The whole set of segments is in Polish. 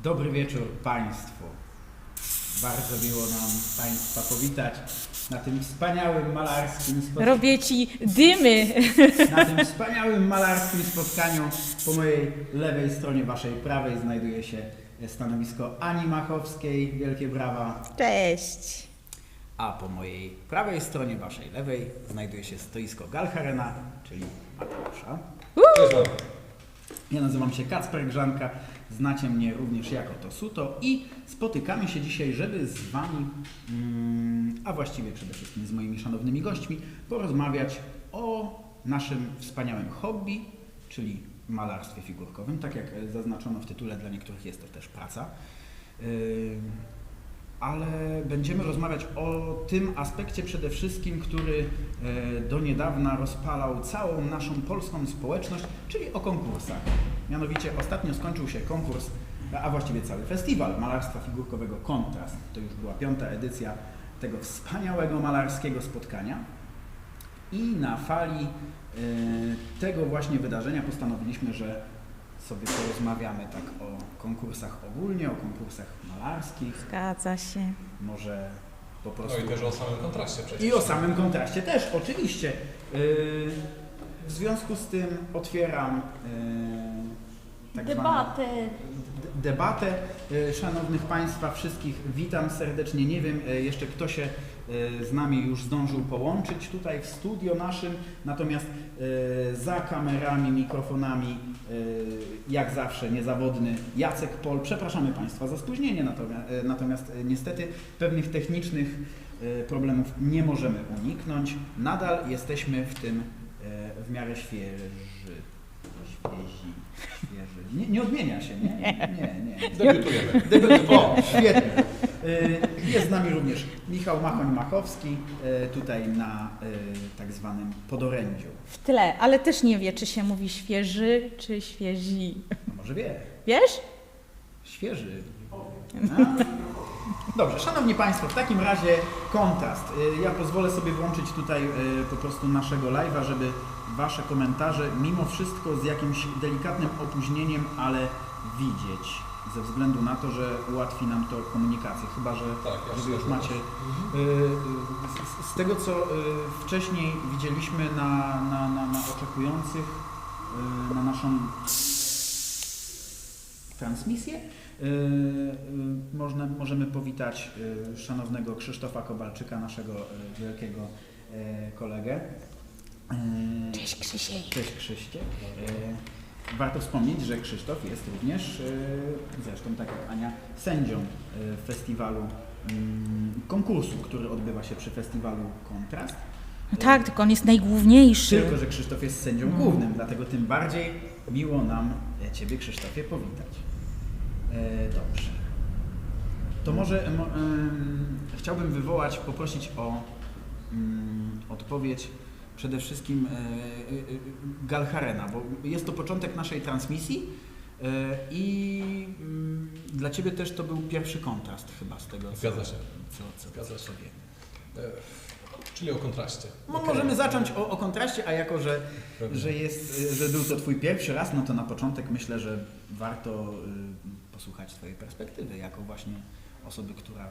Dobry wieczór Państwu. Bardzo miło nam Państwa powitać na tym wspaniałym malarskim spotkaniu. Robię ci dymy. Na tym wspaniałym malarskim spotkaniu po mojej lewej stronie, Waszej prawej znajduje się stanowisko Ani Machowskiej. Wielkie brawa. Cześć. A po mojej prawej stronie, Waszej lewej znajduje się stoisko Galharena, czyli Mateusza. Ja nazywam się Kacper Grzanka, znacie mnie również jako Tosuto i spotykamy się dzisiaj, żeby z Wami, a właściwie przede wszystkim z moimi szanownymi gośćmi, porozmawiać o naszym wspaniałym hobby, czyli malarstwie figurkowym. Tak jak zaznaczono w tytule, dla niektórych jest to też praca. Ale będziemy rozmawiać o tym aspekcie przede wszystkim, który do niedawna rozpalał całą naszą polską społeczność, czyli o konkursach. Mianowicie ostatnio skończył się konkurs, a właściwie cały festiwal malarstwa figurkowego Kontrast. To już była 5. edycja tego wspaniałego malarskiego spotkania. I na fali tego właśnie wydarzenia postanowiliśmy, że sobie porozmawiamy tak o konkursach ogólnie, o konkursach malarskich. Zgadza się. Może po prostu... No i też o samym kontraście przecież. I o samym kontraście też, oczywiście. W związku z tym otwieram tak debatę. Szanownych Państwa, wszystkich witam serdecznie. Nie wiem jeszcze, kto się z nami już zdążył połączyć tutaj w studio naszym, natomiast za kamerami, mikrofonami jak zawsze niezawodny Jacek Pol. Przepraszamy Państwa za spóźnienie, natomiast niestety pewnych technicznych problemów nie możemy uniknąć. Nadal jesteśmy w tym w miarę świeży. Nie odmienia się, nie? Nie. Debiutujemy. O, świetnie. Jest z nami również Michał Machoń-Machowski, tutaj na tak zwanym podorędziu. W tle, ale też nie wie, czy się mówi świeży, czy świezi. No może wie. Wiesz? Świeży. Dobrze, Szanowni Państwo, w takim razie kontrast. Ja pozwolę sobie włączyć tutaj po prostu naszego live'a, żeby Wasze komentarze mimo wszystko z jakimś delikatnym opóźnieniem, ale widzieć. Ze względu na to, że ułatwi nam to komunikację. Chyba, że wy już macie. Z tego, co wcześniej widzieliśmy na oczekujących na naszą transmisję, możemy powitać szanownego Krzysztofa Kowalczyka, naszego wielkiego kolegę. Cześć Krzysiej. Cześć Krzyście. Warto wspomnieć, że Krzysztof jest również, zresztą tak jak Ania, sędzią festiwalu, konkursu, który odbywa się przy festiwalu Kontrast. No tak, tylko on jest najgłówniejszy. Tylko że Krzysztof jest sędzią głównym, dlatego tym bardziej miło nam Ciebie, Krzysztofie, powitać. Dobrze. To może chciałbym poprosić o odpowiedź przede wszystkim Galharena, bo jest to początek naszej transmisji i dla Ciebie też to był pierwszy kontrast chyba z tego, Zgadza się. co wiem. Czyli o kontraście. No, Okay. Możemy zacząć o kontraście, a jako, że był to Twój pierwszy raz, no to na początek myślę, że warto posłuchać Twojej perspektywy, jako właśnie osoby, która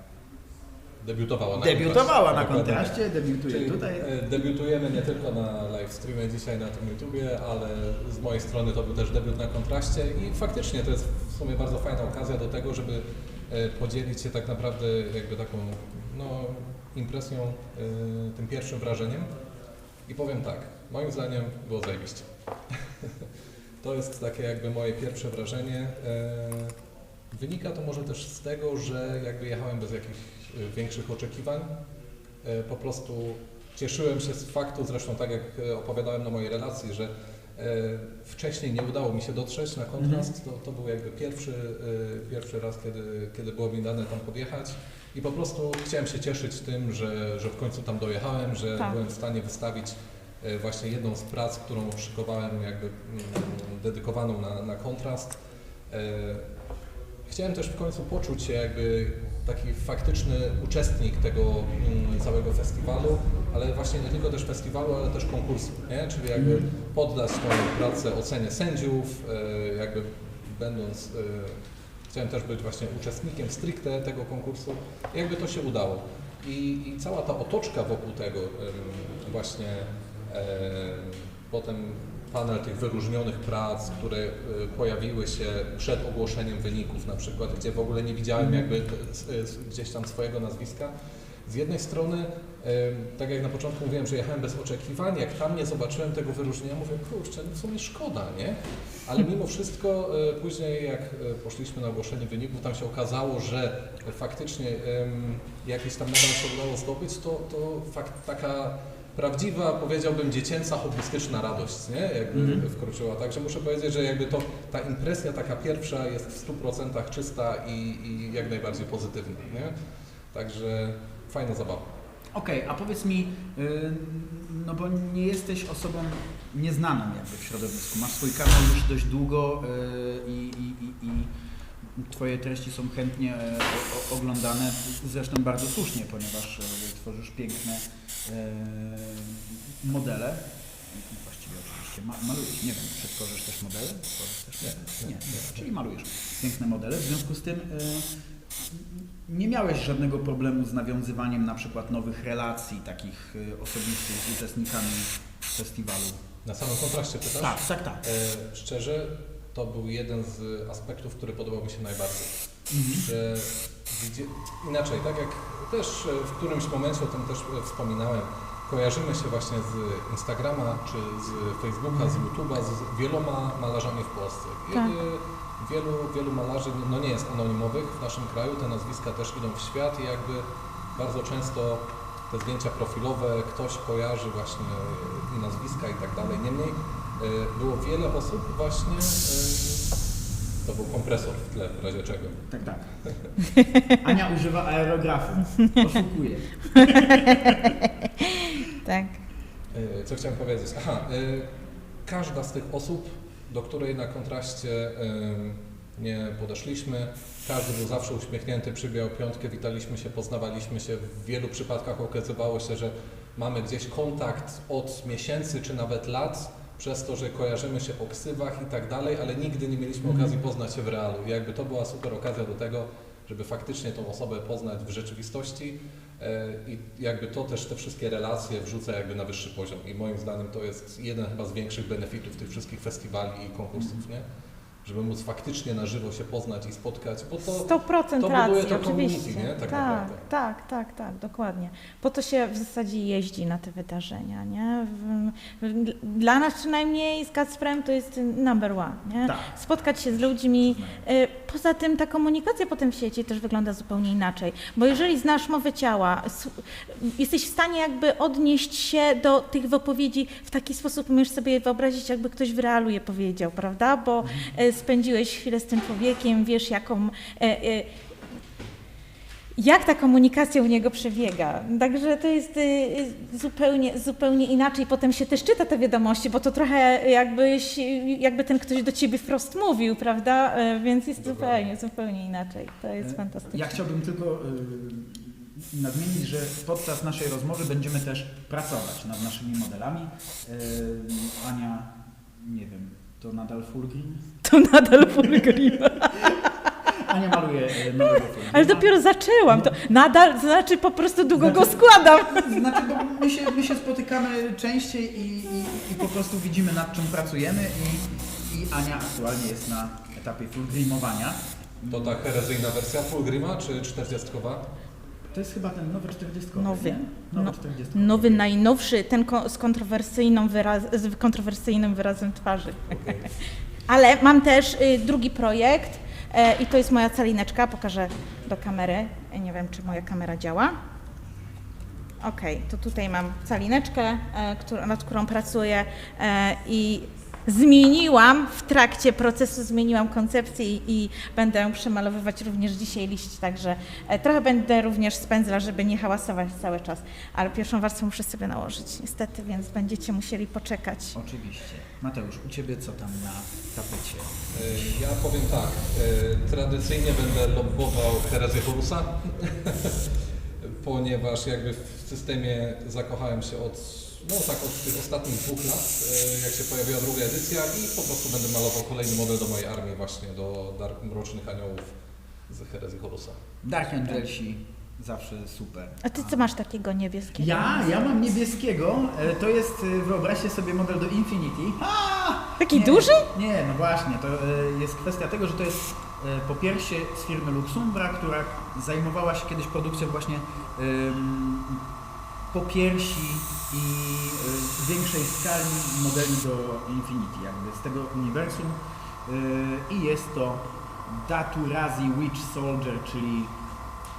debiutowała na kontraście. debiutuje Czyli tutaj. Debiutujemy nie tylko na live streamie dzisiaj na tym YouTubie, ale z mojej strony to był też debiut na kontraście i faktycznie to jest w sumie bardzo fajna okazja do tego, żeby podzielić się tak naprawdę jakby taką impresją, tym pierwszym wrażeniem. I powiem tak, moim zdaniem było zajebiście. To jest takie jakby moje pierwsze wrażenie. Wynika to może też z tego, że jakby jechałem bez jakichś większych oczekiwań. Po prostu cieszyłem się z faktu, zresztą tak jak opowiadałem na mojej relacji, że wcześniej nie udało mi się dotrzeć na kontrast. To był jakby pierwszy raz, kiedy było mi dane tam podjechać. I po prostu chciałem się cieszyć tym, że w końcu tam dojechałem, że byłem w stanie wystawić właśnie jedną z prac, którą szykowałem jakby dedykowaną na kontrast. Chciałem też w końcu poczuć się jakby taki faktyczny uczestnik tego całego festiwalu, ale właśnie nie tylko też festiwalu, ale też konkursu, nie? Czyli jakby poddać tą pracę ocenie sędziów, jakby będąc chciałem też być właśnie uczestnikiem stricte tego konkursu. I jakby to się udało. I cała ta otoczka wokół tego właśnie potem panel tych wyróżnionych prac, które pojawiły się przed ogłoszeniem wyników na przykład, gdzie w ogóle nie widziałem jakby gdzieś tam swojego nazwiska. Z jednej strony, tak jak na początku mówiłem, że jechałem bez oczekiwań, jak tam nie zobaczyłem tego wyróżnienia, mówię, kurczę, no w sumie szkoda, nie? Ale mimo wszystko później jak poszliśmy na ogłoszenie wyników, tam się okazało, że faktycznie jakieś tam medal się udało zdobyć, to taka prawdziwa, powiedziałbym, dziecięca, hobbystyczna radość, nie? Jakby wkroczyła. Także muszę powiedzieć, że jakby ta impresja taka pierwsza jest w 100% czysta i jak najbardziej pozytywna, nie? Także fajna zabawa. Okej, a powiedz mi, no bo nie jesteś osobą nieznaną jakby w środowisku. Masz swój kanał już dość długo i Twoje treści są chętnie oglądane, zresztą bardzo słusznie, ponieważ tworzysz piękne modele. Właściwie oczywiście malujesz, nie wiem, czy tworzysz też modele? Nie, czyli malujesz piękne modele. W związku z tym nie miałeś żadnego problemu z nawiązywaniem na przykład nowych relacji takich osobistych z uczestnikami festiwalu? Na samym kontraście pytasz? Tak. Szczerze, to był jeden z aspektów, który podobał mi się najbardziej. Że inaczej, tak jak też w którymś momencie o tym też wspominałem, kojarzymy się właśnie z Instagrama, czy z Facebooka, z YouTube'a, z wieloma malarzami w Polsce. Tak. Wielu malarzy no nie jest anonimowych w naszym kraju, te nazwiska też idą w świat i jakby bardzo często te zdjęcia profilowe ktoś kojarzy właśnie i nazwiska i tak dalej. Niemniej było wiele osób właśnie, to był kompresor w tle, w razie czego. Tak. Ania używa aerografu, oszukuje. Tak. Co chciałem powiedzieć? Aha, każda z tych osób, do której na kontraście nie podeszliśmy, każdy był zawsze uśmiechnięty, przybijał piątkę, witaliśmy się, poznawaliśmy się. W wielu przypadkach okazywało się, że mamy gdzieś kontakt od miesięcy czy nawet lat, przez to, że kojarzymy się po ksywach i tak dalej, ale nigdy nie mieliśmy okazji poznać się w realu. I jakby to była super okazja do tego, żeby faktycznie tą osobę poznać w rzeczywistości i jakby to też te wszystkie relacje wrzuca jakby na wyższy poziom. I moim zdaniem to jest jeden chyba z większych benefitów tych wszystkich festiwali i konkursów, nie? Żeby móc faktycznie na żywo się poznać i spotkać, bo to 100% buduje racji, to community, oczywiście. nie? Tak naprawdę. Tak, dokładnie. Po to się w zasadzie jeździ na te wydarzenia, nie? Dla nas przynajmniej z Kacprem to jest number one, nie? Tak. Spotkać się z ludźmi. Poza tym ta komunikacja potem w sieci też wygląda zupełnie inaczej, bo jeżeli znasz mowę ciała, jesteś w stanie jakby odnieść się do tych wypowiedzi w taki sposób, umiesz sobie wyobrazić, jakby ktoś w realu je powiedział, prawda? Bo spędziłeś chwilę z tym człowiekiem, wiesz jak ta komunikacja u niego przebiega. Także to jest zupełnie inaczej. Potem się też czyta te wiadomości, bo to trochę jakby ten ktoś do ciebie wprost mówił, prawda? Więc jest zupełnie inaczej. To jest fantastyczne. Ja chciałbym tylko nadmienić, że podczas naszej rozmowy będziemy też pracować nad naszymi modelami. Ania, nie wiem, to nadal full green? To nadal full green. Ania maluje nowego full greena. Ale dopiero zaczęłam. To nadal, to znaczy po prostu długo go składam. Znaczy, bo my się spotykamy częściej i po prostu widzimy, nad czym pracujemy i Ania aktualnie jest na etapie full grimowania. To ta herezyjna wersja full grima czy 40-kowa? To jest chyba ten nowy 40. Nowy. Nowy 40. Nowy, najnowszy, ten z kontrowersyjnym wyrazem twarzy. Okay. Ale mam też drugi projekt i to jest moja calineczka. Pokażę do kamery. Nie wiem, czy moja kamera działa. Okej, to tutaj mam calineczkę, nad którą pracuję i zmieniłam w trakcie procesu, zmieniłam koncepcję i będę przemalowywać również dzisiaj liść, także trochę będę również z pędzla, żeby nie hałasować cały czas, ale pierwszą warstwę muszę sobie nałożyć niestety, więc będziecie musieli poczekać. Oczywiście. Mateusz, u Ciebie co tam na tapecie? Ja powiem tak, tradycyjnie będę lobbował herezję Horusa, ponieważ jakby w systemie zakochałem się od tych ostatnich 2 lat, jak się pojawiła druga edycja i po prostu będę malował kolejny model do mojej armii właśnie, do Mrocznych Aniołów z Herezji Horusa. Dark Angelsi zawsze super. A ty co masz takiego niebieskiego? Ja mam niebieskiego, to jest, wyobraźcie sobie model do Infinity. Taki Nie, duży? Nie, no właśnie, to jest kwestia tego, że to jest po piersie z firmy Luxumbra, która zajmowała się kiedyś produkcją właśnie popiersi i w większej skali modeli do Infinity, jakby z tego uniwersum. I jest to Daturazi Witch Soldier, czyli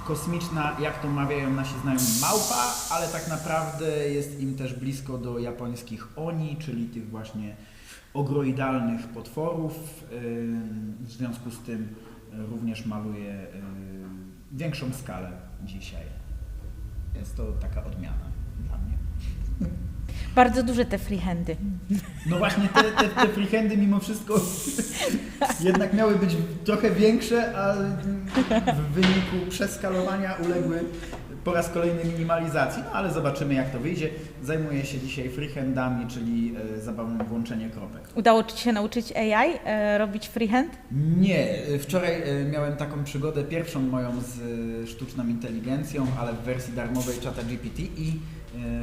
kosmiczna, jak to mawiają nasi znajomi, małpa, ale tak naprawdę jest im też blisko do japońskich oni, czyli tych właśnie ogroidalnych potworów. W związku z tym również maluje większą skalę dzisiaj. Jest to taka odmiana dla mnie. Bardzo duże te freehandy. No właśnie te freehandy mimo wszystko jednak miały być trochę większe, a w wyniku przeskalowania uległy po raz kolejny minimalizacji. No ale zobaczymy jak to wyjdzie. Zajmuję się dzisiaj freehandami, czyli zabawą włączenie kropek. Udało Ci się nauczyć AI robić freehand? Nie, wczoraj miałem taką przygodę pierwszą moją z sztuczną inteligencją, ale w wersji darmowej ChatGPT i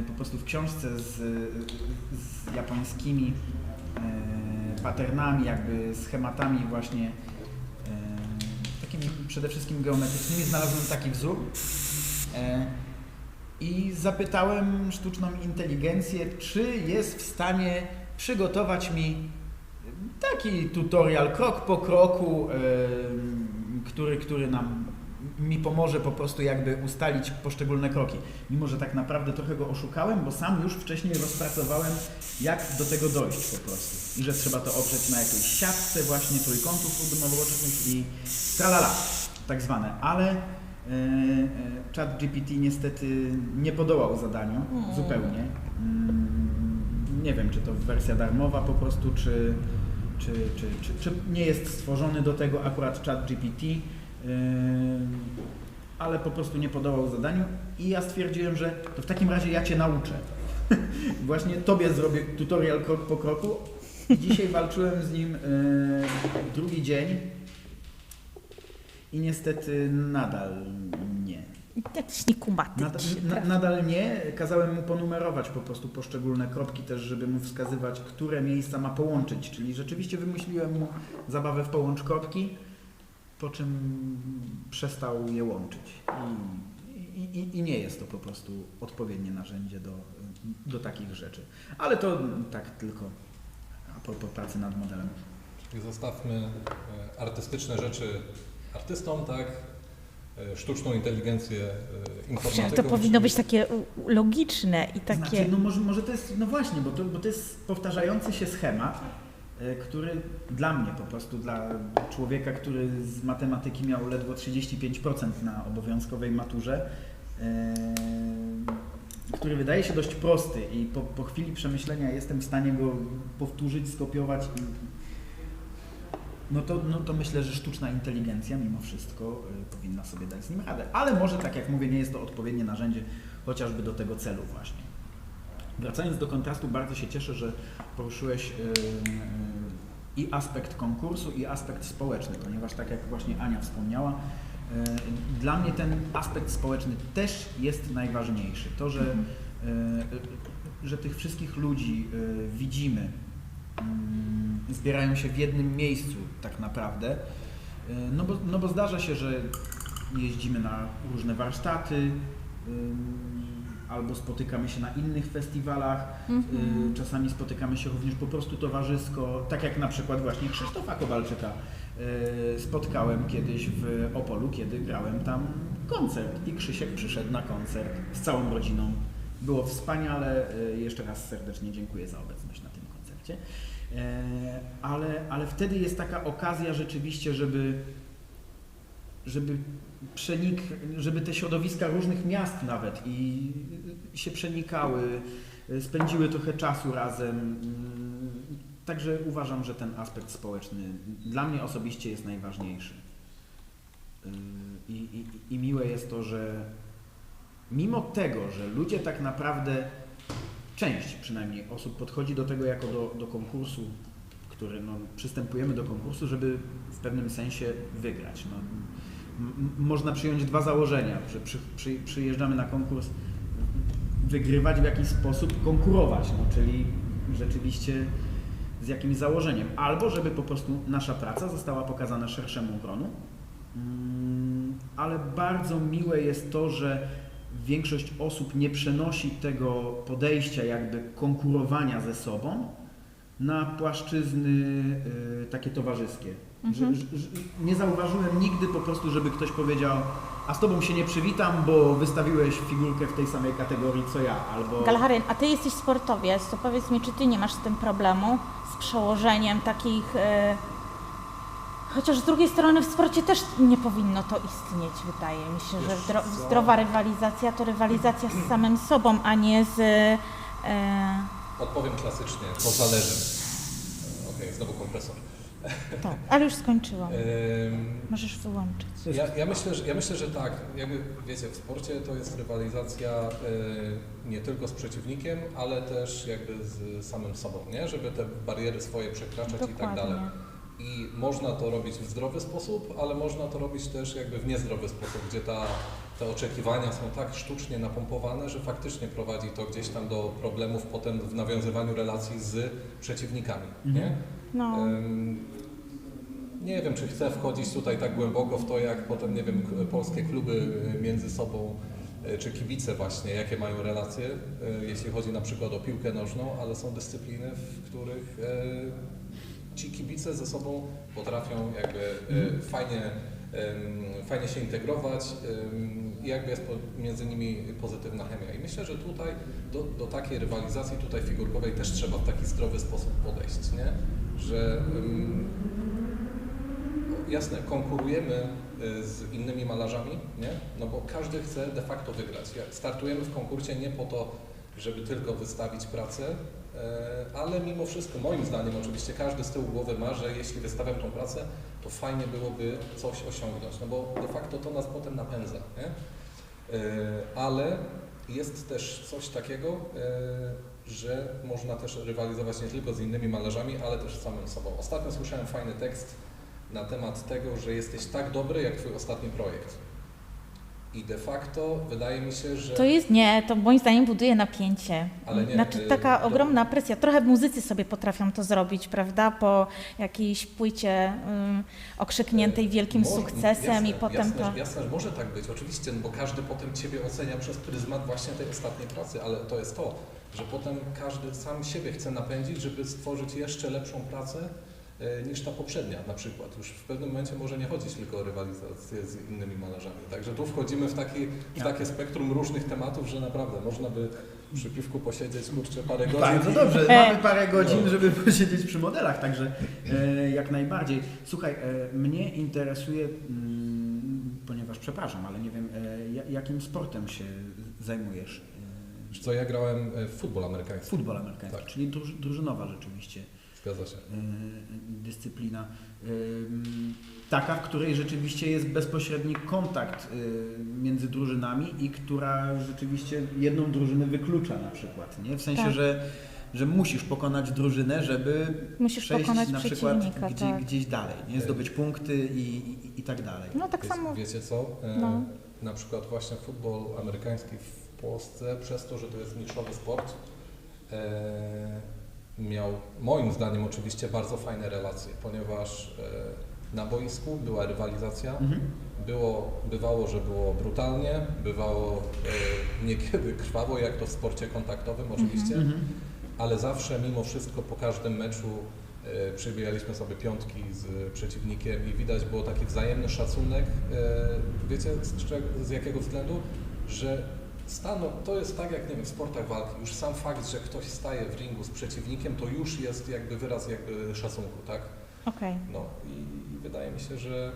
po prostu w książce z japońskimi patternami, jakby schematami właśnie takimi przede wszystkim geometrycznymi znalazłem taki wzór i zapytałem sztuczną inteligencję, czy jest w stanie przygotować mi taki tutorial krok po kroku, który mi pomoże po prostu jakby ustalić poszczególne kroki. Mimo że tak naprawdę trochę go oszukałem, bo sam już wcześniej rozpracowałem, jak do tego dojść po prostu. I że trzeba to oprzeć na jakiejś siatce właśnie trójkątów równobocznych i tralala, tak zwane. Ale ChatGPT niestety nie podołał zadaniu zupełnie. Nie wiem, czy to wersja darmowa po prostu, czy nie jest stworzony do tego akurat ChatGPT, ale po prostu nie podołał zadaniu i ja stwierdziłem, że to w takim razie ja Cię nauczę. Właśnie Tobie zrobię tutorial krok po kroku. Dzisiaj walczyłem z nim drugi dzień i niestety nadal nie. Jakiś nikumaty. Nadal nie. Kazałem mu ponumerować po prostu poszczególne kropki też, żeby mu wskazywać, które miejsca ma połączyć. Czyli rzeczywiście wymyśliłem mu zabawę w połącz kropki, po czym przestał je łączyć. I nie jest to po prostu odpowiednie narzędzie do takich rzeczy. Ale to tak tylko a propos pracy nad modelem. Czyli zostawmy artystyczne rzeczy artystom, tak? Sztuczną inteligencję informatyką. To powinno być takie logiczne i takie... Znaczy, no może to jest, no właśnie, bo to jest powtarzający się schemat, który dla mnie po prostu, dla człowieka, który z matematyki miał ledwo 35% na obowiązkowej maturze, który wydaje się dość prosty i po chwili przemyślenia jestem w stanie go powtórzyć, skopiować i no to myślę, że sztuczna inteligencja mimo wszystko powinna sobie dać z nim radę. Ale może, tak jak mówię, nie jest to odpowiednie narzędzie chociażby do tego celu właśnie. Wracając do kontrastu, bardzo się cieszę, że poruszyłeś i aspekt konkursu, i aspekt społeczny, ponieważ tak jak właśnie Ania wspomniała, dla mnie ten aspekt społeczny też jest najważniejszy. To, że tych wszystkich ludzi widzimy, zbierają się w jednym miejscu tak naprawdę, no bo zdarza się, że jeździmy na różne warsztaty, albo spotykamy się na innych festiwalach, czasami spotykamy się również po prostu towarzysko, tak jak na przykład właśnie Krzysztofa Kowalczyka spotkałem kiedyś w Opolu, kiedy grałem tam koncert i Krzysiek przyszedł na koncert z całą rodziną. Było wspaniale, jeszcze raz serdecznie dziękuję za obecność na tym koncercie, ale wtedy jest taka okazja rzeczywiście, żeby te środowiska różnych miast nawet i się przenikały, spędziły trochę czasu razem. Także uważam, że ten aspekt społeczny dla mnie osobiście jest najważniejszy. I miłe jest to, że mimo tego, że ludzie tak naprawdę, część przynajmniej osób podchodzi do tego jako do konkursu, przystępujemy do konkursu, żeby w pewnym sensie wygrać. można przyjąć dwa założenia, że przyjeżdżamy na konkurs wygrywać, w jakiś sposób konkurować, no, czyli rzeczywiście z jakimś założeniem, albo żeby po prostu nasza praca została pokazana szerszemu gronu, ale bardzo miłe jest to, że większość osób nie przenosi tego podejścia jakby konkurowania ze sobą na płaszczyzny takie towarzyskie. Nie zauważyłem nigdy po prostu, żeby ktoś powiedział: a z tobą się nie przywitam, bo wystawiłeś figurkę w tej samej kategorii co ja, albo... Galharyn, a ty jesteś sportowiec, to powiedz mi, czy ty nie masz z tym problemu, z przełożeniem takich... Chociaż z drugiej strony w sporcie też nie powinno to istnieć, wydaje mi się, że zdrowa rywalizacja to rywalizacja z samym sobą, a nie z... Odpowiem klasycznie, to zależy. Okej, znowu kompresor. Tak, ale już skończyłam. Możesz wyłączyć. Ja myślę, że tak. Jakby wiecie, w sporcie to jest rywalizacja nie tylko z przeciwnikiem, ale też jakby z samym sobą, nie? Żeby te bariery swoje przekraczać i tak dalej. I można to robić w zdrowy sposób, ale można to robić też jakby w niezdrowy sposób, gdzie te oczekiwania są tak sztucznie napompowane, że faktycznie prowadzi to gdzieś tam do problemów potem w nawiązywaniu relacji z przeciwnikami, nie? No. Nie wiem, czy chcę wchodzić tutaj tak głęboko w to, jak potem, nie wiem, polskie kluby między sobą, czy kibice właśnie, jakie mają relacje, jeśli chodzi na przykład o piłkę nożną, ale są dyscypliny, w których ci kibice ze sobą potrafią jakby fajnie się integrować i jakby jest między nimi pozytywna chemia. I myślę, że tutaj do takiej rywalizacji tutaj figurkowej też trzeba w taki zdrowy sposób podejść, nie? Że jasne, konkurujemy z innymi malarzami, nie? No bo każdy chce de facto wygrać. Startujemy w konkursie nie po to, żeby tylko wystawić pracę, ale mimo wszystko, moim zdaniem oczywiście, każdy z tyłu głowy ma, że jeśli wystawiam tą pracę, to fajnie byłoby coś osiągnąć, no bo de facto to nas potem napędza, nie? Ale jest też coś takiego, że można też rywalizować nie tylko z innymi malarzami, ale też z samym sobą. Ostatnio słyszałem fajny tekst na temat tego, że jesteś tak dobry jak twój ostatni projekt. I de facto wydaje mi się, że... To moim zdaniem buduje napięcie. Ale nie, znaczy taka ogromna presja. Trochę muzycy sobie potrafią to zrobić, prawda? Po jakiejś płycie okrzykniętej wielkim sukcesem jasne, i potem Jasne, że może tak być, oczywiście, no bo każdy potem Ciebie ocenia przez pryzmat właśnie tej ostatniej pracy, ale to jest to, że potem każdy sam siebie chce napędzić, żeby stworzyć jeszcze lepszą pracę niż ta poprzednia na przykład. Już w pewnym momencie może nie chodzić tylko o rywalizację z innymi malarzami. Także tu wchodzimy w takie spektrum różnych tematów, że naprawdę można by przy piwku posiedzieć, kurczę, parę godzin. Bardzo dobrze, mamy parę godzin, żeby posiedzieć przy modelach, także jak najbardziej. Słuchaj, mnie interesuje, ponieważ przepraszam, ale nie wiem, jakim sportem się zajmujesz? Co, ja grałem w futbol amerykański. Futbol amerykański, tak. Czyli drużynowa rzeczywiście. Zgadza się. Dyscyplina. Taka, w której rzeczywiście jest bezpośredni kontakt między drużynami i która rzeczywiście jedną drużynę wyklucza na przykład, nie? W sensie, tak. że musisz pokonać drużynę, żeby przejść pokonać na przykład tak. gdzieś dalej, nie? Zdobyć punkty i tak dalej. No tak samo. Wiecie co? No. Na przykład właśnie futbol amerykański w Polsce, przez to, że to jest niszowy sport, miał moim zdaniem oczywiście bardzo fajne relacje, ponieważ na boisku była rywalizacja, bywało, że było brutalnie, bywało niekiedy krwawo, jak to w sporcie kontaktowym oczywiście, ale zawsze mimo wszystko po każdym meczu przybijaliśmy sobie piątki z przeciwnikiem i widać było taki wzajemny szacunek, wiecie z jakiego względu, że to jest tak jak, nie wiem, w sportach walki, już sam fakt, że ktoś staje w ringu z przeciwnikiem, to już jest jakby wyraz jakby szacunku, tak? Okej. No i wydaje mi się, że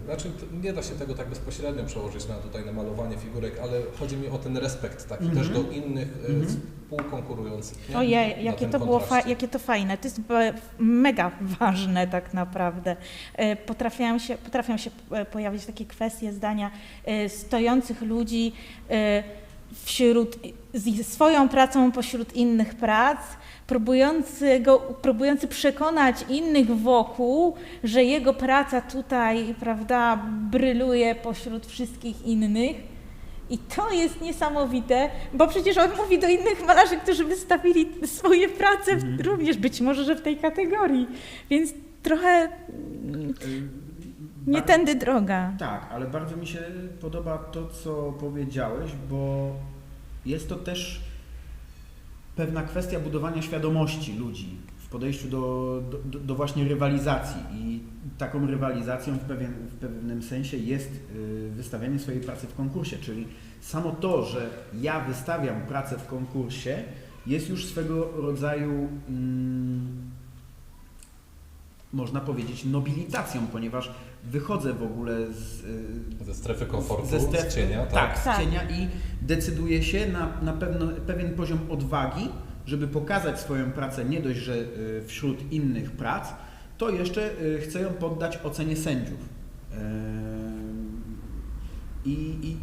znaczy nie da się tego tak bezpośrednio przełożyć na malowanie figurek, ale chodzi mi o ten respekt taki też do innych współkonkurujących. Ojej, jakie to fajne. To jest mega ważne tak naprawdę. Potrafią się pojawić takie kwestie zdania stojących ludzi swoją pracą pośród innych prac, próbujący przekonać innych wokół, że jego praca tutaj, prawda, bryluje pośród wszystkich innych. I to jest niesamowite, bo przecież on mówi do innych malarzy, którzy wystawili swoje prace również być może, że w tej kategorii. Więc trochę nie tędy droga. Tak, ale bardzo mi się podoba to, co powiedziałeś, bo jest to też pewna kwestia budowania świadomości ludzi w podejściu do właśnie rywalizacji i taką rywalizacją w pewnym sensie jest wystawianie swojej pracy w konkursie, czyli samo to, że ja wystawiam pracę w konkursie jest już swego rodzaju można powiedzieć nobilitacją, ponieważ wychodzę w ogóle Ze strefy komfortu, z cienia, tak, z cienia i decyduję się na pewien poziom odwagi, żeby pokazać swoją pracę nie dość, że wśród innych prac, to jeszcze chcę ją poddać ocenie sędziów. I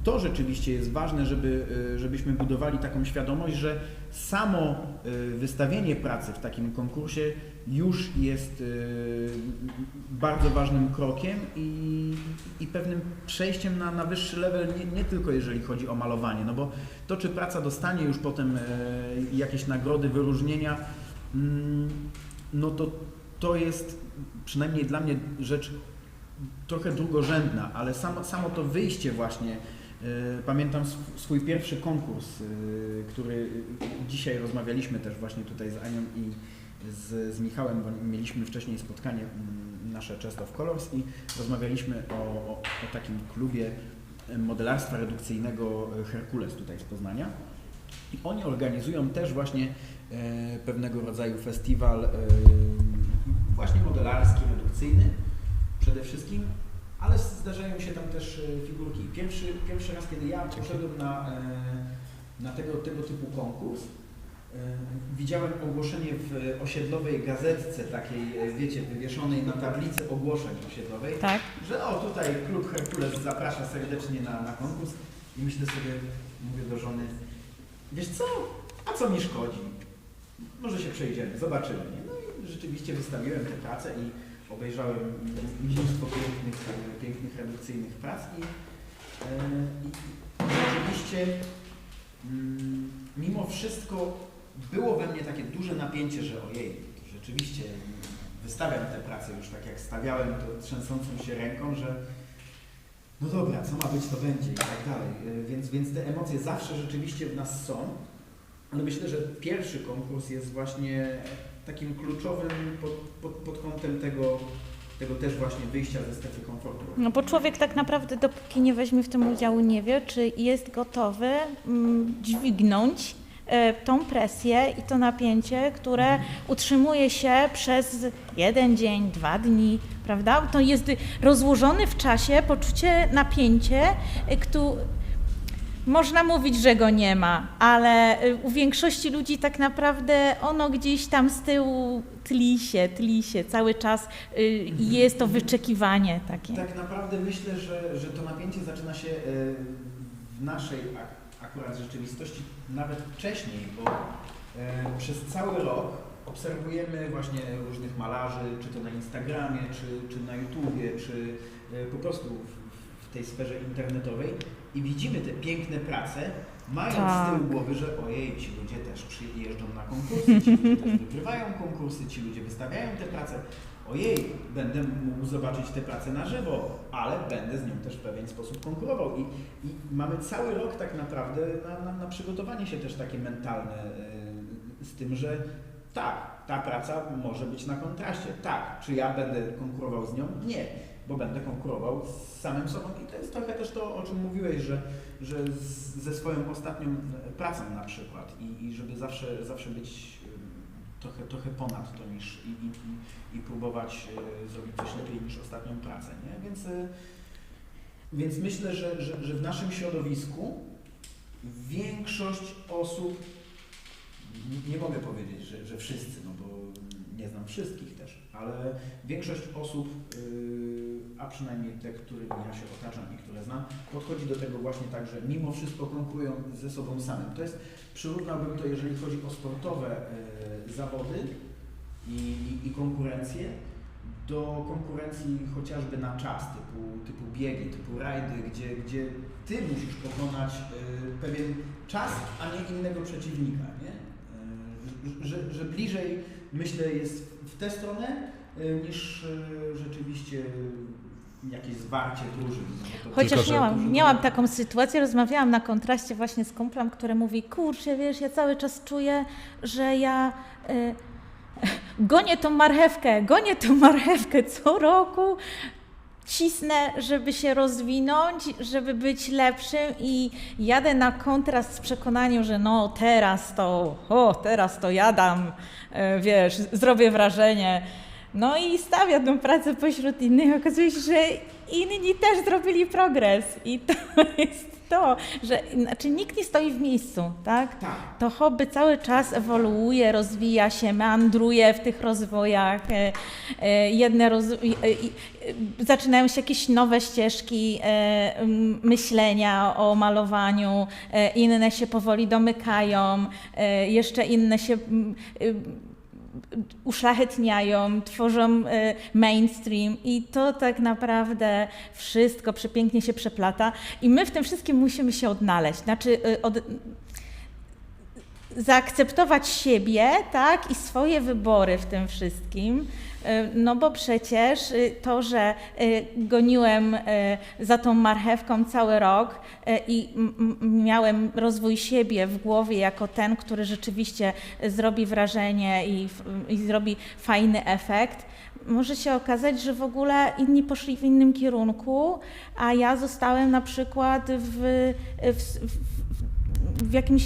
to rzeczywiście jest ważne, żebyśmy budowali taką świadomość, że samo wystawienie pracy w takim konkursie już jest bardzo ważnym krokiem i pewnym przejściem na wyższy level, nie tylko jeżeli chodzi o malowanie, no bo to, czy praca dostanie już potem jakieś nagrody, wyróżnienia, no to jest przynajmniej dla mnie rzecz trochę drugorzędna, ale samo to wyjście właśnie, pamiętam swój pierwszy konkurs, który dzisiaj rozmawialiśmy też właśnie tutaj z Anią i z Michałem, bo mieliśmy wcześniej spotkanie nasze Chest of Colors i rozmawialiśmy o takim klubie modelarstwa redukcyjnego Herkules tutaj z Poznania. I oni organizują też właśnie pewnego rodzaju festiwal właśnie modelarski, redukcyjny przede wszystkim, ale zdarzają się tam też figurki. Pierwszy raz, kiedy ja poszedłem na tego typu konkurs, widziałem ogłoszenie w osiedlowej gazetce takiej, wiecie, wywieszonej na tablicy ogłoszeń osiedlowej, Tak. że tutaj klub Herkules zaprasza serdecznie na konkurs i myślę sobie, mówię do żony, wiesz co, a co mi szkodzi? Może się przejdziemy, zobaczymy. Nie? No i rzeczywiście wystawiłem tę pracę i obejrzałem mnóstwo pięknych redukcyjnych prac i rzeczywiście mimo wszystko było we mnie takie duże napięcie, że ojej, to rzeczywiście wystawiam tę pracę już tak jak stawiałem to trzęsącą się ręką, że no dobra, co ma być to będzie i tak dalej, więc te emocje zawsze rzeczywiście w nas są, ale myślę, że pierwszy konkurs jest właśnie takim kluczowym pod kątem tego też właśnie wyjścia ze strefy komfortu. No bo człowiek tak naprawdę, dopóki nie weźmie w tym udziału, nie wie, czy jest gotowy dźwignąć tą presję i to napięcie, które utrzymuje się przez 1 dzień, 2 dni, prawda? To jest rozłożone w czasie poczucie, napięcie, można mówić, że go nie ma, ale u większości ludzi tak naprawdę ono gdzieś tam z tyłu tli się cały czas i jest to wyczekiwanie takie. Tak naprawdę myślę, że to napięcie zaczyna się w naszej akurat rzeczywistości nawet wcześniej, bo przez cały rok obserwujemy właśnie różnych malarzy, czy to na Instagramie, czy na YouTubie, czy po prostu w tej sferze internetowej i widzimy te piękne prace, mając z tyłu głowy, że ojej, ci ludzie też przyjeżdżą na konkursy, ci ludzie też wygrywają konkursy, ci ludzie wystawiają te prace. Ojej, będę mógł zobaczyć te prace na żywo, ale będę z nią też w pewien sposób konkurował. I mamy cały rok tak naprawdę na przygotowanie się też takie mentalne z tym, że tak, ta praca może być na kontraście. Tak, czy ja będę konkurował z nią? Nie, bo będę konkurował z samym sobą. I to jest trochę też to, o czym mówiłeś, że ze swoją ostatnią pracą na przykład i żeby zawsze być trochę ponad to niż i próbować zrobić coś lepiej niż ostatnią pracę, nie? Więc myślę, że w naszym środowisku większość osób, nie mogę powiedzieć, że wszyscy, no bo nie znam wszystkich też, ale większość osób, a przynajmniej te, którymi ja się otaczam i które znam, podchodzi do tego właśnie tak, że mimo wszystko konkurują ze sobą samym. To jest, przyrównałbym to, jeżeli chodzi o sportowe zawody i konkurencje, do konkurencji chociażby na czas, typu biegi, typu rajdy, gdzie ty musisz pokonać pewien czas, a nie innego przeciwnika, nie? Że bliżej, myślę, jest w tę stronę niż rzeczywiście jakieś zwarcie drużyn. No bo to Chociaż Tylko, że- miałam taką sytuację, rozmawiałam na kontraście właśnie z kumplem, który mówi, kurczę, wiesz, ja cały czas czuję, że ja gonię tą marchewkę co roku, cisnę, żeby się rozwinąć, żeby być lepszym i jadę na kontrast z przekonaniem, że no teraz to jadam, wiesz, zrobię wrażenie. No i stawiam tą pracę pośród innych. Okazuje się, że inni też zrobili progres i to jest to, że znaczy nikt nie stoi w miejscu, tak? Tak. To hobby cały czas ewoluuje, rozwija się, meandruje w tych rozwojach. Zaczynają się jakieś nowe ścieżki myślenia o malowaniu, inne się powoli domykają, jeszcze inne się uszlachetniają, tworzą mainstream i to tak naprawdę wszystko przepięknie się przeplata i my w tym wszystkim musimy się odnaleźć, znaczy zaakceptować siebie, tak, i swoje wybory w tym wszystkim, no bo przecież to, że goniłem za tą marchewką cały rok i miałem rozwój siebie w głowie jako ten, który rzeczywiście zrobi wrażenie i zrobi fajny efekt, może się okazać, że w ogóle inni poszli w innym kierunku, a ja zostałem na przykład w jakimś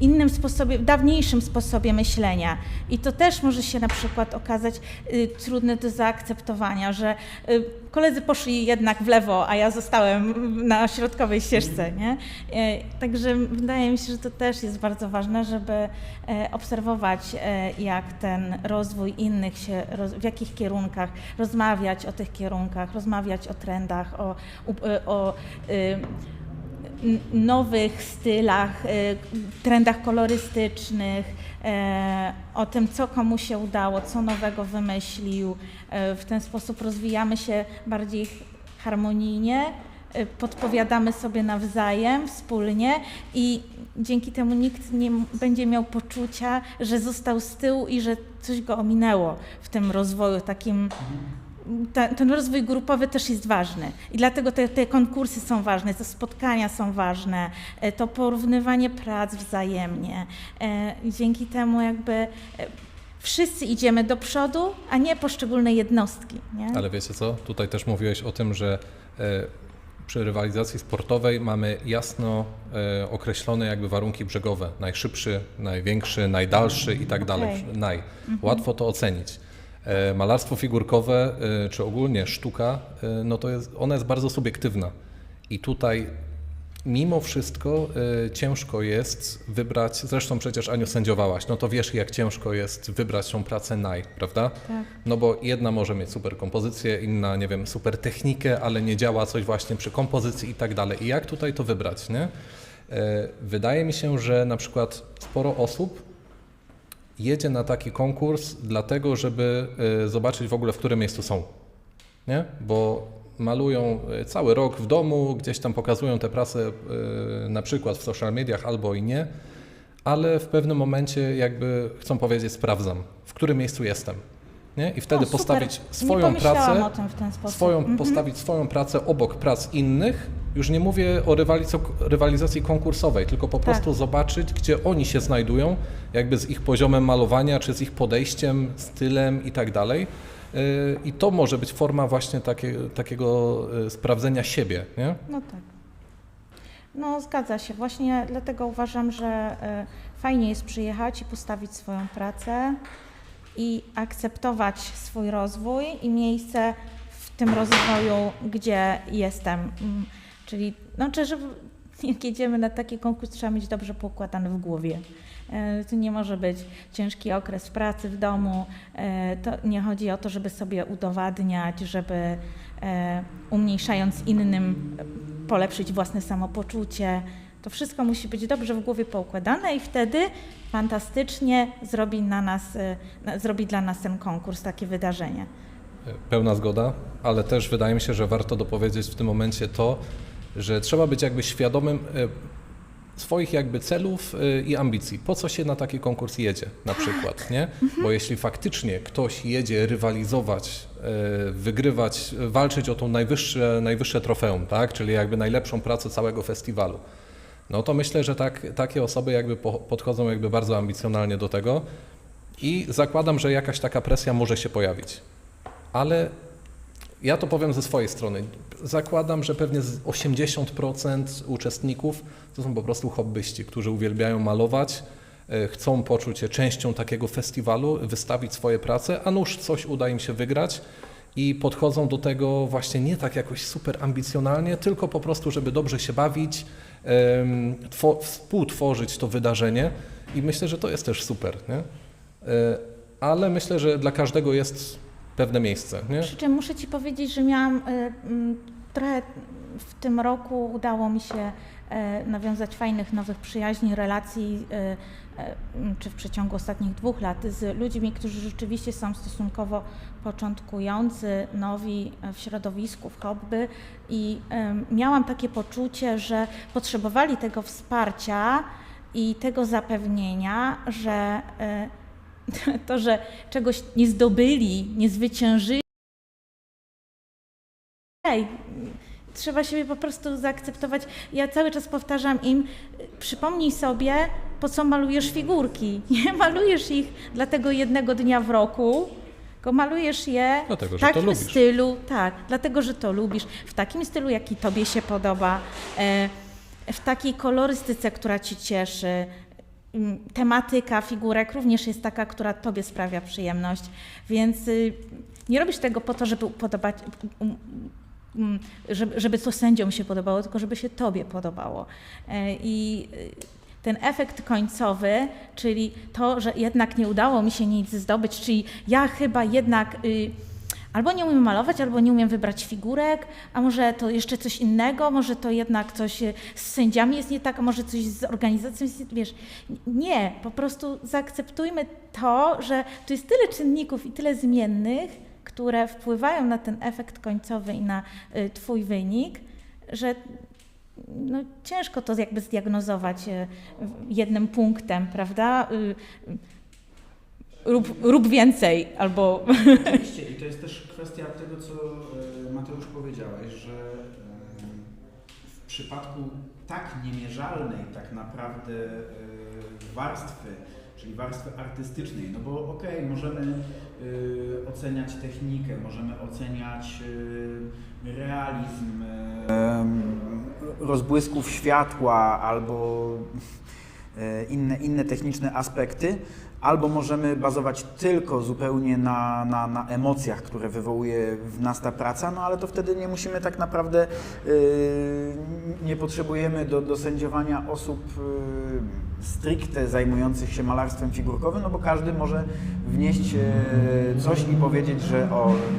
innym sposobie, dawniejszym sposobie myślenia. I to też może się na przykład okazać trudne do zaakceptowania, że koledzy poszli jednak w lewo, a ja zostałem na środkowej ścieżce, nie? Także wydaje mi się, że to też jest bardzo ważne, żeby obserwować, jak ten rozwój innych się, w jakich kierunkach, rozmawiać o tych kierunkach, rozmawiać o trendach, o nowych stylach, trendach kolorystycznych, o tym, co komu się udało, co nowego wymyślił. W ten sposób rozwijamy się bardziej harmonijnie, podpowiadamy sobie nawzajem, wspólnie i dzięki temu nikt nie będzie miał poczucia, że został z tyłu i że coś go ominęło w tym rozwoju takim. Ten rozwój grupowy też jest ważny i dlatego te konkursy są ważne, te spotkania są ważne, to porównywanie prac wzajemnie. Dzięki temu jakby wszyscy idziemy do przodu, a nie poszczególne jednostki. Nie? Ale wiecie co? Tutaj też mówiłeś o tym, że przy rywalizacji sportowej mamy jasno określone jakby warunki brzegowe. Najszybszy, największy, najdalszy i tak dalej. Łatwo to ocenić. Malarstwo figurkowe, czy ogólnie sztuka, no to ona jest bardzo subiektywna. I tutaj mimo wszystko ciężko jest wybrać, zresztą przecież Aniu sędziowałaś, no to wiesz jak ciężko jest wybrać tą pracę prawda? Tak. No bo jedna może mieć super kompozycję, inna, nie wiem, super technikę, ale nie działa coś właśnie przy kompozycji i tak dalej. I jak tutaj to wybrać, nie? Wydaje mi się, że na przykład sporo osób jedzie na taki konkurs dlatego, żeby zobaczyć w ogóle, w którym miejscu są, nie? Bo malują cały rok w domu, gdzieś tam pokazują te prace na przykład w social mediach albo i nie, ale w pewnym momencie jakby chcą powiedzieć, sprawdzam, w którym miejscu jestem, nie? I wtedy postawić swoją pracę, o tym w ten sposób. postawić swoją pracę obok prac innych. Już nie mówię o rywalizacji konkursowej, tylko po prostu zobaczyć, gdzie oni się znajdują, jakby z ich poziomem malowania, czy z ich podejściem, stylem i tak dalej. I to może być forma właśnie takiego sprawdzenia siebie, nie? No tak. No zgadza się. Właśnie dlatego uważam, że fajnie jest przyjechać i postawić swoją pracę i akceptować swój rozwój i miejsce w tym rozwoju, gdzie jestem. Czyli, żeby jak jedziemy na taki konkurs, trzeba mieć dobrze poukładane w głowie. To nie może być ciężki okres pracy w domu. To nie chodzi o to, żeby sobie udowadniać, żeby umniejszając innym polepszyć własne samopoczucie. To wszystko musi być dobrze w głowie poukładane i wtedy fantastycznie zrobi dla nas ten konkurs, takie wydarzenie. Pełna zgoda, ale też wydaje mi się, że warto dopowiedzieć w tym momencie to, że trzeba być jakby świadomym swoich jakby celów i ambicji. Po co się na taki konkurs jedzie na przykład, nie? Bo jeśli faktycznie ktoś jedzie rywalizować, wygrywać, walczyć o tą najwyższe trofeum, tak? Czyli jakby najlepszą pracę całego festiwalu, no to myślę, że takie osoby jakby podchodzą jakby bardzo ambicjonalnie do tego i zakładam, że jakaś taka presja może się pojawić. Ale ja to powiem ze swojej strony. Zakładam, że pewnie z 80% uczestników to są po prostu hobbyści, którzy uwielbiają malować, chcą poczuć się częścią takiego festiwalu, wystawić swoje prace, a nuż coś uda im się wygrać i podchodzą do tego właśnie nie tak jakoś super ambicjonalnie, tylko po prostu, żeby dobrze się bawić, współtworzyć to wydarzenie i myślę, że to jest też super, nie? Ale myślę, że dla każdego jest pewne miejsce, nie? Przy czym muszę Ci powiedzieć, że miałam trochę w tym roku udało mi się nawiązać fajnych, nowych przyjaźni, relacji, czy w przeciągu ostatnich 2 lat z ludźmi, którzy rzeczywiście są stosunkowo początkujący, nowi w środowisku, w hobby i miałam takie poczucie, że potrzebowali tego wsparcia i tego zapewnienia, że to, że czegoś nie zdobyli, nie zwyciężyli, trzeba siebie po prostu zaakceptować. Ja cały czas powtarzam im, przypomnij sobie, po co malujesz figurki. Nie malujesz ich dla tego jednego dnia w roku, tylko malujesz je Dlatego, w że to takim lubisz. stylu, tak, dlatego, że to lubisz, w takim stylu, jaki Tobie się podoba, w takiej kolorystyce, która Ci cieszy. Tematyka figurek również jest taka, która Tobie sprawia przyjemność, więc nie robisz tego po to, żeby upodobać, żeby to sędziom się podobało, tylko żeby się Tobie podobało. I ten efekt końcowy, czyli to, że jednak nie udało mi się nic zdobyć, czyli ja chyba jednak albo nie umiem malować, albo nie umiem wybrać figurek, a może to jeszcze coś innego, może to jednak coś z sędziami jest nie tak, a może coś z organizacją jest, wiesz, nie, po prostu zaakceptujmy to, że tu jest tyle czynników i tyle zmiennych, które wpływają na ten efekt końcowy i na Twój wynik, że no, ciężko to jakby zdiagnozować jednym punktem, prawda? Rób więcej, albo... Oczywiście i to jest też kwestia tego, co Mateusz powiedziałeś, że w przypadku tak niemierzalnej tak naprawdę warstwy, czyli warstwy artystycznej, no bo okej, możemy oceniać technikę, możemy oceniać realizm rozbłysków światła albo inne techniczne aspekty, albo możemy bazować tylko zupełnie na emocjach, które wywołuje w nas ta praca, no ale to wtedy nie musimy tak naprawdę, nie potrzebujemy do sędziowania osób stricte zajmujących się malarstwem figurkowym, no bo każdy może wnieść coś i powiedzieć, że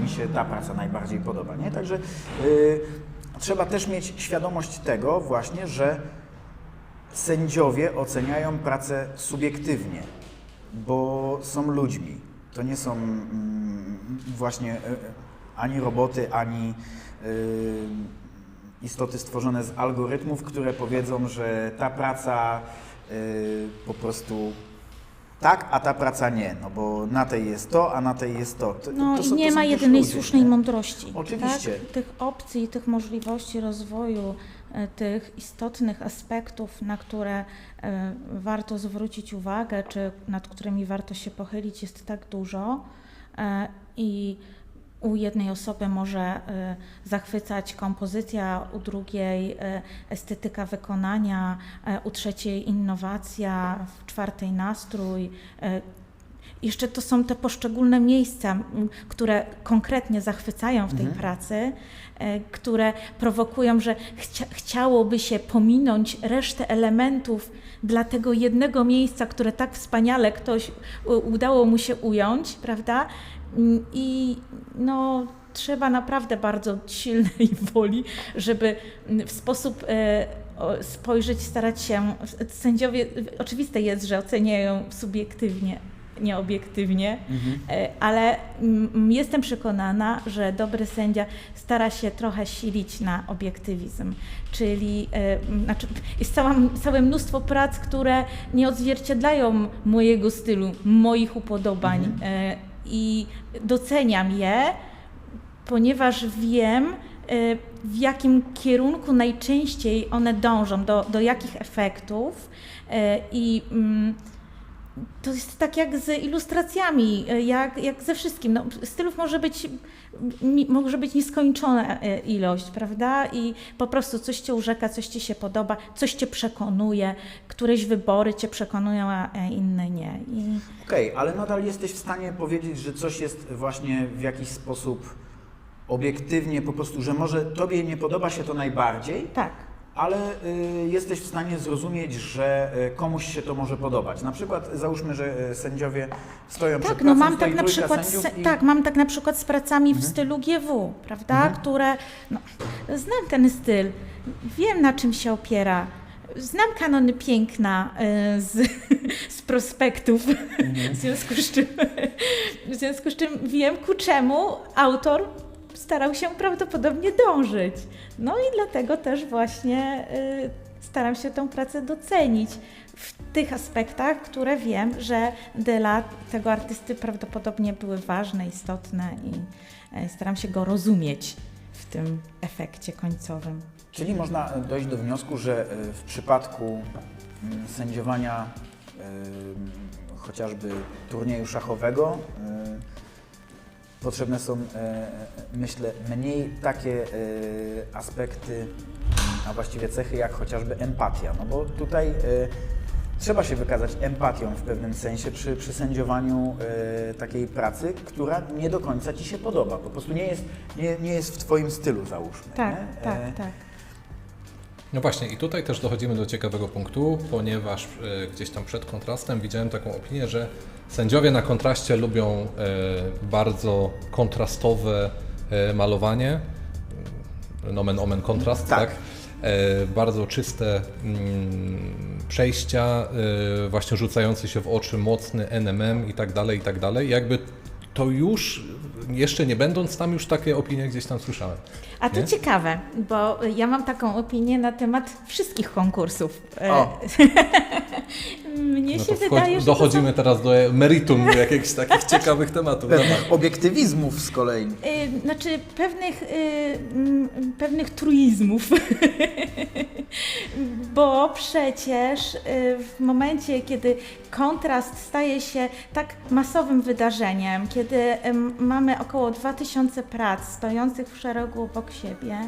mi się ta praca najbardziej podoba, nie? Także trzeba też mieć świadomość tego właśnie, że sędziowie oceniają pracę subiektywnie, bo są ludźmi. To nie są właśnie ani roboty, ani istoty stworzone z algorytmów, które powiedzą, że ta praca po prostu tak, a ta praca nie, no bo na tej jest to, a na tej jest to. Nie ma jedynej słusznej mądrości. Oczywiście. Tak? Tych opcji, tych możliwości rozwoju, tych istotnych aspektów, na które warto zwrócić uwagę, czy nad którymi warto się pochylić, jest tak dużo i u jednej osoby może zachwycać kompozycja, u drugiej estetyka wykonania, u trzeciej innowacja, w czwartej nastrój. Jeszcze to są te poszczególne miejsca, które konkretnie zachwycają w tej pracy, które prowokują, że chciałoby się pominąć resztę elementów dla tego jednego miejsca, które tak wspaniale udało mu się ująć, prawda? I no, trzeba naprawdę bardzo silnej woli, żeby w sposób spojrzeć, starać się. Sędziowie, oczywiste jest, że oceniają subiektywnie, nieobiektywnie, ale jestem przekonana, że dobry sędzia stara się trochę silić na obiektywizm, czyli jest całe mnóstwo prac, które nie odzwierciedlają mojego stylu, moich upodobań i doceniam je, ponieważ wiem, w jakim kierunku najczęściej one dążą, do jakich efektów i to jest tak jak z ilustracjami, jak ze wszystkim. No, stylów może być nieskończona ilość, prawda? I po prostu coś Cię urzeka, coś Ci się podoba, coś Cię przekonuje, któreś wybory Cię przekonują, a inne nie. Okej, ale nadal jesteś w stanie powiedzieć, że coś jest właśnie w jakiś sposób obiektywnie po prostu, że może Tobie nie podoba się to najbardziej, Tak. ale jesteś w stanie zrozumieć, że komuś się to może podobać. Na przykład załóżmy, że sędziowie stoją przed Tak, pracą, no mam stoi tak na trójka przykład, sędziów i... tak, mam tak na przykład z pracami w stylu GW, prawda, które, no, znam ten styl, wiem na czym się opiera, znam kanony piękna z prospektów, w związku z czym wiem, ku czemu autor starał się prawdopodobnie dążyć. No i dlatego też właśnie staram się tę pracę docenić w tych aspektach, które wiem, że dla tego artysty prawdopodobnie były ważne, istotne i staram się go rozumieć w tym efekcie końcowym. Czyli można dojść do wniosku, że w przypadku sędziowania chociażby turnieju szachowego potrzebne są, myślę, mniej takie aspekty, a właściwie cechy jak chociażby empatia, no bo tutaj trzeba się wykazać empatią w pewnym sensie przy sędziowaniu takiej pracy, która nie do końca Ci się podoba, po prostu nie jest w Twoim stylu, załóżmy. Tak, nie? tak. No właśnie i tutaj też dochodzimy do ciekawego punktu, ponieważ gdzieś tam przed kontrastem widziałem taką opinię, że sędziowie na kontraście lubią bardzo kontrastowe malowanie, nomen omen kontrast, tak? Bardzo czyste przejścia, właśnie rzucający się w oczy, mocny NMM i tak dalej, jakby to już, jeszcze nie będąc tam, już takie opinie gdzieś tam słyszałem. A to nie? ciekawe, bo ja mam taką opinię na temat wszystkich konkursów. O. Mnie No się to wydaje, że dochodzimy teraz do meritum jakichś takich ciekawych tematów. Pewnych obiektywizmów z kolei. znaczy pewnych truizmów, bo przecież w momencie, kiedy kontrast staje się tak masowym wydarzeniem, kiedy mamy około 2000 prac stojących w szeregu obok siebie,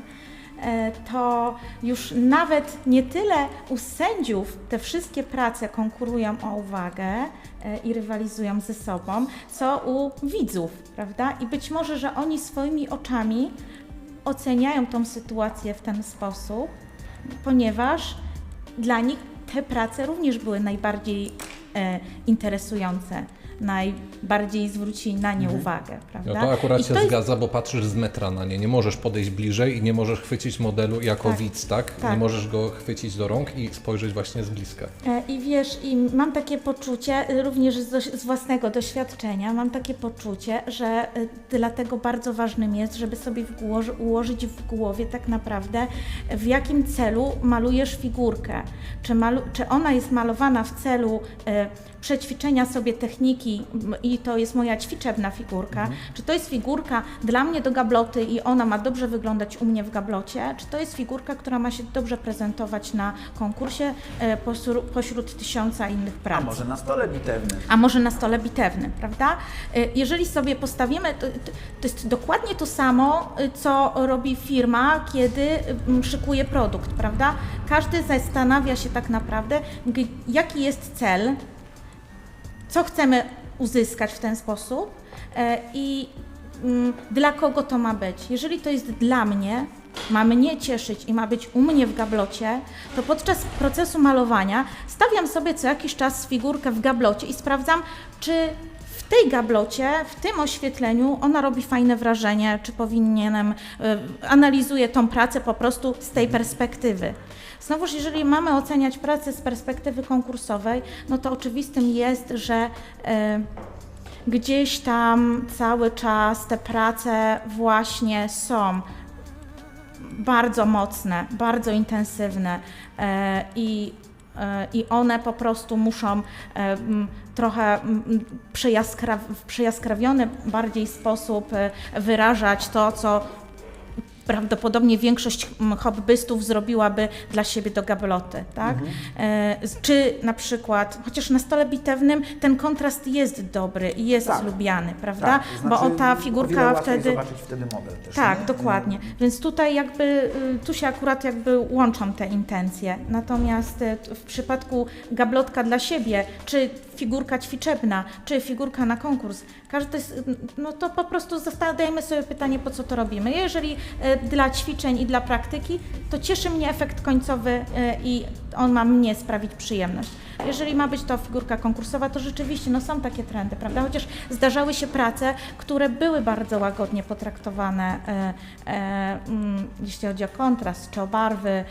to już nawet nie tyle u sędziów te wszystkie prace konkurują o uwagę i rywalizują ze sobą, co u widzów, prawda? I być może, że oni swoimi oczami oceniają tą sytuację w ten sposób, ponieważ dla nich te prace również były najbardziej interesujące, najbardziej zwrócili na nie uwagę, prawda? No to akurat I się to jest- zgadza, bo patrzysz z metra na nie. Nie możesz podejść bliżej i nie możesz chwycić modelu jako Tak. widz, tak? Tak. Nie możesz go chwycić do rąk i spojrzeć właśnie z bliska. I wiesz, i mam takie poczucie, również z własnego doświadczenia, mam takie poczucie, że dlatego bardzo ważnym jest, żeby sobie ułożyć w głowie tak naprawdę, w jakim celu malujesz figurkę. Czy ona jest malowana w celu przećwiczenia sobie techniki i to jest moja ćwiczebna figurka, czy to jest figurka dla mnie do gabloty i ona ma dobrze wyglądać u mnie w gablocie, czy to jest figurka, która ma się dobrze prezentować na konkursie pośród 1000 innych prac. A może na stole bitewnym. A może na stole bitewnym, prawda? Jeżeli sobie postawimy, to jest dokładnie to samo, co robi firma, kiedy szykuje produkt, prawda? Każdy zastanawia się tak naprawdę, jaki jest cel, co chcemy uzyskać w ten sposób i dla kogo to ma być. Jeżeli to jest dla mnie, ma mnie cieszyć i ma być u mnie w gablocie, to podczas procesu malowania stawiam sobie co jakiś czas figurkę w gablocie i sprawdzam, czy w tej gablocie, w tym oświetleniu ona robi fajne wrażenie, czy powinienem, analizuję tą pracę po prostu z tej perspektywy. Znowuż, jeżeli mamy oceniać pracę z perspektywy konkursowej, no to oczywistym jest, że gdzieś tam cały czas te prace właśnie są bardzo mocne, bardzo intensywne i one po prostu muszą trochę w przejaskrawiony bardziej sposób wyrażać to, co prawdopodobnie większość hobbystów zrobiłaby dla siebie do gabloty, tak? Czy na przykład, chociaż na stole bitewnym ten kontrast jest dobry i jest lubiany, prawda? Tak, to znaczy, bo ta o figurka wiele łatwiej wtedy... zobaczyć wtedy model też, Tak, nie? dokładnie. Więc tutaj jakby, tu się akurat jakby łączą te intencje. Natomiast w przypadku gablotka dla siebie, czy figurka ćwiczebna, czy figurka na konkurs, każdy, no to po prostu zadajmy sobie pytanie, po co to robimy. Jeżeli dla ćwiczeń i dla praktyki, to cieszy mnie efekt końcowy i on ma mnie sprawić przyjemność. Jeżeli ma być to figurka konkursowa, to rzeczywiście no, są takie trendy, prawda? Chociaż zdarzały się prace, które były bardzo łagodnie potraktowane, jeśli chodzi o kontrast czy o barwy,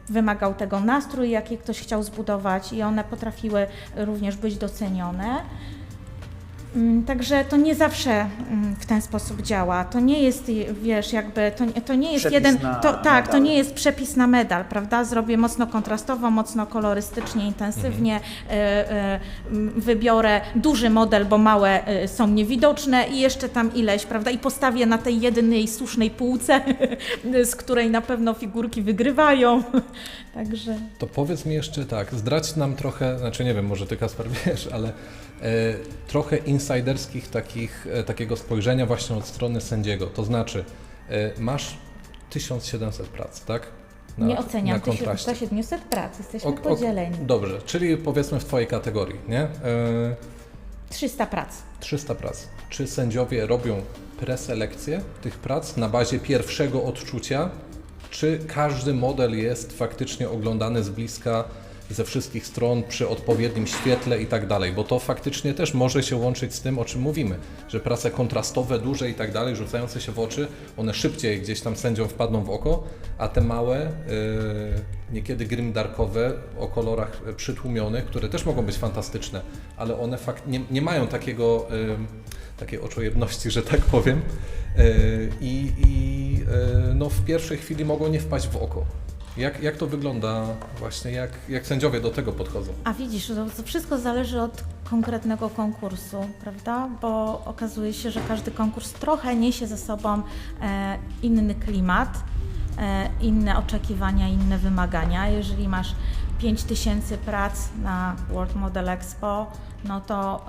wymagał tego nastrój, jaki ktoś chciał zbudować i one potrafiły również być docenione. Także to nie zawsze w ten sposób działa. To nie jest, wiesz, jakby, to nie jest Przepis na tak, to medal. nie jest przepis na medal, prawda? Zrobię mocno kontrastowo, mocno kolorystycznie, intensywnie, wybiorę duży model, bo małe są niewidoczne i jeszcze tam ileś, prawda? I postawię na tej jedynej słusznej półce, z której na pewno figurki wygrywają. Także... To powiedz mi jeszcze tak, zdradź nam trochę, znaczy nie wiem, może ty, Kasper, wiesz, ale trochę insiderskich takiego spojrzenia właśnie od strony sędziego. To znaczy, masz 1700 prac, tak? Nie oceniam, na kontraście. 1700 prac, jesteśmy podzieleni. Dobrze, czyli powiedzmy w twojej kategorii, nie? 300 prac. 300 prac. Czy sędziowie robią preselekcję tych prac na bazie pierwszego odczucia, czy każdy model jest faktycznie oglądany z bliska, ze wszystkich stron, przy odpowiednim świetle i tak dalej, bo to faktycznie też może się łączyć z tym, o czym mówimy, że prace kontrastowe, duże i tak dalej, rzucające się w oczy, one szybciej gdzieś tam sędziom wpadną w oko, a te małe, niekiedy grimdarkowe, o kolorach przytłumionych, które też mogą być fantastyczne, ale one nie mają takiej oczojebności, że tak powiem, no w pierwszej chwili mogą nie wpaść w oko. Jak to wygląda właśnie, jak sędziowie do tego podchodzą? A widzisz, to wszystko zależy od konkretnego konkursu, prawda? Bo okazuje się, że każdy konkurs trochę niesie ze sobą inny klimat, inne oczekiwania, inne wymagania. Jeżeli masz 5000 prac na World Model Expo, no to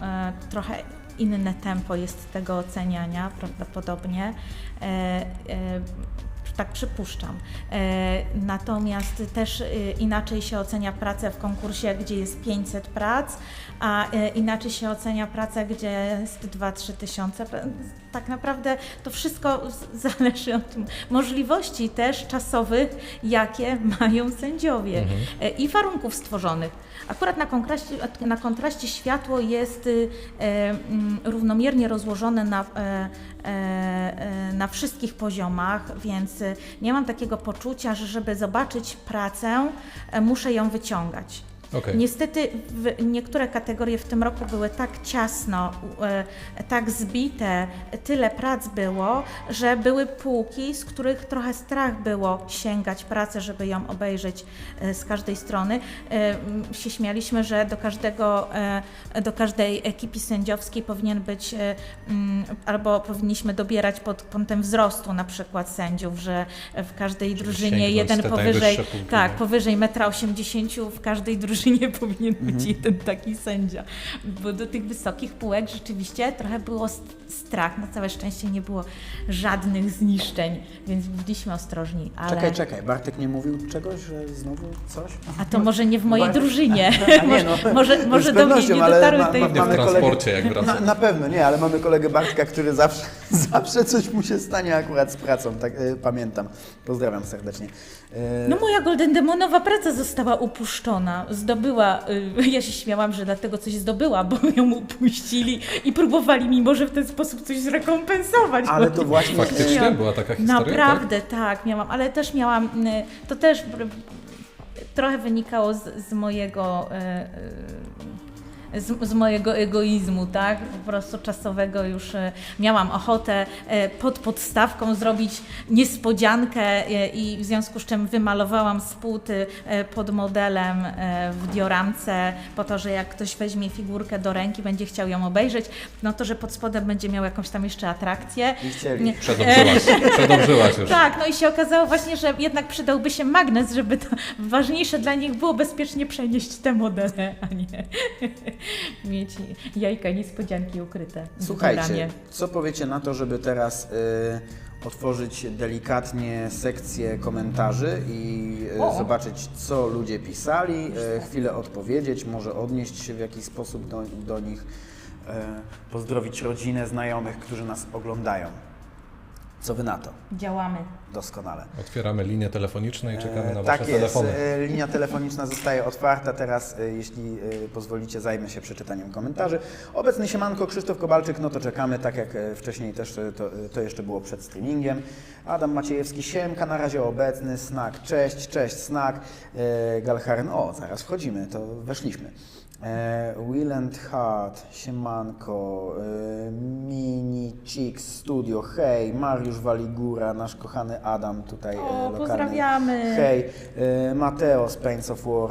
trochę inne tempo jest tego oceniania prawdopodobnie. Tak przypuszczam. Natomiast też inaczej się ocenia pracę w konkursie, gdzie jest 500 prac, a inaczej się ocenia pracę, gdzie jest 2-3 tysiące. Tak naprawdę to wszystko zależy od możliwości też czasowych, jakie mają sędziowie i warunków stworzonych. Akurat na kontraście światło jest równomiernie rozłożone na wszystkich poziomach, więc nie mam takiego poczucia, że żeby zobaczyć pracę, muszę ją wyciągać. Okay. Niestety niektóre kategorie w tym roku były tak ciasno, tak zbite, tyle prac było, że były półki, z których trochę strach było sięgać pracę, żeby ją obejrzeć z każdej strony. Się śmialiśmy, że do każdej ekipy sędziowskiej powinien być, albo powinniśmy dobierać pod kątem wzrostu na przykład sędziów, że w każdej drużynie jeden powyżej 1,80 m, w każdej drużynie drużynie powinien być jeden taki sędzia, bo do tych wysokich półek rzeczywiście trochę było strach. Na całe szczęście nie było żadnych zniszczeń, więc byliśmy ostrożni. Ale... Czekaj, Bartek nie mówił czegoś, że znowu coś? A to może nie w mojej drużynie. Nie, no, może z do mnie pewnością, nie ale dotarły ma- tej ma- Nie w Mamy transporcie, jak wracam. Na pewno nie, ale mamy kolegę Bartka, który zawsze coś mu się stanie akurat z pracą, tak pamiętam. Pozdrawiam serdecznie. No moja Golden Demonowa praca została upuszczona. Ja się śmiałam, że dlatego coś zdobyła, bo ją upuścili i próbowali mi może w ten sposób coś zrekompensować. Ale bo- to właśnie... Faktycznie była taka historia, Naprawdę tak miałam, ale też miałam, to też trochę wynikało z mojego z mojego egoizmu, tak? Po prostu czasowego już miałam ochotę pod podstawką zrobić niespodziankę i w związku z czym wymalowałam spód pod modelem w dioramce po to, że jak ktoś weźmie figurkę do ręki, będzie chciał ją obejrzeć, no to, że pod spodem będzie miał jakąś tam jeszcze atrakcję. I chcieli. Przedobrzyłaś już. Tak, no i się okazało właśnie, że jednak przydałby się magnes, żeby to ważniejsze dla nich było bezpiecznie przenieść te modele, a nie mieć jajka niespodzianki ukryte w Słuchajcie, ramię. co powiecie na to, żeby teraz otworzyć delikatnie sekcję komentarzy i zobaczyć, co ludzie pisali, chwilę odpowiedzieć, może odnieść się w jakiś sposób do nich, pozdrowić rodzinę, znajomych, którzy nas oglądają. Co wy na to? Działamy. Doskonale. Otwieramy linię telefoniczną i czekamy na wasze Tak jest. telefony. Linia telefoniczna zostaje otwarta. Teraz, jeśli pozwolicie, zajmę się przeczytaniem komentarzy. Obecny siemanko, Krzysztof Kobalczyk, no to czekamy, tak jak wcześniej też to jeszcze było przed streamingiem. Adam Maciejewski, siemka, na razie obecny, Snak, cześć, Snak, Galharen, o, zaraz wchodzimy, to weszliśmy. Will and Hart, siemanko, Mini Chicks Studio, hej, Mariusz Waligura, nasz kochany Adam tutaj lokalny. Pozdrawiamy. Hej, Mateo z Pains of War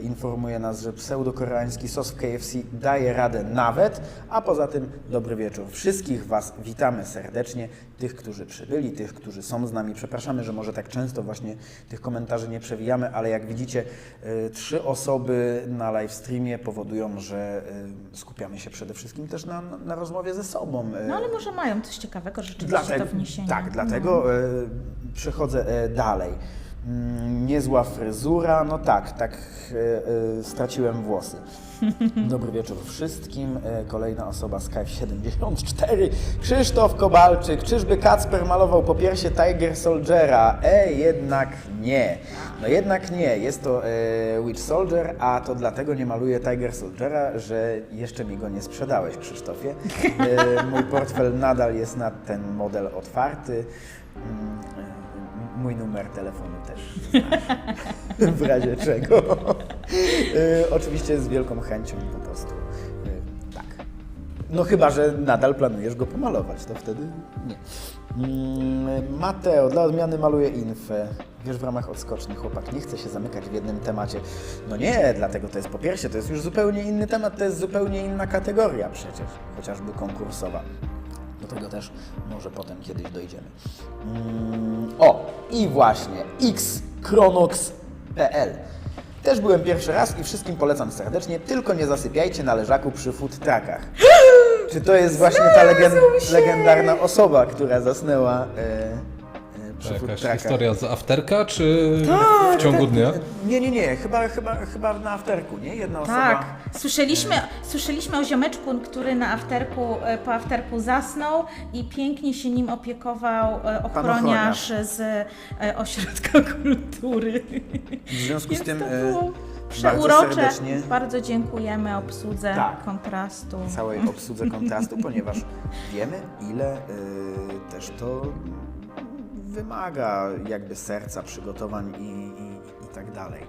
informuje nas, że pseudokoreański sos w KFC daje radę nawet, a poza tym dobry wieczór. Wszystkich Was witamy serdecznie, tych, którzy przybyli, tych, którzy są z nami. Przepraszamy, że może tak często właśnie tych komentarzy nie przewijamy, ale jak widzicie, 3 osoby na live streamie powodują, że skupiamy się przede wszystkim też na rozmowie ze sobą. No ale może mają coś ciekawego rzeczywiście do wniesienia. Tak, dlatego przechodzę dalej. Niezła fryzura, no tak, straciłem włosy. Dobry wieczór wszystkim. Kolejna osoba Skype74. Krzysztof Kobalczyk. Czyżby Kacper malował po piersie Tiger Soldiera? Jednak nie. No jednak nie. Jest to Witch Soldier, a to dlatego nie maluję Tiger Soldiera, że jeszcze mi go nie sprzedałeś, Krzysztofie. Mój portfel nadal jest na ten model otwarty. Mój numer telefonu też znasz, w razie czego. Oczywiście z wielką chęcią po prostu. Tak. No chyba, że nadal planujesz go pomalować, to wtedy nie. Mateo, dla odmiany maluje infę. Wiesz, w ramach odskoczni, chłopak, nie chce się zamykać w jednym temacie. No nie, dlatego to jest po pierwsze, to jest już zupełnie inny temat, to jest zupełnie inna kategoria przecież, chociażby konkursowa. Do tego też może potem kiedyś dojdziemy. O, i właśnie, xchronox.pl. Też byłem pierwszy raz i wszystkim polecam serdecznie, tylko nie zasypiajcie na leżaku przy food truckach. Czy to jest właśnie ta legendarna osoba, która zasnęła przy food Jakaś truckach? historia z afterka, czy w ciągu dnia? Nie, chyba na afterku, nie? Jedna osoba. Tak, słyszeliśmy o ziomeczku, który po afterku zasnął i pięknie się nim opiekował ochroniarz z Ośrodka Kultury. W związku z Więc tym to było bardzo przeurocze. serdecznie Bardzo dziękujemy obsłudze Tak. Kontrastu. całej obsłudze Kontrastu, ponieważ wiemy, ile też to wymaga jakby serca, przygotowań i tak dalej.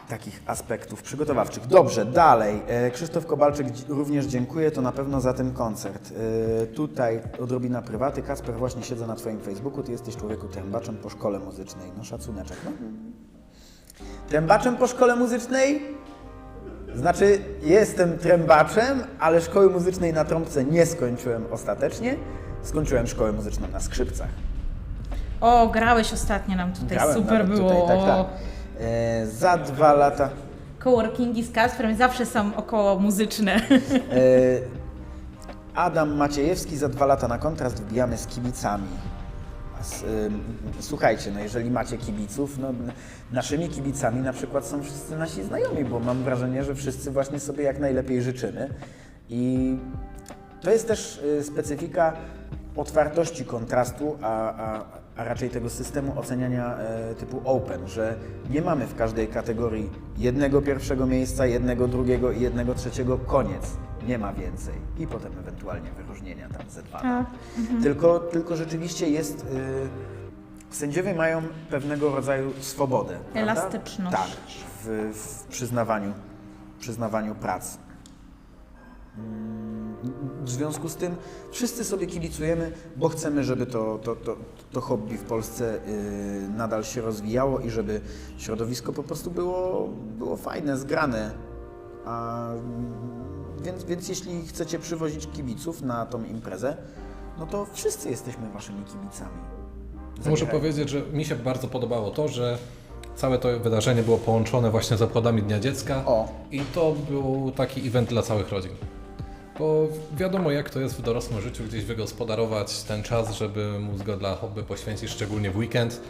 Takich aspektów przygotowawczych. Dobrze, dalej. Krzysztof Kobalczyk również dziękuję, to na pewno za ten koncert. Tutaj odrobina prywaty. Kacper, właśnie siedzę na Twoim Facebooku, Ty jesteś człowieku trębaczem po szkole muzycznej. No szacuneczek, no. Trębaczem po szkole muzycznej? Znaczy, jestem trębaczem, ale szkoły muzycznej na trąbce nie skończyłem ostatecznie. Skończyłem szkołę muzyczną na skrzypcach. O, grałeś ostatnio nam tutaj, Grałem super nawet było. Tutaj, tak. Za 2 lata. coworkingi z Kasprem zawsze są około muzyczne. Adam Maciejewski, za 2 lata na kontrast wbijamy z kibicami. Słuchajcie, no jeżeli macie kibiców, no naszymi kibicami na przykład są wszyscy nasi znajomi, bo mam wrażenie, że wszyscy właśnie sobie jak najlepiej życzymy. I to jest też specyfika otwartości kontrastu, a raczej tego systemu oceniania typu open, że nie mamy w każdej kategorii jednego pierwszego miejsca, jednego drugiego i jednego trzeciego, koniec. Nie ma więcej. I potem ewentualnie wyróżnienia tam ze 2. Tak. Tylko rzeczywiście jest... Sędziowie mają pewnego rodzaju swobodę. Prawda? Elastyczność. Tak, w przyznawaniu prac. W związku z tym wszyscy sobie kibicujemy, bo chcemy, żeby to hobby w Polsce nadal się rozwijało i żeby środowisko po prostu było fajne, zgrane. Więc jeśli chcecie przywozić kibiców na tą imprezę, no to wszyscy jesteśmy waszymi kibicami. Muszę powiedzieć, że mi się bardzo podobało to, że całe to wydarzenie było połączone właśnie z obchodami Dnia Dziecka i to był taki event dla całych rodzin. Bo wiadomo, jak to jest w dorosłym życiu, gdzieś wygospodarować ten czas, żeby móc go dla hobby poświęcić, szczególnie w weekend,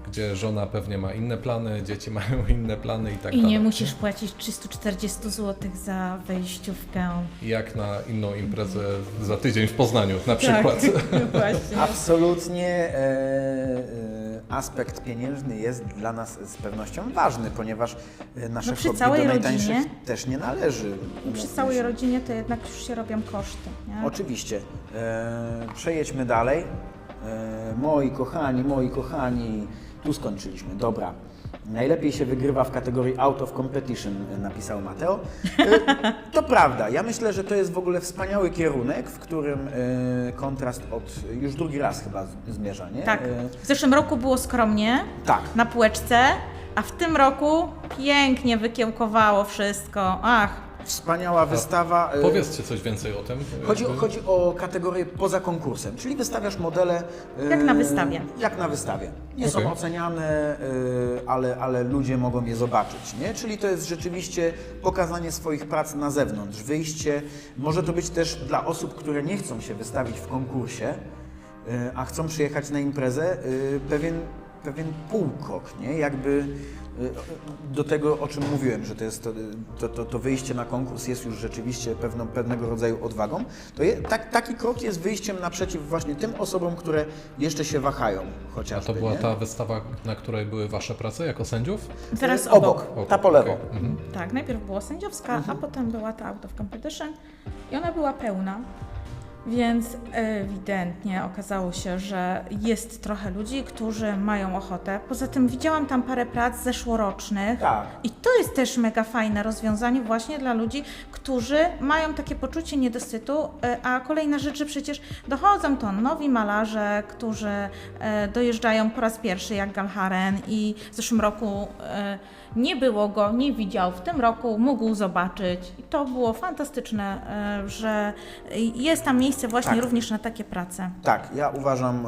gdzie żona pewnie ma inne plany, dzieci mają inne plany i tak dalej. I nie musisz płacić 340 zł za wejściówkę. Jak na inną imprezę za tydzień w Poznaniu na przykład. Tak, właśnie. Absolutnie aspekt pieniężny jest dla nas z pewnością ważny, ponieważ nasze przy hobby całej do najtańszych rodzinie. też nie należy. Przy całej rodzinie to jednak już się robią koszty. Nie? Oczywiście. Przejedźmy dalej. Moi kochani, tu skończyliśmy. Dobra. Najlepiej się wygrywa w kategorii Out of Competition, napisał Mateo. To prawda. Ja myślę, że to jest w ogóle wspaniały kierunek, w którym kontrast już drugi raz chyba zmierza, nie? Tak. W zeszłym roku było skromnie Tak. na półeczce, a w tym roku pięknie wykiełkowało wszystko. Ach, Wspaniała wystawa. Powiedzcie coś więcej o tym. Chodzi o kategorię poza konkursem, czyli wystawiasz modele... Jak na wystawie. Jak na wystawie. Nie Okej. są oceniane, ale ludzie mogą je zobaczyć, nie? Czyli to jest rzeczywiście pokazanie swoich prac na zewnątrz, wyjście. Może to być też dla osób, które nie chcą się wystawić w konkursie, a chcą przyjechać na imprezę, pewien półkrok, nie? Jakby do tego, o czym mówiłem, że to jest to wyjście na konkurs jest już rzeczywiście pewnego rodzaju odwagą. Taki krok jest wyjściem naprzeciw właśnie tym osobom, które jeszcze się wahają chociażby. A to była nie? ta wystawa, na której były Wasze prace jako sędziów? teraz Obok, ta po lewo. Okej. Mhm. Tak, najpierw była sędziowska, a potem była ta Out of Competition i ona była pełna. Więc ewidentnie okazało się, że jest trochę ludzi, którzy mają ochotę. Poza tym widziałam tam parę prac zeszłorocznych Tak. i to jest też mega fajne rozwiązanie właśnie dla ludzi, którzy mają takie poczucie niedosytu, a kolejna rzecz, że przecież dochodzą to nowi malarze, którzy dojeżdżają po raz pierwszy jak Galharen i w zeszłym roku nie było go, nie widział, w tym roku mógł zobaczyć i to było fantastyczne, że jest tam miejsce właśnie Tak. również na takie prace. Tak, ja uważam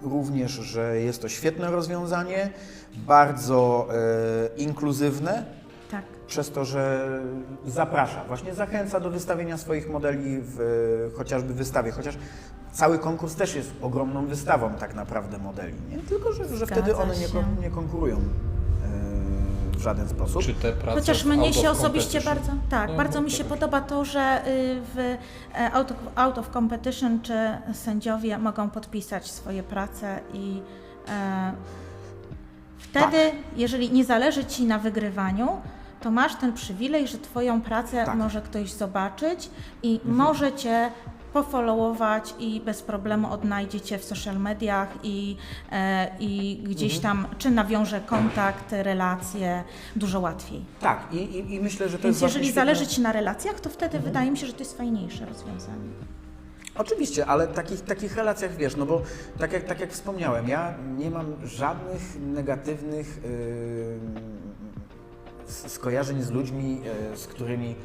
również, że jest to świetne rozwiązanie, bardzo inkluzywne, Tak. przez to, że zaprasza, właśnie zachęca do wystawienia swoich modeli w chociażby wystawie, chociaż cały konkurs też jest ogromną wystawą tak naprawdę modeli, nie? Tylko że wtedy one się. nie konkurują w żaden sposób. Czy te prace Chociaż w mnie Out się of osobiście Competition? bardzo mi się podoba to, że w Out of Competition czy sędziowie mogą podpisać swoje prace i wtedy, jeżeli nie zależy Ci na wygrywaniu, to masz ten przywilej, że Twoją pracę Tak. może ktoś zobaczyć i może Cię pofollowować i bez problemu odnajdzie Cię w social mediach i gdzieś tam, czy nawiąże kontakt, relacje dużo łatwiej. Tak, i myślę, że to Więc jest właśnie jeżeli świetne. zależy Ci na relacjach, to wtedy wydaje mi się, że to jest fajniejsze rozwiązanie. Oczywiście, ale takich relacjach, wiesz, no bo tak jak wspomniałem, ja nie mam żadnych negatywnych skojarzeń z ludźmi, z którymi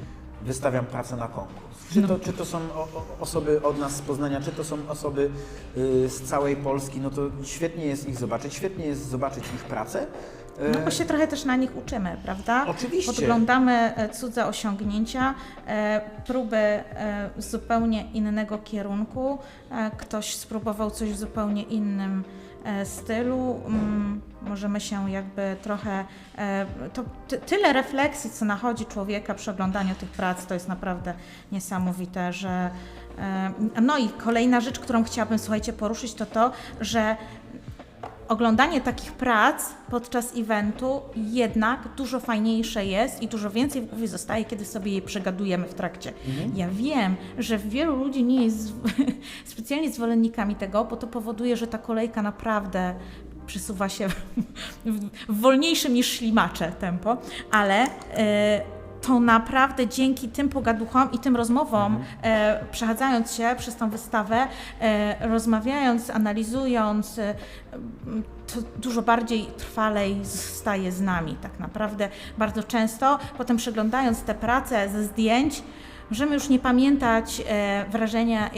wystawiam pracę na konkurs. Czy to są osoby od nas z Poznania, czy to są osoby z całej Polski, no to świetnie jest ich zobaczyć, świetnie jest zobaczyć ich pracę. No bo się trochę też na nich uczymy, prawda? Oczywiście. Podglądamy cudze osiągnięcia, próby z zupełnie innego kierunku. Ktoś spróbował coś w zupełnie innym stylu. Możemy się jakby trochę... Tyle refleksji, co nachodzi człowieka przy oglądaniu tych prac, to jest naprawdę niesamowite, że... No i kolejna rzecz, którą chciałabym, słuchajcie, poruszyć, to, że oglądanie takich prac podczas eventu jednak dużo fajniejsze jest i dużo więcej w głowie zostaje, kiedy sobie je przegadujemy w trakcie. Ja wiem, że wielu ludzi nie jest specjalnie zwolennikami tego, bo to powoduje, że ta kolejka naprawdę przesuwa się w wolniejszym niż ślimacze tempo, ale to naprawdę dzięki tym pogaduchom i tym rozmowom, przechadzając się przez tą wystawę, rozmawiając, analizując, to dużo bardziej trwalej zostaje z nami tak naprawdę. Bardzo często, potem przeglądając te prace ze zdjęć, możemy już nie pamiętać wrażenia,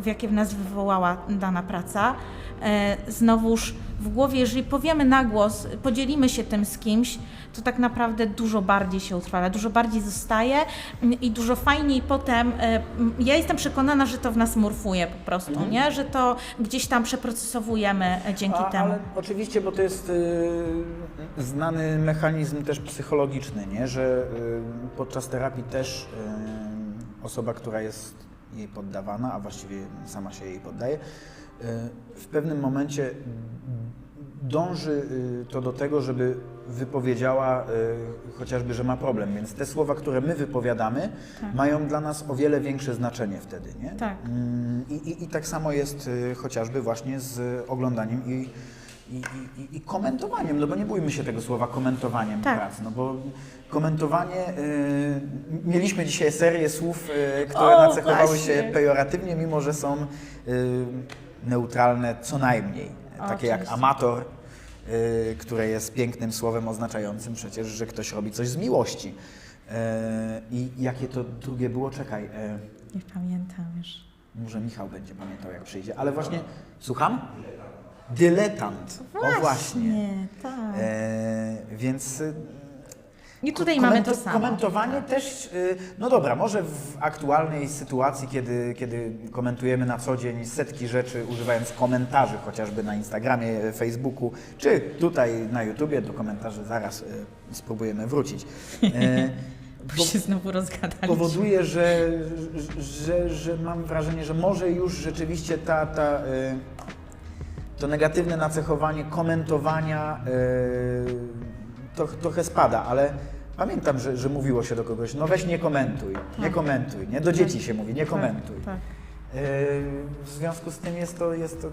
jakie w nas wywołała dana praca. Znowuż w głowie, jeżeli powiemy na głos, podzielimy się tym z kimś, to tak naprawdę dużo bardziej się utrwala, dużo bardziej zostaje i dużo fajniej potem, ja jestem przekonana, że to w nas morfuje po prostu, nie? Że to gdzieś tam przeprocesowujemy dzięki temu. Ale oczywiście, bo to jest znany mechanizm też psychologiczny, nie? Że podczas terapii też osoba, która jest jej poddawana, a właściwie sama się jej poddaje, w pewnym momencie dąży to do tego, żeby wypowiedziała chociażby, że ma problem, więc te słowa, które my wypowiadamy, mają dla nas o wiele większe znaczenie wtedy, nie? Tak. I tak samo jest chociażby właśnie z oglądaniem i komentowaniem, no bo nie bójmy się tego słowa komentowaniem prac, no bo komentowanie, mieliśmy dzisiaj serię słów, które nacechowały się pejoratywnie, mimo że są neutralne co najmniej, takie jak amator, które jest pięknym słowem oznaczającym przecież, że ktoś robi coś z miłości. I jakie to drugie było? Czekaj. Nie pamiętam już. Może Michał będzie pamiętał, jak przyjdzie, ale właśnie, słucham? Dyletant. O właśnie. Tak. Więc I tutaj mamy to samo. Komentowanie też, no dobra, może w aktualnej sytuacji, kiedy komentujemy na co dzień setki rzeczy, używając komentarzy chociażby na Instagramie, Facebooku, czy tutaj na YouTubie, do komentarzy zaraz spróbujemy wrócić. Bo się znowu rozgadaliśmy. Powoduje, że mam wrażenie, że może już rzeczywiście to negatywne nacechowanie komentowania to trochę spada, ale pamiętam, że mówiło się do kogoś, no weź nie komentuj, nie komentuj, nie? Do dzieci się mówi, nie komentuj. Tak. W związku z tym jest to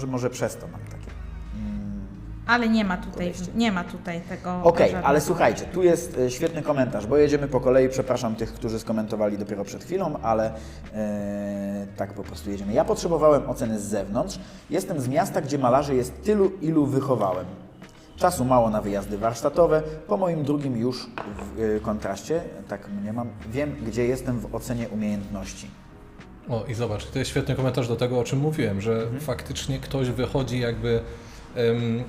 może przez to mam takie. Ale nie ma tutaj tego. Okej, ale słuchajcie, tu jest świetny komentarz, bo jedziemy po kolei, przepraszam tych, którzy skomentowali dopiero przed chwilą, ale tak po prostu jedziemy. Ja potrzebowałem oceny z zewnątrz, jestem z miasta, gdzie malarzy jest tylu, ilu wychowałem. Czasu mało na wyjazdy warsztatowe, po moim drugim już w kontraście, tak nie mam, wiem, gdzie jestem w ocenie umiejętności. O i zobacz, to jest świetny komentarz do tego, o czym mówiłem, że faktycznie ktoś wychodzi jakby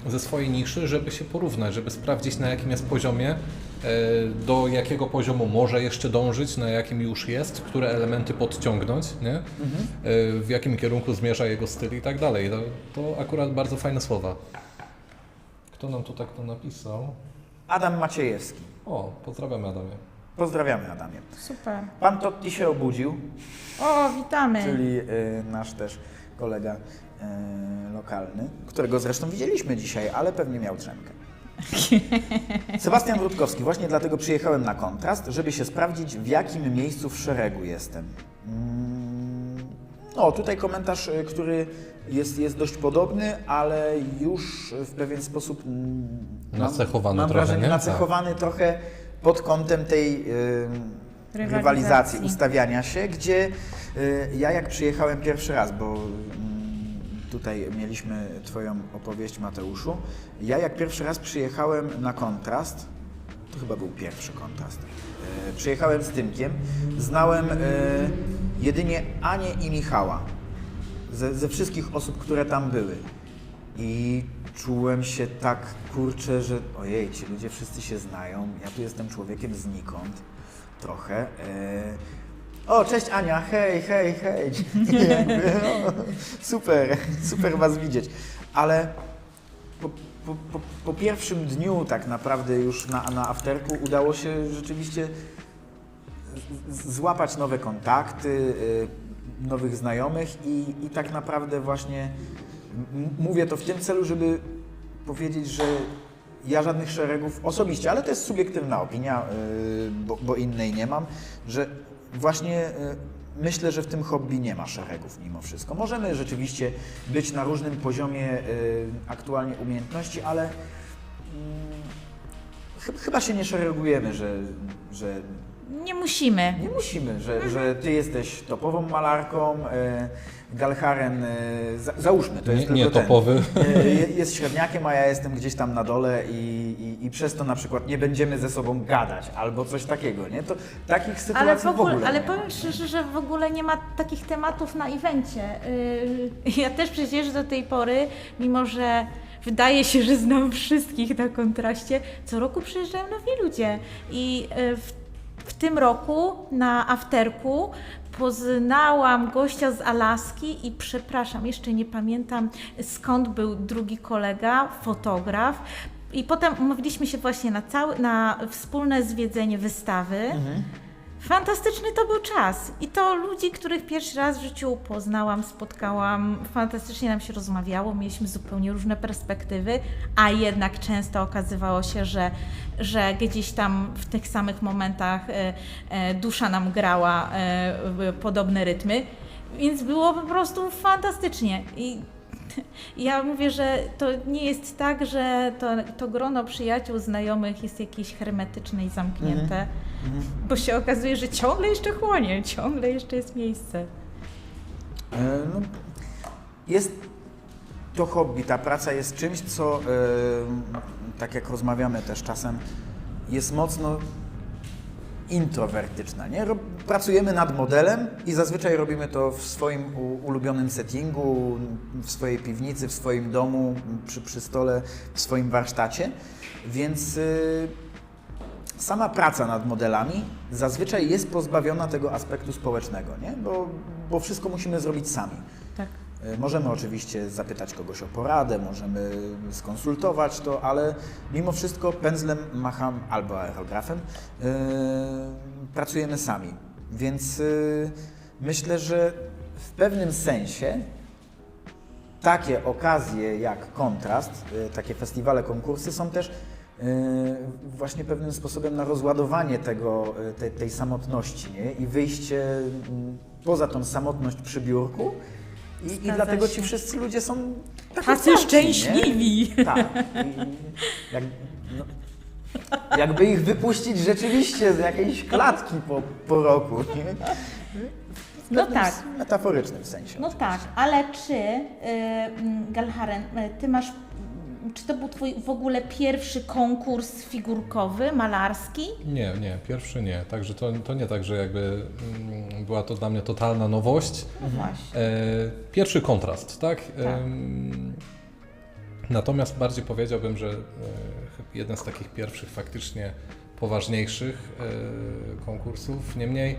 ze swojej niszy, żeby się porównać, żeby sprawdzić, na jakim jest poziomie, do jakiego poziomu może jeszcze dążyć, na jakim już jest, które elementy podciągnąć, nie? W jakim kierunku zmierza jego styl i tak dalej. To akurat bardzo fajne słowa. Kto nam tu tak to napisał? Adam Maciejewski. O, pozdrawiam Adamie. Pozdrawiamy, Adamie. Super. Pan Totti się obudził, O, witamy. czyli nasz też kolega lokalny, którego zresztą widzieliśmy dzisiaj, ale pewnie miał drzemkę. Sebastian Rutkowski, właśnie dlatego przyjechałem na kontrast, żeby się sprawdzić, w jakim miejscu w szeregu jestem. No, tutaj komentarz, który jest dość podobny, ale już w pewien sposób Nacechowany mam trochę, wrażenie, nie? nacechowany trochę pod kątem tej rywalizacji, ustawiania się, gdzie ja jak przyjechałem pierwszy raz, bo tutaj mieliśmy Twoją opowieść, Mateuszu, ja jak pierwszy raz przyjechałem na kontrast, To chyba był pierwszy kontrast. Przyjechałem z Tymkiem, znałem jedynie Anię i Michała ze wszystkich osób, które tam były. I czułem się tak, kurczę, że ojej, ci ludzie wszyscy się znają, ja tu jestem człowiekiem znikąd trochę. O, cześć Ania, hej, hej, hej. Jakby, super was widzieć. Ale po pierwszym dniu tak naprawdę już na afterku udało się rzeczywiście złapać nowe kontakty, nowych znajomych i tak naprawdę właśnie mówię to w tym celu, żeby powiedzieć, że ja żadnych szeregów osobiście, ale to jest subiektywna opinia, bo innej nie mam, że właśnie myślę, że w tym hobby nie ma szeregów mimo wszystko. Możemy rzeczywiście być na różnym poziomie aktualnie umiejętności, ale chyba się nie szeregujemy, że Nie musimy. nie musimy, że ty jesteś topową malarką, Galharen, załóżmy, to jest Nie tylko topowy. jest średniakiem, a ja jestem gdzieś tam na dole i przez to na przykład nie będziemy ze sobą gadać albo coś takiego, nie? To takich sytuacji w ogóle ale nie ma. powiem szczerze, że w ogóle nie ma takich tematów na evencie. Ja też przecież do tej pory, mimo że wydaje się, że znam wszystkich na kontraście, co roku przyjeżdżają nowi ludzie i w tym roku na afterku poznałam gościa z Alaski i przepraszam, jeszcze nie pamiętam skąd był drugi kolega, fotograf. I potem umówiliśmy się właśnie na wspólne zwiedzenie wystawy. Fantastyczny to był czas i to ludzi, których pierwszy raz w życiu poznałam, spotkałam, fantastycznie nam się rozmawiało, mieliśmy zupełnie różne perspektywy, a jednak często okazywało się, że gdzieś tam w tych samych momentach dusza nam grała podobne rytmy, więc było po prostu fantastycznie. I ja mówię, że to nie jest tak, że to grono przyjaciół, znajomych jest jakieś hermetyczne i zamknięte, bo się okazuje, że ciągle jeszcze chłonie, ciągle jeszcze jest miejsce. No, jest to hobby, ta praca jest czymś, co tak jak rozmawiamy też czasem, jest mocno introwertyczna, nie? Pracujemy nad modelem i zazwyczaj robimy to w swoim ulubionym settingu, w swojej piwnicy, w swoim domu, przy stole, w swoim warsztacie, więc sama praca nad modelami zazwyczaj jest pozbawiona tego aspektu społecznego, nie? Bo wszystko musimy zrobić sami. Tak. Możemy oczywiście zapytać kogoś o poradę, możemy skonsultować to, ale mimo wszystko pędzlem macham albo aerografem, pracujemy sami. Więc myślę, że w pewnym sensie takie okazje jak Kontrast, takie festiwale, konkursy są też właśnie pewnym sposobem na rozładowanie tej samotności, nie? I wyjście poza tą samotność przy biurku. I dlatego ci wszyscy ludzie są Tacy szczęśliwi. Nie? Tak. No, jakby ich wypuścić rzeczywiście z jakiejś klatki po roku. Nie? No tak. Metaforycznym sensie. No tak, ale czy, Galharen, ty masz, czy to był twój w ogóle pierwszy konkurs figurkowy, malarski? Nie, pierwszy nie. Także to nie tak, że jakby była to dla mnie totalna nowość. No właśnie. Pierwszy kontrast, tak? Tak. Natomiast bardziej powiedziałbym, że jeden z takich pierwszych faktycznie poważniejszych konkursów. Niemniej,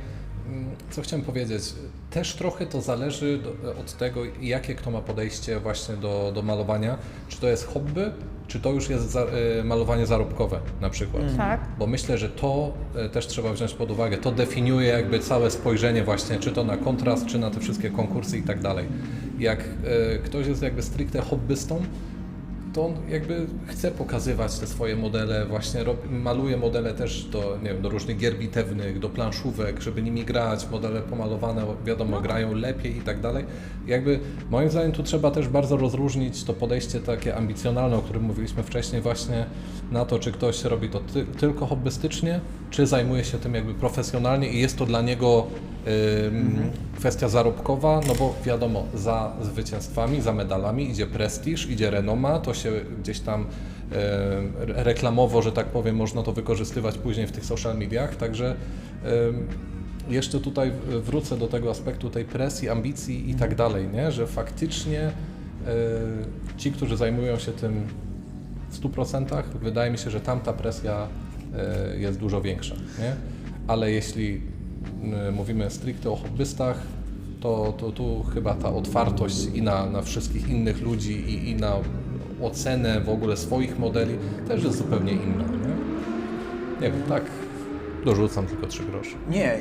co chciałem powiedzieć, też trochę to zależy od tego, jakie kto ma podejście właśnie do malowania. Czy to jest hobby, czy to już jest malowanie zarobkowe na przykład. Tak. Bo myślę, że to też trzeba wziąć pod uwagę. To definiuje jakby całe spojrzenie właśnie, czy to na kontrast, czy na te wszystkie konkursy i tak dalej. Jak ktoś jest jakby stricte hobbystą, to on jakby chce pokazywać te swoje modele, właśnie maluje modele też do różnych gier bitewnych, do planszówek, żeby nimi grać, modele pomalowane, wiadomo, grają lepiej i tak dalej. Jakby moim zdaniem tu trzeba też bardzo rozróżnić to podejście takie ambicjonalne, o którym mówiliśmy wcześniej, właśnie na to, czy ktoś robi to tylko hobbystycznie, czy zajmuje się tym jakby profesjonalnie i jest to dla niego kwestia zarobkowa, no bo wiadomo, za zwycięstwami, za medalami idzie prestiż, idzie renoma, to się gdzieś tam reklamowo, że tak powiem, można to wykorzystywać później w tych social mediach, także jeszcze tutaj wrócę do tego aspektu tej presji, ambicji i tak dalej, nie? Że faktycznie ci, którzy zajmują się tym w 100%, wydaje mi się, że tam ta presja jest dużo większa, nie? Ale jeśli mówimy stricte o hobbystach, to tu chyba ta otwartość i na wszystkich innych ludzi i na ocenę w ogóle swoich modeli też jest zupełnie inna, nie? Nie wiem, tak dorzucam tylko 3 grosze. Nie,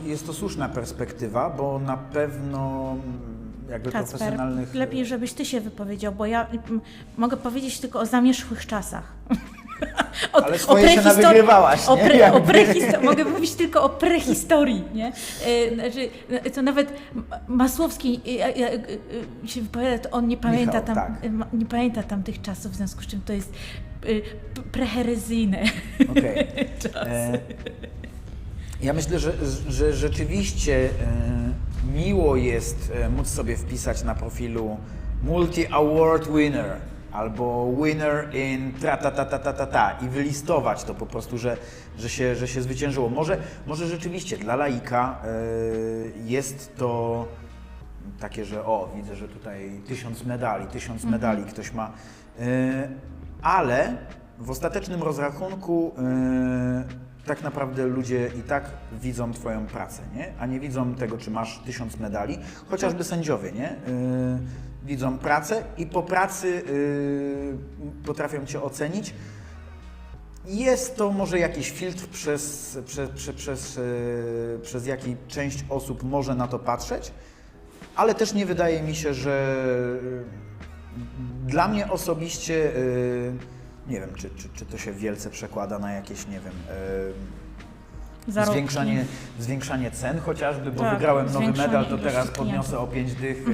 jest to słuszna perspektywa, bo na pewno jakby Kacper, profesjonalnych... lepiej, żebyś ty się wypowiedział, bo ja mogę powiedzieć tylko o zamierzchłych czasach. Ale swoje się nawygrywałaś, nie? Mogę mówić tylko o prehistorii, nie? Znaczy, to nawet Masłowski się wypowiada, to on nie pamięta Michał, tak. nie pamięta tamtych czasów, w związku z czym to jest preherezyjne. Okej. Ja myślę, że rzeczywiście miło jest móc sobie wpisać na profilu multi-award winner albo winner in ta i wylistować to po prostu, że się zwyciężyło. Może rzeczywiście dla laika jest to takie, że widzę, że tutaj 1000 medali ktoś ma, ale w ostatecznym rozrachunku tak naprawdę ludzie i tak widzą Twoją pracę, nie? A nie widzą tego, czy masz 1000 medali, chociażby sędziowie, nie? Widzą pracę i po pracy potrafią Cię ocenić. Jest to może jakiś filtr, przez jaki część osób może na to patrzeć, ale też nie wydaje mi się, że dla mnie osobiście nie wiem, czy to się wielce przekłada na jakieś, nie wiem, zwiększanie cen chociażby, bo Tak, wygrałem nowy medal, to ilości teraz klientów. podniosę o 5 dych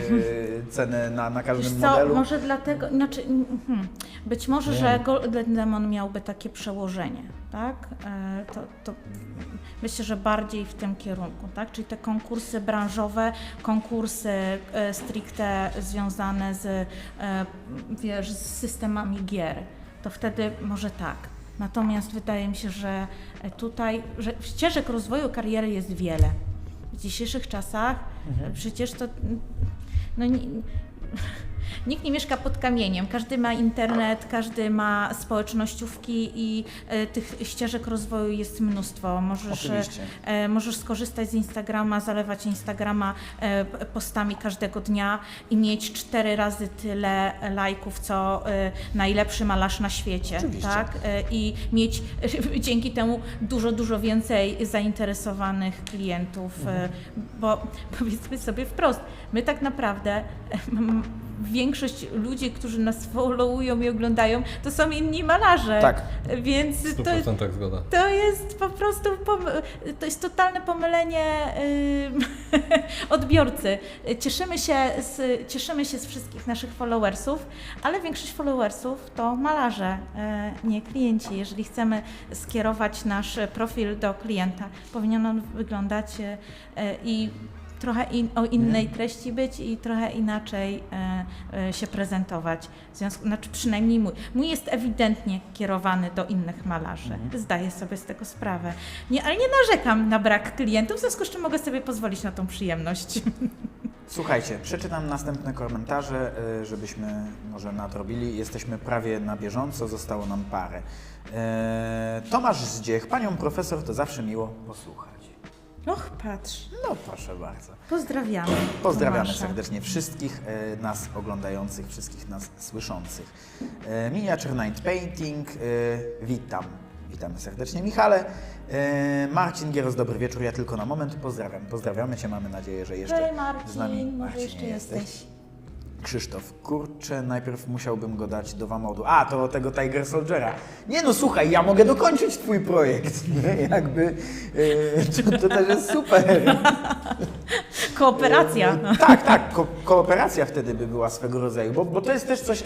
cenę na każdym Wiesz co, modelu. może dlatego, być może, że Golden Demon miałby takie przełożenie, tak? To myślę, że bardziej w tym kierunku, tak? Czyli te konkursy branżowe, konkursy stricte związane z, wiesz, z systemami gier, to wtedy może tak. Natomiast wydaje mi się, że tutaj, że ścieżek rozwoju kariery jest wiele. W dzisiejszych czasach przecież to nikt nie mieszka pod kamieniem, każdy ma internet, każdy ma społecznościówki i tych ścieżek rozwoju jest mnóstwo. Możesz skorzystać z Instagrama, zalewać Instagrama postami każdego dnia i mieć 4 razy tyle lajków, co najlepszy malarz na świecie. Oczywiście. Tak? I mieć dzięki temu dużo więcej zainteresowanych klientów, bo powiedzmy sobie wprost, my tak naprawdę większość ludzi, którzy nas followują i oglądają, to są inni malarze. Tak. Więc W 100% zgoda. to jest po prostu to jest totalne pomylenie odbiorcy. Cieszymy się z wszystkich naszych followersów, ale większość followersów to malarze, nie klienci. Jeżeli chcemy skierować nasz profil do klienta, powinien on wyglądać i trochę o innej treści być i trochę inaczej się prezentować. Znaczy przynajmniej mój jest ewidentnie kierowany do innych malarzy. Zdaję sobie z tego sprawę. Ale nie narzekam na brak klientów, w związku z czym mogę sobie pozwolić na tą przyjemność. Słuchajcie, przeczytam następne komentarze, żebyśmy może nadrobili. Jesteśmy prawie na bieżąco, zostało nam parę. Tomasz Zdziech, panią profesor to zawsze miło posłuchać. Och, patrz. No proszę bardzo. Pozdrawiamy. Pozdrawiamy Tomasza. serdecznie wszystkich nas oglądających, wszystkich nas słyszących. Miniature Night Painting, witam. Witamy serdecznie Michale. Marcin Gieros, dobry wieczór, ja tylko na moment pozdrawiam. Pozdrawiamy Cię, mamy nadzieję, że jeszcze Hej Marcin, z nami. może Marcin, jeszcze jesteś. Krzysztof, kurczę, najpierw musiałbym go dać do Wamodu. To tego Tiger Soldiera. Nie no, słuchaj, ja mogę dokończyć Twój projekt. Jakby, to też jest super. Kooperacja. Tak, kooperacja wtedy by była swego rodzaju, bo to jest też coś,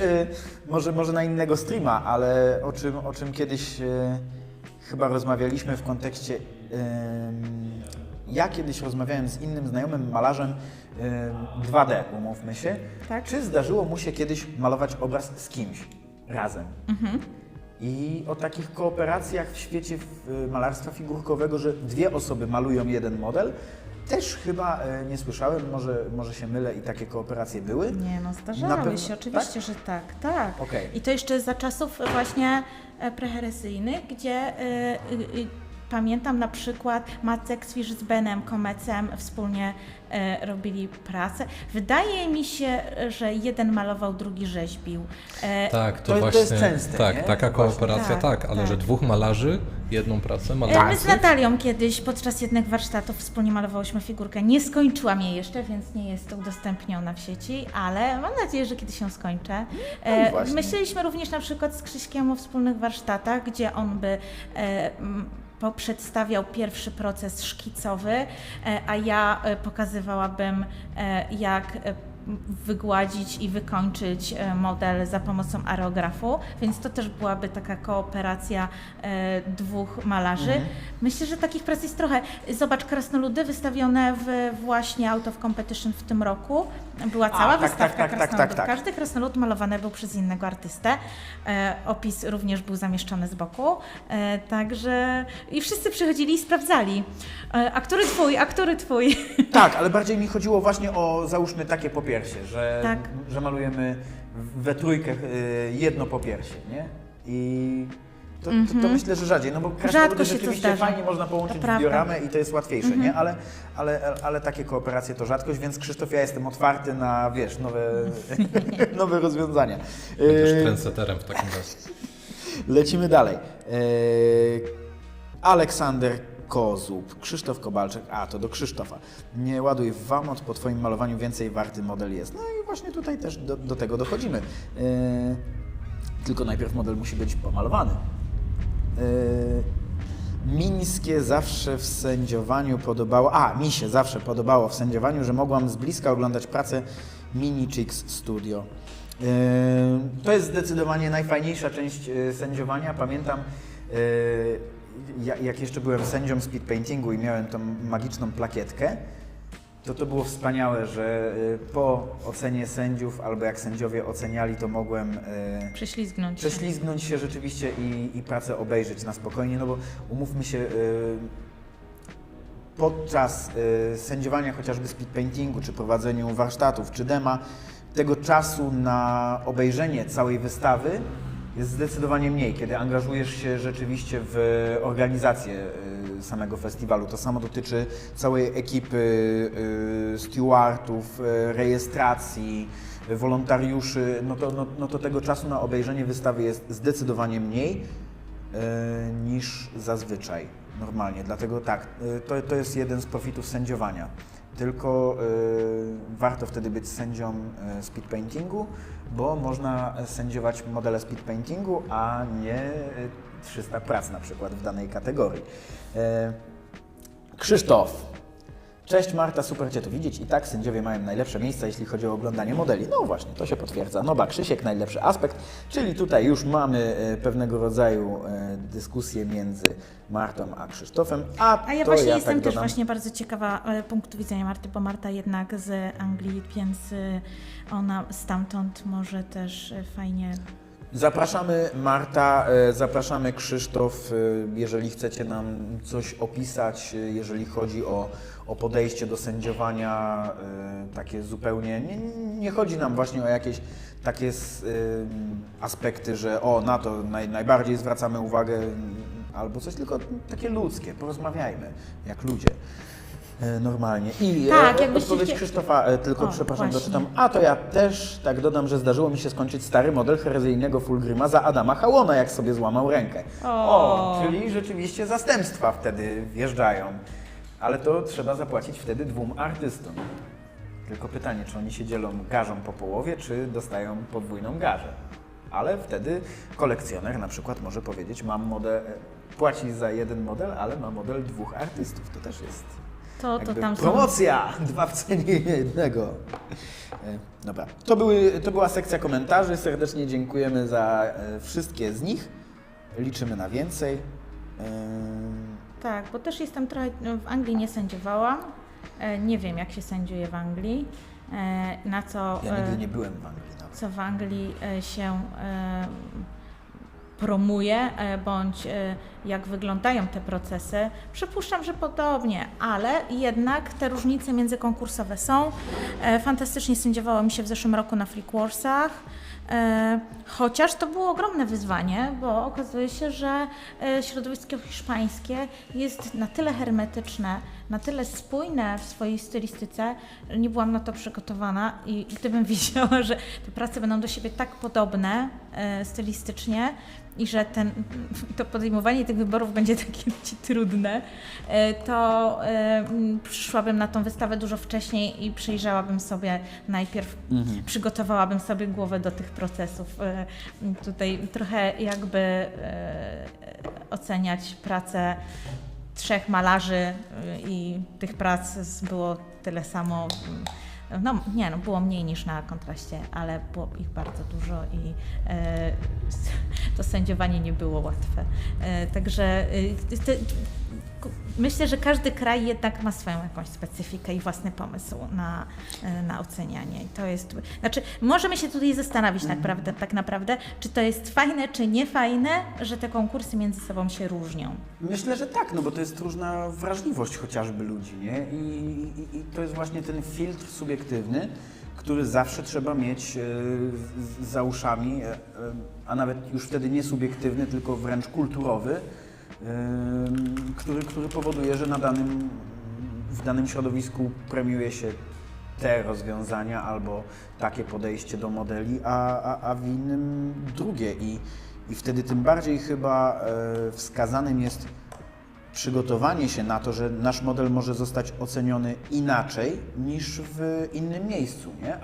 może na innego streama, ale o czym kiedyś chyba rozmawialiśmy w kontekście, ja kiedyś rozmawiałem z innym znajomym malarzem 2D, umówmy się. Tak. Czy zdarzyło mu się kiedyś malować obraz z kimś razem. I o takich kooperacjach w świecie malarstwa figurkowego, że 2 osoby malują jeden model, też chyba nie słyszałem, może się mylę i takie kooperacje były. Nie, no Na zdarzały pewno- się, oczywiście, że tak, tak. Okej. I to jeszcze za czasów właśnie preheresyjnych, gdzie pamiętam na przykład Macek Swisz z Benem Komecem wspólnie robili pracę. Wydaje mi się, że jeden malował, drugi rzeźbił. Tak, To właśnie, jest częste, tak, nie? taka kooperacja, Tak, tak, ale tak. że 2 malarzy jedną pracę My malują. z Natalią kiedyś podczas jednych warsztatów wspólnie malowałyśmy figurkę. Nie skończyłam jej jeszcze, więc nie jest udostępniona w sieci, ale mam nadzieję, że kiedyś ją skończę. właśnie. Myśleliśmy również na przykład z Krzyśkiem o wspólnych warsztatach, gdzie on by przedstawiał pierwszy proces szkicowy, a ja pokazywałabym, jak wygładzić i wykończyć model za pomocą aerografu, więc to też byłaby taka kooperacja 2 malarzy. Myślę, że takich prac jest trochę. Zobacz, krasnoludy wystawione właśnie Out of Competition w tym roku. Była cała tak, wystawka tak, krasnoludów. tak. Każdy krasnolud malowany był przez innego artystę. Opis również był zamieszczony z boku. Także i wszyscy przychodzili i sprawdzali. A który twój, a który twój? Tak, ale bardziej mi chodziło właśnie o, załóżmy, takie popiersie, Tak. że malujemy we trójkę jedno popiersie, nie? I to myślę, że rzadziej, no bo Rzadko krasnoludy się to rzeczywiście zdarza. fajnie można połączyć To w prawda. dioramę i to jest łatwiejsze, nie? Ale takie kooperacje to rzadkość, więc Krzysztof, ja jestem otwarty na, wiesz, nowe rozwiązania. Będziesz trendseterem w takim razie. Lecimy dalej. Aleksander Kozub, Krzysztof Kowalczyk, to do Krzysztofa. Nie ładuj w wamot, po Twoim malowaniu więcej warty model jest. No i właśnie tutaj też do tego dochodzimy. Tylko najpierw model musi być pomalowany. Mińskie zawsze w sędziowaniu podobało, mi się zawsze podobało w sędziowaniu, że mogłam z bliska oglądać pracę Mini Chicks Studio. To jest zdecydowanie najfajniejsza część sędziowania. Pamiętam, jak jeszcze byłem sędzią speed paintingu i miałem tą magiczną plakietkę, to było wspaniałe, że po ocenie sędziów, albo jak sędziowie oceniali, to mogłem prześlizgnąć się rzeczywiście i pracę obejrzeć na spokojnie, no bo umówmy się, podczas sędziowania chociażby speed paintingu, czy prowadzeniu warsztatów, czy dema, tego czasu na obejrzenie całej wystawy jest zdecydowanie mniej, kiedy angażujesz się rzeczywiście w organizację samego festiwalu. To samo dotyczy całej ekipy stewardów, rejestracji, wolontariuszy. No to tego czasu na obejrzenie wystawy jest zdecydowanie mniej niż zazwyczaj, normalnie. Dlatego tak, to jest jeden z profitów sędziowania. Tylko warto wtedy być sędzią speed paintingu, bo można sędziować modele speed paintingu, a nie 300 prac na przykład w danej kategorii. Krzysztof. Cześć Marta, super Cię tu widzieć. I tak sędziowie mają najlepsze miejsca, jeśli chodzi o oglądanie modeli. No właśnie, to się potwierdza. Noba Krzysiek, najlepszy aspekt, czyli tutaj już mamy pewnego rodzaju dyskusję między Martą a Krzysztofem. A ja to właśnie ja jestem tak też dodam, właśnie bardzo ciekawa punktu widzenia Marty, bo Marta jednak z Anglii, więc ona stamtąd może też fajnie. Zapraszamy Marta, zapraszamy Krzysztof, jeżeli chcecie nam coś opisać, jeżeli chodzi o podejście do sędziowania, takie zupełnie, nie chodzi nam właśnie o jakieś takie aspekty, że na to najbardziej zwracamy uwagę albo coś, tylko takie ludzkie, porozmawiajmy jak ludzie. Normalnie. I Tak, jakbyście odpowiedź Krzysztofa, tylko przepraszam, właśnie. doczytam. To ja też tak dodam, że zdarzyło mi się skończyć stary model herezyjnego Fulgrima za Adama Hałona, jak sobie złamał rękę. Czyli rzeczywiście zastępstwa wtedy wjeżdżają. Ale to trzeba zapłacić wtedy 2 artystom. Tylko pytanie, czy oni się dzielą garzą po połowie, czy dostają podwójną garzę. Ale wtedy kolekcjoner na przykład może powiedzieć, mam model, płaci za jeden model, ale ma model 2 artystów. To też jest To tam są. promocja! 2 w cenie jednego. Dobra, to była sekcja komentarzy. Serdecznie dziękujemy za wszystkie z nich. Liczymy na więcej. Tak, bo też jestem trochę, w Anglii nie sędziowałam, nie wiem jak się sędziuje w Anglii, na co... Ja nigdy nie byłem w Anglii. Co w Anglii się promuje, bądź jak wyglądają te procesy. Przypuszczam, że podobnie, ale jednak te różnice międzykonkursowe są. Fantastycznie sędziowało mi się w zeszłym roku na Freakwarsach. Chociaż to było ogromne wyzwanie, bo okazuje się, że środowisko hiszpańskie jest na tyle hermetyczne, na tyle spójne w swojej stylistyce, że nie byłam na to przygotowana i gdybym wiedziała, że te prace będą do siebie tak podobne stylistycznie i że to podejmowanie tych wyborów będzie takie trudne, to przyszłabym na tą wystawę dużo wcześniej i przyjrzałabym sobie najpierw, przygotowałabym sobie głowę do tych procesów. Tutaj trochę jakby oceniać pracę 3 malarzy i tych prac było tyle samo. Było mniej niż na kontraście, ale było ich bardzo dużo i to sędziowanie nie było łatwe. Także myślę, że każdy kraj jednak ma swoją jakąś specyfikę i własny pomysł na ocenianie. I to jest, znaczy, możemy się tutaj zastanowić tak naprawdę, czy to jest fajne, czy nie fajne, że te konkursy między sobą się różnią. Myślę, że tak, no bo to jest różna wrażliwość chociażby ludzi, nie? I to jest właśnie ten filtr subiektywny, który zawsze trzeba mieć za uszami, a nawet już wtedy nie subiektywny, tylko wręcz kulturowy, który powoduje, że w danym środowisku premiuje się te rozwiązania albo takie podejście do modeli, a w innym drugie. I wtedy tym bardziej chyba wskazanym jest przygotowanie się na to, że nasz model może zostać oceniony inaczej niż w innym miejscu, nie?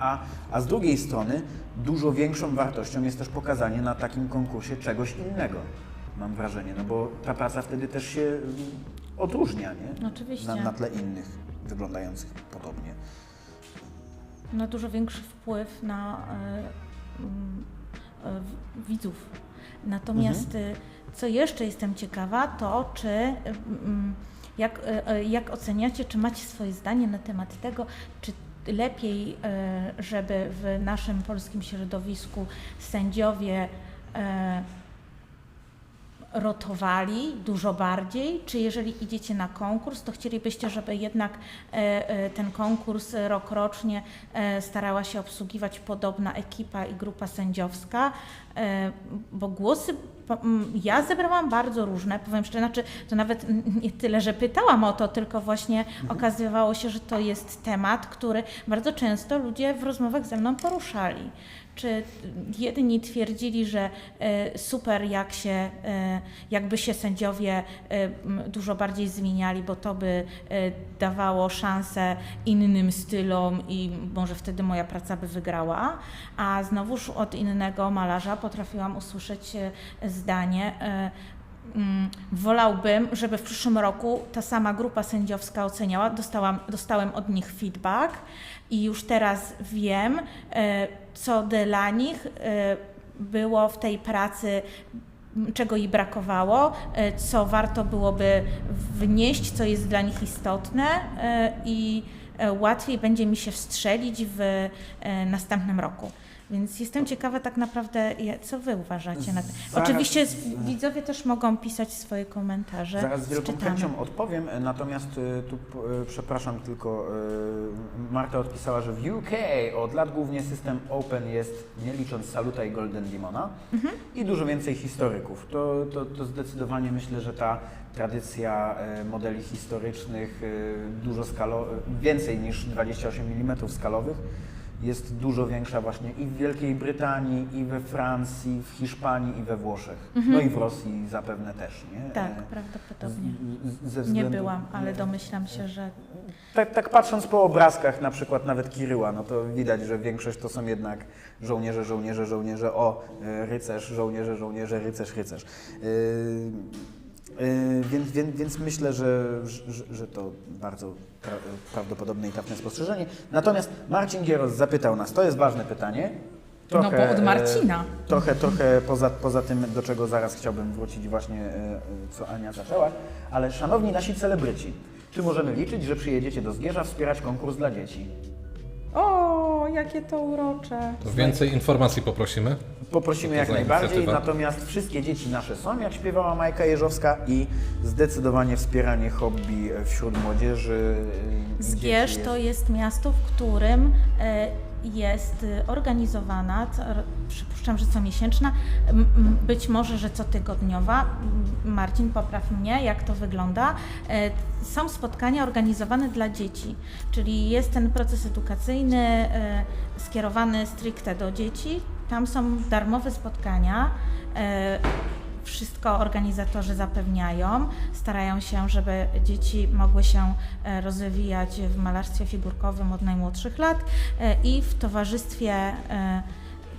A z drugiej strony dużo większą wartością jest też pokazanie na takim konkursie czegoś innego, mam wrażenie, no bo ta praca wtedy też się odróżnia, nie? Oczywiście. Na tle innych, wyglądających podobnie. Ma dużo większy wpływ na widzów. Natomiast co jeszcze jestem ciekawa, to czy jak oceniacie, czy macie swoje zdanie na temat tego, czy lepiej, żeby w naszym polskim środowisku sędziowie rotowali dużo bardziej, czy jeżeli idziecie na konkurs, to chcielibyście, żeby jednak ten konkurs rokrocznie starała się obsługiwać podobna ekipa i grupa sędziowska, bo głosy ja zebrałam bardzo różne, powiem szczerze, znaczy to nawet nie tyle, że pytałam o to, tylko właśnie okazywało się, że to jest temat, który bardzo często ludzie w rozmowach ze mną poruszali. Czy jedni twierdzili, że super, jakby się sędziowie dużo bardziej zmieniali, bo to by dawało szansę innym stylom i może wtedy moja praca by wygrała, a znowuż od innego malarza potrafiłam usłyszeć zdanie, wolałbym, żeby w przyszłym roku ta sama grupa sędziowska oceniała, dostałem od nich feedback i już teraz wiem, co dla nich było w tej pracy, czego jej brakowało, co warto byłoby wnieść, co jest dla nich istotne i łatwiej będzie mi się wstrzelić w następnym roku. Więc jestem ciekawa tak naprawdę, co Wy uważacie na to. Oczywiście widzowie też mogą pisać swoje komentarze. Zaraz z wielką chęcią odpowiem, natomiast tu przepraszam tylko, Marta odpisała, że w UK od lat głównie system Open jest, nie licząc Saluta i Golden Demona, i dużo więcej historyków. To zdecydowanie myślę, że ta tradycja modeli historycznych, więcej niż 28 mm skalowych, jest dużo większa właśnie i w Wielkiej Brytanii, i we Francji, w Hiszpanii, i we Włoszech. No i w Rosji zapewne też, nie? Tak, prawdopodobnie. Względu, nie byłam, ale domyślam się, że... Tak patrząc po obrazkach, na przykład nawet Kiryła, no to widać, że większość to są jednak żołnierze, rycerz, żołnierze, rycerz. Więc myślę, że to bardzo prawdopodobne i trafne spostrzeżenie. Natomiast Marcin Gieros zapytał nas, to jest ważne pytanie. Bo od Marcina. Trochę poza tym, do czego zaraz chciałbym wrócić właśnie, co Ania zaczęła. Ale szanowni nasi celebryci, czy możemy liczyć, że przyjedziecie do Zgierza wspierać konkurs dla dzieci? O, jakie to urocze. To więcej informacji poprosimy. Poprosimy To jak za najbardziej, inicjatywa. natomiast wszystkie dzieci nasze są, jak śpiewała Majka Jeżowska, i zdecydowanie wspieranie hobby wśród młodzieży. i Zgierz dzieci to jest miasto, w którym jest organizowana, przypuszczam, że comiesięczna, być może, że cotygodniowa. Marcin, popraw mnie, jak to wygląda. Są spotkania organizowane dla dzieci, czyli jest ten proces edukacyjny skierowany stricte do dzieci. Tam są darmowe spotkania. Wszystko organizatorzy zapewniają, starają się, żeby dzieci mogły się rozwijać w malarstwie figurkowym od najmłodszych lat i w towarzystwie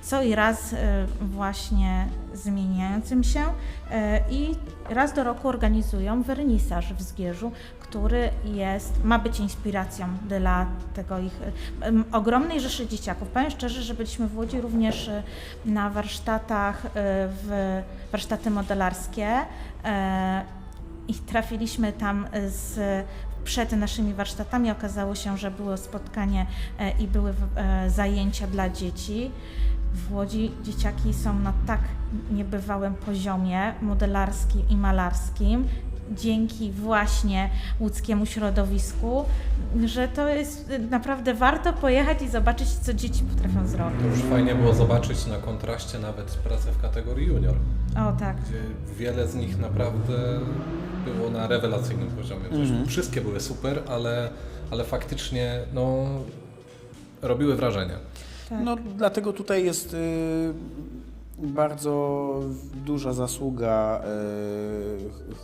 co i raz właśnie zmieniającym się i raz do roku organizują wernisaż w Zgierzu, który ma być inspiracją dla tego ich ogromnej rzeszy dzieciaków. Powiem szczerze, że byliśmy w Łodzi również na warsztatach, warsztaty modelarskie i trafiliśmy tam przed naszymi warsztatami. Okazało się, że było spotkanie i były zajęcia dla dzieci. W Łodzi dzieciaki są na tak niebywałym poziomie modelarskim i malarskim, dzięki właśnie łódzkiemu środowisku, że to jest naprawdę warto pojechać i zobaczyć, co dzieci potrafią zrobić. To już fajnie było zobaczyć na kontraście nawet pracę w kategorii junior, O tak. gdzie wiele z nich naprawdę było na rewelacyjnym poziomie. Zresztą wszystkie były super, ale faktycznie no, robiły wrażenie. Tak. No, dlatego tutaj jest bardzo duża zasługa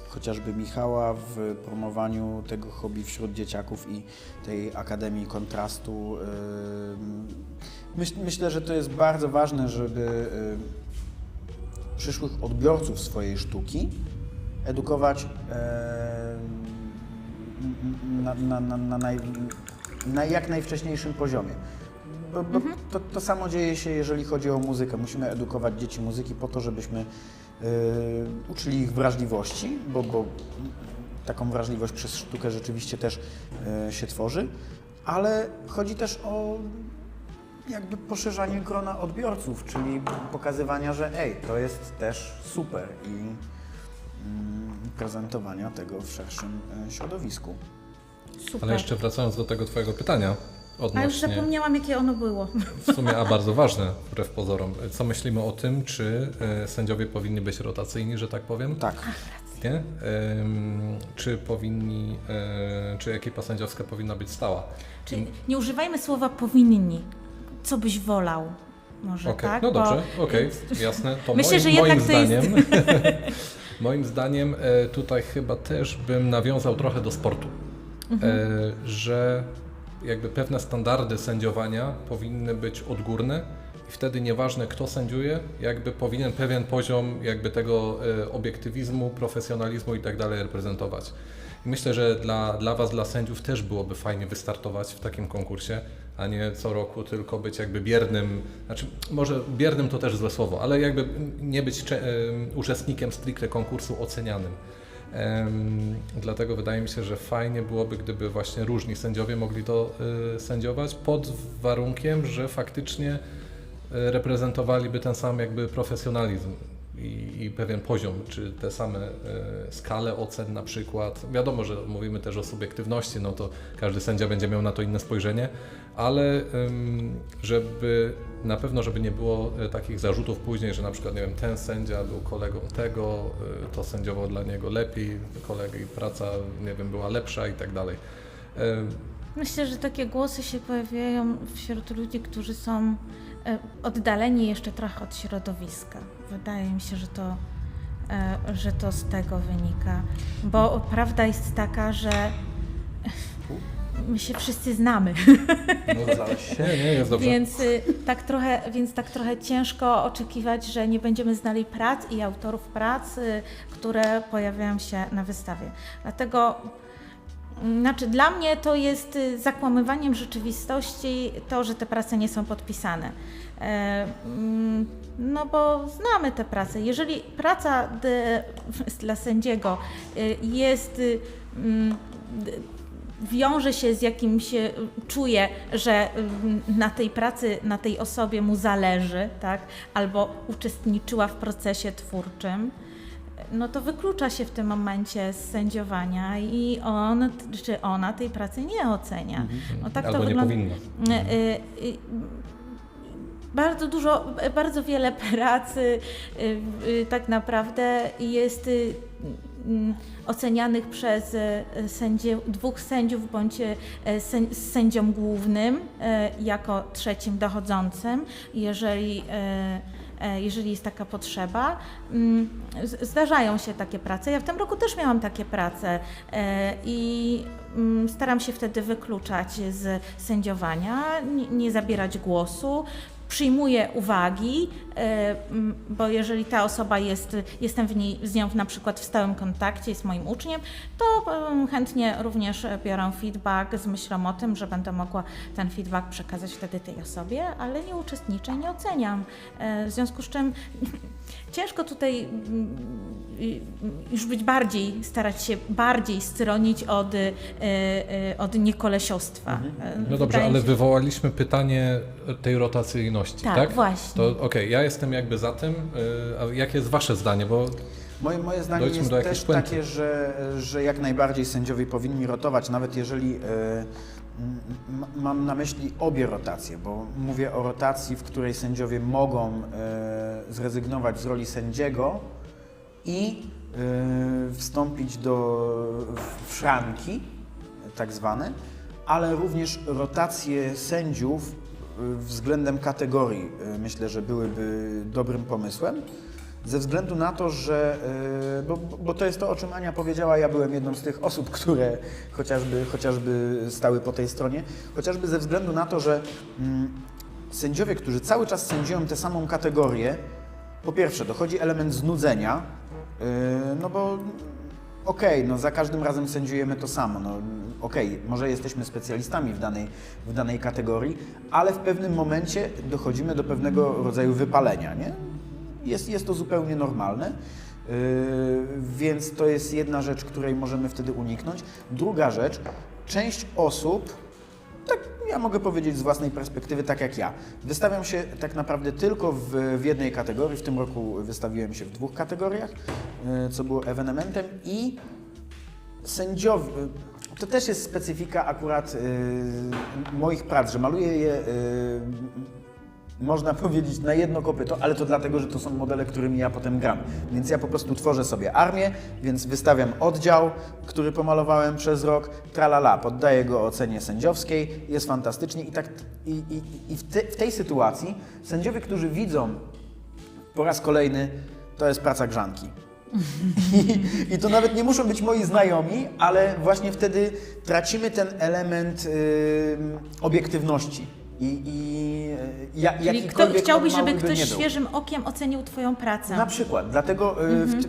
chociażby Michała w promowaniu tego hobby wśród dzieciaków i tej Akademii Kontrastu. Myślę, że to jest bardzo ważne, żeby przyszłych odbiorców swojej sztuki edukować na jak najwcześniejszym poziomie. Bo to samo dzieje się, jeżeli chodzi o muzykę. Musimy edukować dzieci muzyki po to, żebyśmy uczyli ich wrażliwości, bo taką wrażliwość przez sztukę rzeczywiście też się tworzy, ale chodzi też o jakby poszerzanie grona odbiorców, czyli pokazywania, że to jest też super i prezentowania tego w szerszym środowisku. Super. Ale jeszcze wracając do tego Twojego pytania A już odnośnie... zapomniałam, jakie ono było. W sumie, bardzo ważne, wbrew pozorom. Co myślimy o tym, czy sędziowie powinni być rotacyjni, że tak powiem? Tak. Nie? Czy ekipa sędziowska powinna być stała? Czyli nie używajmy słowa powinni. Co byś wolał? Może Okej, tak? no dobrze, okej, jasne. To Myślę, że moim jednak to jest- zdaniem, moim zdaniem tutaj chyba też bym nawiązał trochę do sportu, że jakby pewne standardy sędziowania powinny być odgórne i wtedy nieważne kto sędziuje, jakby powinien pewien poziom jakby tego obiektywizmu, profesjonalizmu i tak dalej reprezentować. I myślę, że dla Was, dla sędziów też byłoby fajnie wystartować w takim konkursie, a nie co roku tylko być jakby biernym, znaczy może biernym to też złe słowo, ale jakby nie być uczestnikiem stricte konkursu ocenianym. Dlatego wydaje mi się, że fajnie byłoby, gdyby właśnie różni sędziowie mogli to sędziować pod warunkiem, że faktycznie reprezentowaliby ten sam jakby profesjonalizm i pewien poziom, czy te same skale ocen na przykład. Wiadomo, że mówimy też o subiektywności, no to każdy sędzia będzie miał na to inne spojrzenie, ale żeby na pewno, żeby nie było takich zarzutów później, że na przykład, nie wiem, ten sędzia był kolegą tego, to sędziował dla niego lepiej, kolegi praca, nie wiem, była lepsza i tak dalej. Myślę, że takie głosy się pojawiają wśród ludzi, którzy są oddaleni jeszcze trochę od środowiska. Wydaje mi się, że to z tego wynika, bo prawda jest taka, że my się wszyscy znamy, Nie, jest dobrze. więc tak trochę ciężko oczekiwać, że nie będziemy znali prac i autorów prac, które pojawiają się na wystawie. Dlatego dla mnie to jest zakłamywaniem rzeczywistości to, że te prace nie są podpisane. No bo znamy te prace. Jeżeli praca dla sędziego jest wiąże się z jakimś, czuje, że na tej pracy, na tej osobie mu zależy, tak? Albo uczestniczyła w procesie twórczym, no to wyklucza się w tym momencie z sędziowania i on czy ona tej pracy nie ocenia. No tak Albo to nie wygląda. powinno. Bardzo wiele pracy tak naprawdę jest ocenianych przez dwóch sędziów bądź sędzią głównym jako trzecim dochodzącym, jeżeli jest taka potrzeba. Zdarzają się takie prace. Ja w tym roku też miałam takie prace i staram się wtedy wykluczać z sędziowania, nie zabierać głosu. Przyjmuję uwagi, bo jeżeli ta osoba jestem z nią na przykład w stałym kontakcie, jest moim uczniem, to chętnie również biorę feedback z myślą o tym, że będę mogła ten feedback przekazać wtedy tej osobie, ale nie uczestniczę, nie oceniam. W związku z czym ciężko tutaj już starać się bardziej stronić od niekolesiostwa. No dobrze, ale wywołaliśmy pytanie tej rotacyjności, tak? Tak, właśnie. To okej, ja jestem jakby za tym, a jakie jest wasze zdanie, bo Moje zdanie dojdźmy jest do jakiejś też puenty. takie, że jak najbardziej sędziowie powinni rotować, nawet jeżeli mam na myśli obie rotacje, bo mówię o rotacji, w której sędziowie mogą zrezygnować z roli sędziego i wstąpić w szranki, tak zwane, ale również rotacje sędziów względem kategorii myślę, że byłyby dobrym pomysłem. Ze względu na to, że, bo to jest to, o czym Ania powiedziała, ja byłem jedną z tych osób, które chociażby stały po tej stronie, chociażby ze względu na to, że sędziowie, którzy cały czas sędziują tę samą kategorię, po pierwsze dochodzi element znudzenia, no bo no za każdym razem sędziujemy to samo, no może jesteśmy specjalistami w danej kategorii, ale w pewnym momencie dochodzimy do pewnego rodzaju wypalenia, nie? Jest to zupełnie normalne, więc to jest jedna rzecz, której możemy wtedy uniknąć. Druga rzecz, część osób, tak ja mogę powiedzieć z własnej perspektywy, tak jak ja, wystawiam się tak naprawdę tylko w jednej kategorii. W tym roku wystawiłem się w 2 kategoriach, co było ewenementem i sędziowie, to też jest specyfika akurat moich prac, że maluję je można powiedzieć na jedno kopyto, ale to dlatego, że to są modele, którymi ja potem gram. Więc ja po prostu tworzę sobie armię, więc wystawiam oddział, który pomalowałem przez rok, tralala, poddaję go ocenie sędziowskiej, jest fantastycznie i w tej sytuacji sędziowie, którzy widzą po raz kolejny, to jest praca grzanki. I to nawet nie muszą być moi znajomi, ale właśnie wtedy tracimy ten element obiektywności. Czyli chciałbyś, żeby ktoś świeżym okiem ocenił Twoją pracę? Na przykład. Dlatego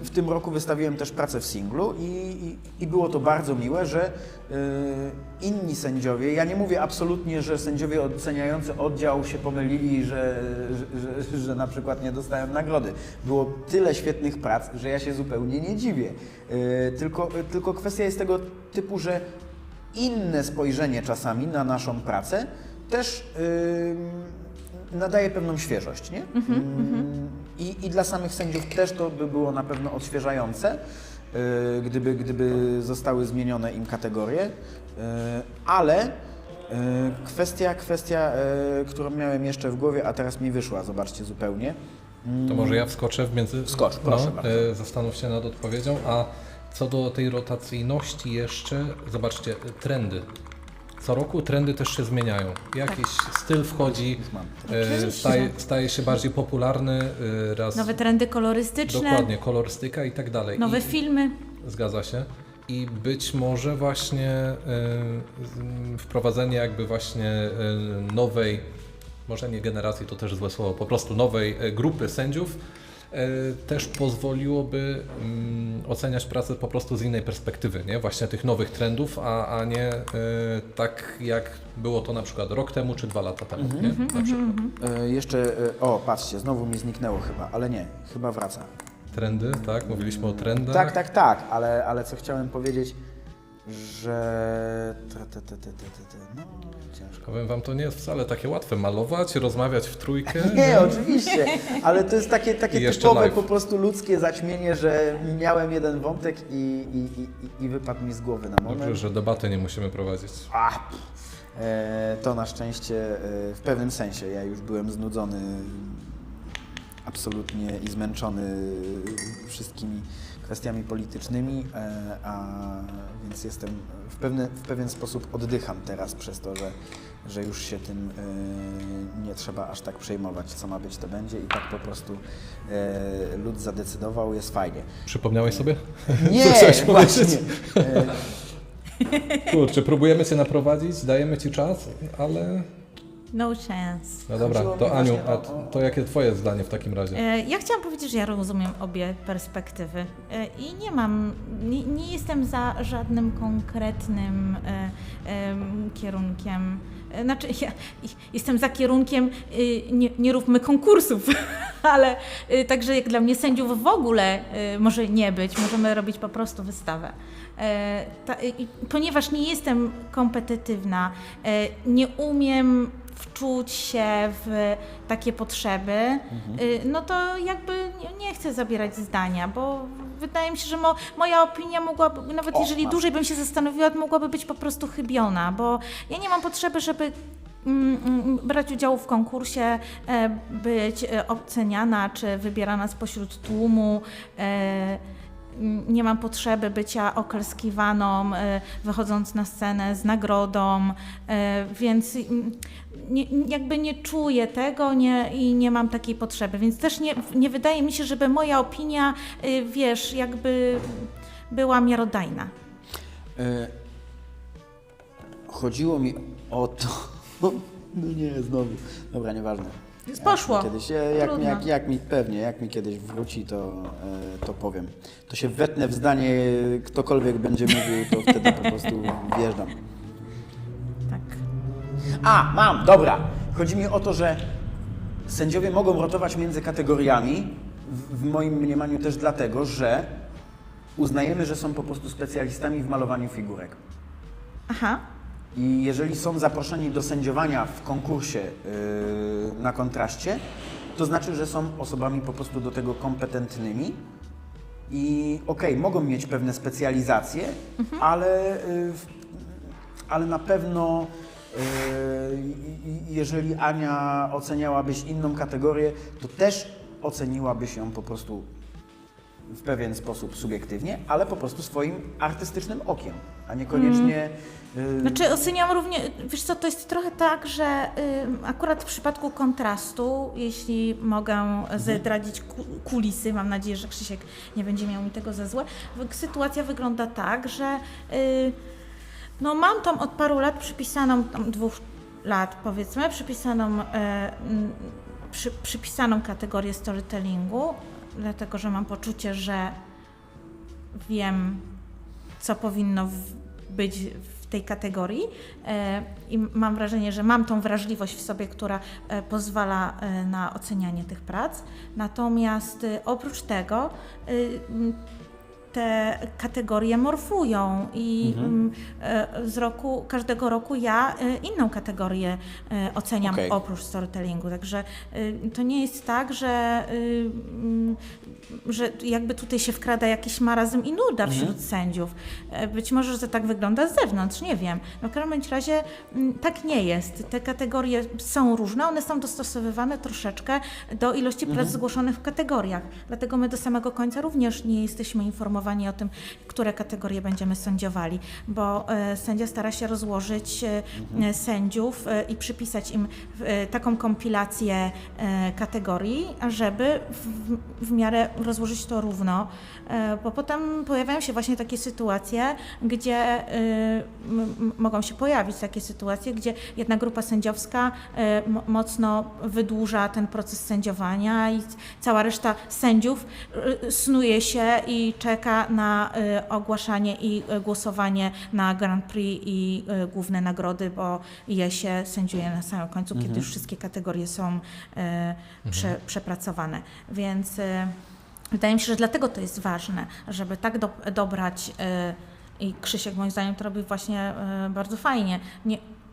w tym roku wystawiłem też pracę w singlu i było to bardzo miłe, że inni sędziowie, ja nie mówię absolutnie, że sędziowie oceniający oddział się pomylili, że na przykład nie dostałem nagrody. Było tyle świetnych prac, że ja się zupełnie nie dziwię. Tylko kwestia jest tego typu, że inne spojrzenie czasami na naszą pracę też nadaje pewną świeżość, nie? I dla samych sędziów też to by było na pewno odświeżające, gdyby zostały zmienione im kategorie, ale kwestia, którą miałem jeszcze w głowie, a teraz mi wyszła, zobaczcie zupełnie. To może ja wskoczę Skocz, proszę bardzo. Zastanów się nad odpowiedzią, a co do tej rotacyjności jeszcze, zobaczcie, trendy. Co roku trendy też się zmieniają. Jakiś styl wchodzi, staje się bardziej popularny. Nowe trendy kolorystyczne. Dokładnie, kolorystyka i tak dalej. Nowe filmy. Zgadza się. I być może właśnie wprowadzenie jakby właśnie nowej, może nie generacji, to też złe słowo, po prostu nowej grupy sędziów też pozwoliłoby oceniać pracę po prostu z innej perspektywy, nie? Właśnie tych nowych trendów, a nie tak jak było to na przykład rok temu czy 2 lata temu, nie? Na przykład. Jeszcze, patrzcie, znowu mi zniknęło chyba, ale nie, chyba wraca. Trendy, tak? Mówiliśmy o trendach. Tak, ale co chciałem powiedzieć, że... No, ciężko. Powiem wam, to nie jest wcale takie łatwe malować, rozmawiać w trójkę. Nie, oczywiście, ale to jest takie I jeszcze typowe live. po prostu ludzkie zaćmienie, że miałem jeden wątek i wypadł mi z głowy na moment. Dobrze, że debaty nie musimy prowadzić. To na szczęście w pewnym sensie. Ja już byłem znudzony absolutnie i zmęczony wszystkimi kwestiami politycznymi, więc jestem w pewien sposób oddycham teraz przez to, że już się tym nie trzeba aż tak przejmować, co ma być, to będzie i tak po prostu lud zadecydował, jest fajnie. Przypomniałeś sobie? Nie, Co chciałeś właśnie. powiedzieć? Kurczę, próbujemy Cię naprowadzić, dajemy Ci czas, ale... No chance. No dobra, Chodziło mi to Aniu, właśnie to jakie Twoje zdanie w takim razie? Ja chciałam powiedzieć, że ja rozumiem obie perspektywy i nie jestem za żadnym konkretnym kierunkiem. Znaczy, ja jestem za kierunkiem nie róbmy konkursów, ale także jak dla mnie sędziów w ogóle może nie być, możemy robić po prostu wystawę. Ponieważ nie jestem kompetytywna, nie umiem wczuć się w takie potrzeby, no to jakby nie chcę zabierać zdania, bo wydaje mi się, że moja opinia mogłaby, nawet jeżeli dłużej bym się zastanowiła, to mogłaby być po prostu chybiona, bo ja nie mam potrzeby, żeby brać udział w konkursie, być oceniana czy wybierana spośród tłumu. Nie mam potrzeby bycia oklaskiwaną, wychodząc na scenę z nagrodą, więc jakby nie czuję tego i nie mam takiej potrzeby, więc też nie wydaje mi się, żeby moja opinia, wiesz, jakby była miarodajna. Chodziło mi o to... No nie, znowu. Dobra, nieważne. Poszło. Kiedyś, Trudno. jak mi kiedyś wróci, to powiem. To się wetnę w zdanie, ktokolwiek będzie mówił, to wtedy po prostu wjeżdżam. Tak. Mam, dobra. Chodzi mi o to, że sędziowie mogą rotować między kategoriami, w moim mniemaniu też dlatego, że uznajemy, że są po prostu specjalistami w malowaniu figurek. Aha. I jeżeli są zaproszeni do sędziowania w konkursie na kontraście, to znaczy, że są osobami po prostu do tego kompetentnymi i mogą mieć pewne specjalizacje, ale na pewno jeżeli Ania oceniałabyś inną kategorię, to też oceniłabyś ją po prostu w pewien sposób subiektywnie, ale po prostu swoim artystycznym okiem, a niekoniecznie... Znaczy oceniam również, wiesz co, to jest trochę tak, że akurat w przypadku kontrastu, jeśli mogę zdradzić kulisy, mam nadzieję, że Krzysiek nie będzie miał mi tego za złe, sytuacja wygląda tak, że no mam tam od paru lat przypisaną, 2 lat powiedzmy, przypisaną kategorię storytellingu, dlatego że mam poczucie, że wiem, co powinno być w tej kategorii i mam wrażenie, że mam tą wrażliwość w sobie, która pozwala na ocenianie tych prac. Natomiast oprócz tego te kategorie morfują i każdego roku ja inną kategorię oceniam oprócz storytellingu. Także to nie jest tak, że jakby tutaj się wkrada jakiś marazm i nuda wśród sędziów. Być może, że tak wygląda z zewnątrz, nie wiem. No w każdym razie tak nie jest. Te kategorie są różne, one są dostosowywane troszeczkę do ilości prac zgłoszonych w kategoriach. Dlatego my do samego końca również nie jesteśmy informowani o tym, które kategorie będziemy sędziowali, bo sędzia stara się rozłożyć sędziów i przypisać im taką kompilację kategorii, żeby w miarę rozłożyć to równo, bo potem pojawiają się właśnie takie sytuacje, gdzie mogą się pojawić takie sytuacje, gdzie jedna grupa sędziowska mocno wydłuża ten proces sędziowania i cała reszta sędziów snuje się i czeka na ogłaszanie i głosowanie na Grand Prix i główne nagrody, bo je się sędziuje na samym końcu, kiedy już wszystkie kategorie są przepracowane. Więc wydaje mi się, że dlatego to jest ważne, żeby tak dobrać i Krzysiek moim zdaniem to robi właśnie bardzo fajnie,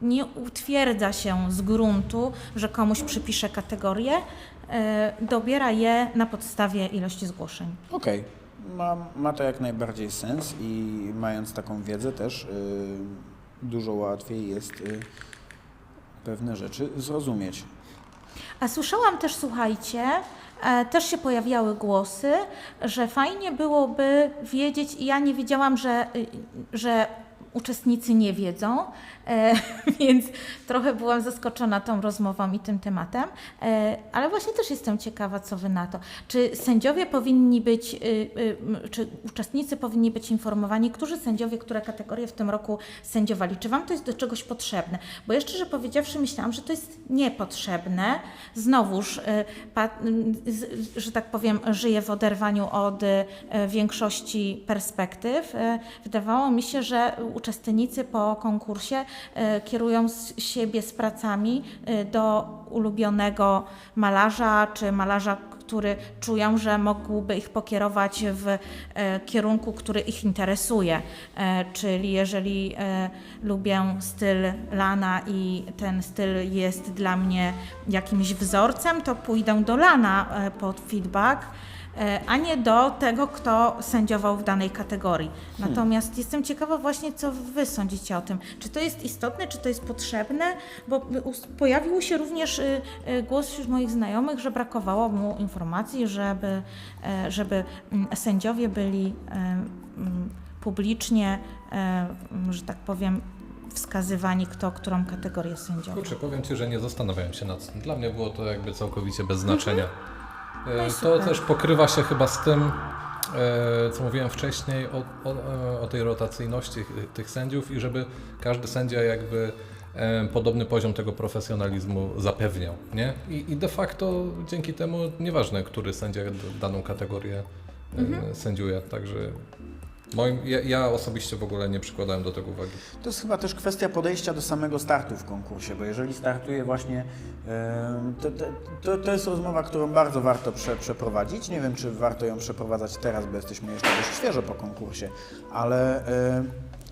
nie utwierdza się z gruntu, że komuś przypisze kategorię, dobiera je na podstawie ilości zgłoszeń. Okej, ma to jak najbardziej sens i mając taką wiedzę też dużo łatwiej jest pewne rzeczy zrozumieć. A słyszałam też, słuchajcie, też się pojawiały głosy, że fajnie byłoby wiedzieć, i ja nie wiedziałam, że uczestnicy nie wiedzą, więc trochę byłam zaskoczona tą rozmową i tym tematem, ale właśnie też jestem ciekawa, co Wy na to. Czy sędziowie powinni być, czy uczestnicy powinni być informowani, którzy sędziowie, które kategorie w tym roku sędziowali? Czy Wam to jest do czegoś potrzebne? Bo ja szczerze powiedziawszy myślałam, że to jest niepotrzebne. Znowuż, że tak powiem, żyję w oderwaniu od większości perspektyw. Wydawało mi się, że uczestnicy po konkursie kierują siebie z pracami do ulubionego malarza, czy malarza, który czują, że mógłby ich pokierować w kierunku, który ich interesuje. Czyli jeżeli lubię styl Lana i ten styl jest dla mnie jakimś wzorcem, to pójdę do Lana pod feedback, a nie do tego, kto sędziował w danej kategorii. Natomiast jestem ciekawa właśnie, co Wy sądzicie o tym. Czy to jest istotne, czy to jest potrzebne? Bo pojawił się również głos wśród moich znajomych, że brakowało mu informacji, żeby sędziowie byli publicznie, że tak powiem, wskazywani, kto którą kategorię sędziował. Kurczę, powiem Ci, że nie zastanawiałem się nad tym. Dla mnie było to jakby całkowicie bez znaczenia. No i To super. też pokrywa się chyba z tym, co mówiłem wcześniej o tej rotacyjności tych sędziów i żeby każdy sędzia jakby podobny poziom tego profesjonalizmu zapewniał, nie? I de facto dzięki temu nieważne, który sędzia daną kategorię sędziuje, także ja osobiście w ogóle nie przykładałem do tego uwagi. To jest chyba też kwestia podejścia do samego startu w konkursie, bo jeżeli startuje właśnie, to jest rozmowa, którą bardzo warto przeprowadzić. Nie wiem, czy warto ją przeprowadzać teraz, bo jesteśmy jeszcze dość świeżo po konkursie, ale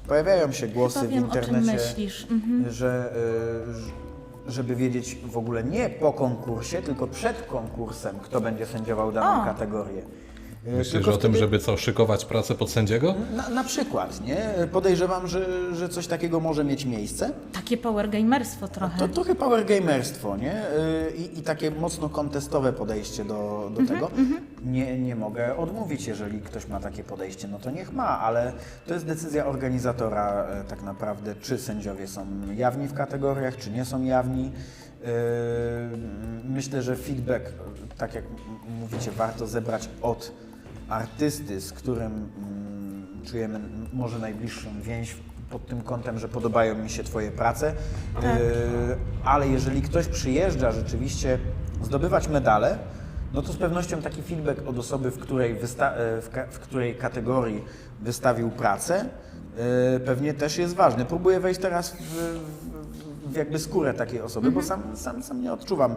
pojawiają się głosy Chyba w wiem, o czym internecie, myślisz. żeby wiedzieć w ogóle nie po konkursie, tylko przed konkursem, kto będzie sędziował daną kategorię. Myślisz Tylko o tym, wtedy- żeby szykować pracę pod sędziego? Na przykład, nie? Podejrzewam, że coś takiego może mieć miejsce. Takie power gamerstwo trochę. To trochę power gamerstwo, nie? I takie mocno kontestowe podejście do tego. Nie mogę odmówić, jeżeli ktoś ma takie podejście, no to niech ma, ale to jest decyzja organizatora tak naprawdę, czy sędziowie są jawni w kategoriach, czy nie są jawni. Myślę, że feedback, tak jak mówicie, warto zebrać od artysty, z którym czujemy może najbliższą więź pod tym kątem, że podobają mi się Twoje prace, ale jeżeli ktoś przyjeżdża rzeczywiście zdobywać medale, no to z pewnością taki feedback od osoby, w której kategorii wystawił pracę, pewnie też jest ważny. Próbuję wejść teraz w jakby skórę takiej osoby, bo sam nie odczuwam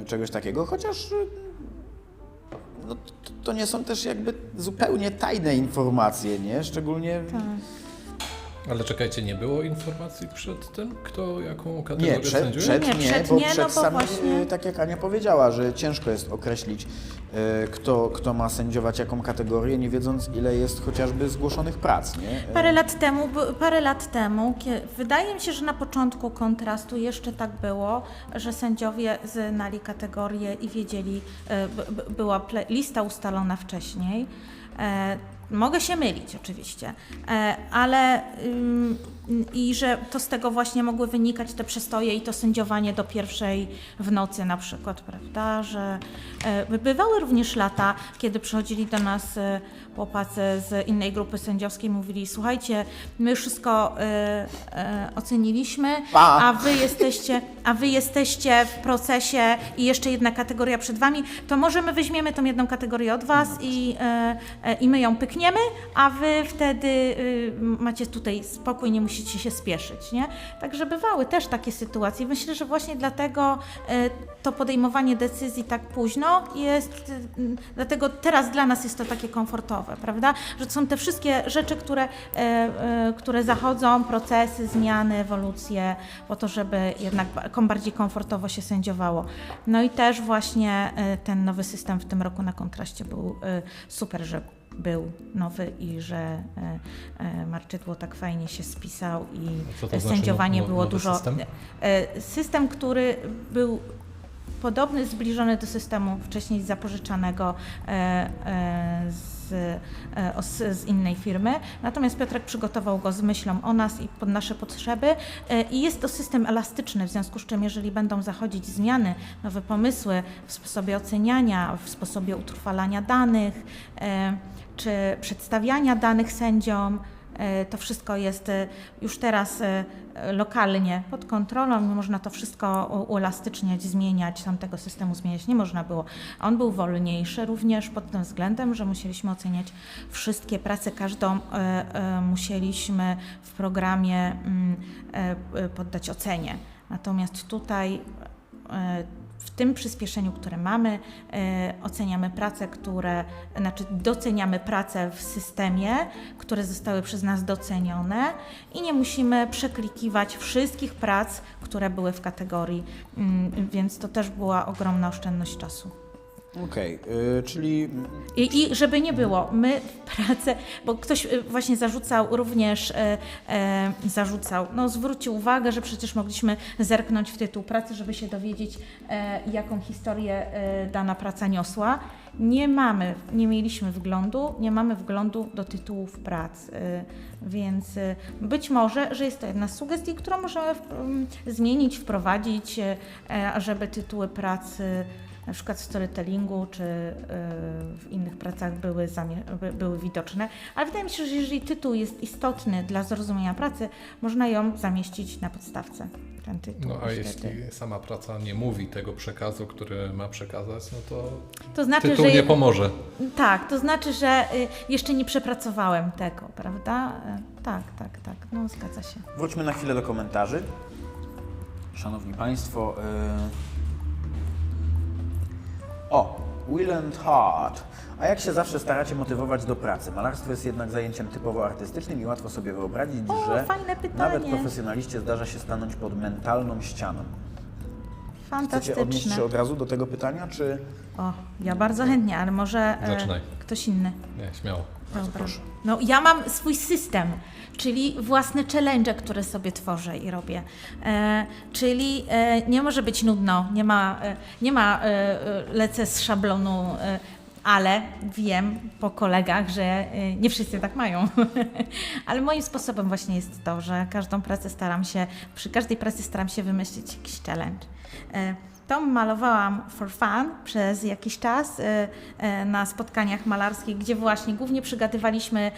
czegoś takiego, chociaż no, to nie są też jakby zupełnie tajne informacje, nie? Szczególnie... Tak. Ale czekajcie, nie było informacji przed tym, kto jaką kategorię Nie, sędziuje? przed Nie, nie, przed bo nie, przed no bo sam, właśnie- tak jak Ania powiedziała, że ciężko jest określić, kto ma sędziować jaką kategorię, nie wiedząc, ile jest chociażby zgłoszonych prac, nie? Parę lat temu, wydaje mi się, że na początku kontrastu jeszcze tak było, że sędziowie znali kategorie i wiedzieli, była lista ustalona wcześniej. Mogę się mylić oczywiście, ale i że to z tego właśnie mogły wynikać te przestoje i to sędziowanie do pierwszej w nocy na przykład, prawda, że bywały również lata, kiedy przychodzili do nas chłopacy z innej grupy sędziowskiej, mówili: słuchajcie, my już wszystko oceniliśmy, a wy jesteście w procesie i jeszcze jedna kategoria przed wami, to może my weźmiemy tą jedną kategorię od was i my ją pykniemy, a wy wtedy macie tutaj spokój, nie musicie się spieszyć, nie? Także bywały też takie sytuacje. Myślę, że właśnie dlatego to podejmowanie decyzji tak późno jest dlatego teraz dla nas jest to takie komfortowe, prawda? Że to są te wszystkie rzeczy, które zachodzą, procesy, zmiany, ewolucje, po to, żeby jednak bardziej komfortowo się sędziowało. No i też właśnie ten nowy system w tym roku na kontraście był super, że był nowy i że Marczydło tak fajnie się spisał i Co to znaczy sędziowanie było nowy dużo... system? System, który był podobny, zbliżony do systemu wcześniej zapożyczanego z innej firmy. Natomiast Piotrek przygotował go z myślą o nas i pod nasze potrzeby i jest to system elastyczny, w związku z czym jeżeli będą zachodzić zmiany, nowe pomysły w sposobie oceniania, w sposobie utrwalania danych czy przedstawiania danych sędziom, to wszystko jest już teraz lokalnie pod kontrolą i można to wszystko uelastyczniać, zmieniać. Tam tego systemu zmieniać nie można było. On był wolniejszy również pod tym względem, że musieliśmy oceniać wszystkie prace, każdą musieliśmy w programie poddać ocenie. Natomiast tutaj w tym przyspieszeniu, które mamy, oceniamy prace, doceniamy prace w systemie, które zostały przez nas docenione i nie musimy przeklikiwać wszystkich prac, które były w kategorii, więc to też była ogromna oszczędność czasu. Okej, czyli... I żeby nie było, my pracę, bo ktoś właśnie zwrócił uwagę, że przecież mogliśmy zerknąć w tytuł pracy, żeby się dowiedzieć, jaką historię dana praca niosła. Nie mieliśmy wglądu, nie mamy wglądu do tytułów prac, więc być może, że jest to jedna z sugestii, którą możemy zmienić, wprowadzić, żeby tytuły prac na przykład w storytellingu czy w innych pracach były widoczne, ale wydaje mi się, że jeżeli tytuł jest istotny dla zrozumienia pracy, można ją zamieścić na podstawce, ten tytuł. No a jeśli sama praca nie mówi tego przekazu, który ma przekazać, no to znaczy, tytuł że nie pomoże. Tak, to znaczy, że jeszcze nie przepracowałem tego, prawda? Tak, no zgadza się. Wróćmy na chwilę do komentarzy. Szanowni Państwo, Will and Hart. A jak się zawsze staracie motywować do pracy? Malarstwo jest jednak zajęciem typowo artystycznym i łatwo sobie wyobrazić, że fajne pytanie. nawet profesjonaliście zdarza się stanąć pod mentalną ścianą. Chcecie odnieść Fantastyczne. się od razu do tego pytania, czy... Ja bardzo chętnie, ale może Zaczynaj. ktoś inny. Nie, śmiało. Dobra. proszę. No ja mam swój system, czyli własne challenge, które sobie tworzę i robię. Czyli nie może być nudno, nie ma lecę z szablonu, ale wiem po kolegach, że nie wszyscy tak mają. Ale moim sposobem właśnie jest to, że przy każdej pracy staram się wymyślić jakiś challenge. To malowałam for fun przez jakiś czas na spotkaniach malarskich, gdzie właśnie głównie przygatywaliśmy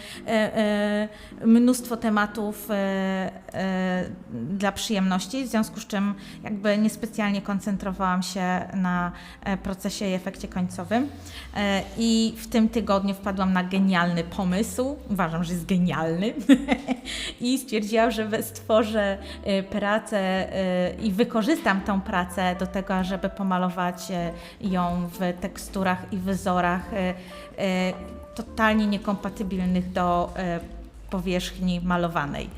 mnóstwo tematów dla przyjemności, w związku z czym jakby niespecjalnie koncentrowałam się na procesie i efekcie końcowym. I w tym tygodniu wpadłam na genialny pomysł, uważam, że jest genialny i stwierdziłam, że stworzę pracę i wykorzystam tą pracę do tego, żeby pomalować ją w teksturach i wzorach totalnie niekompatybilnych do powierzchni malowanej.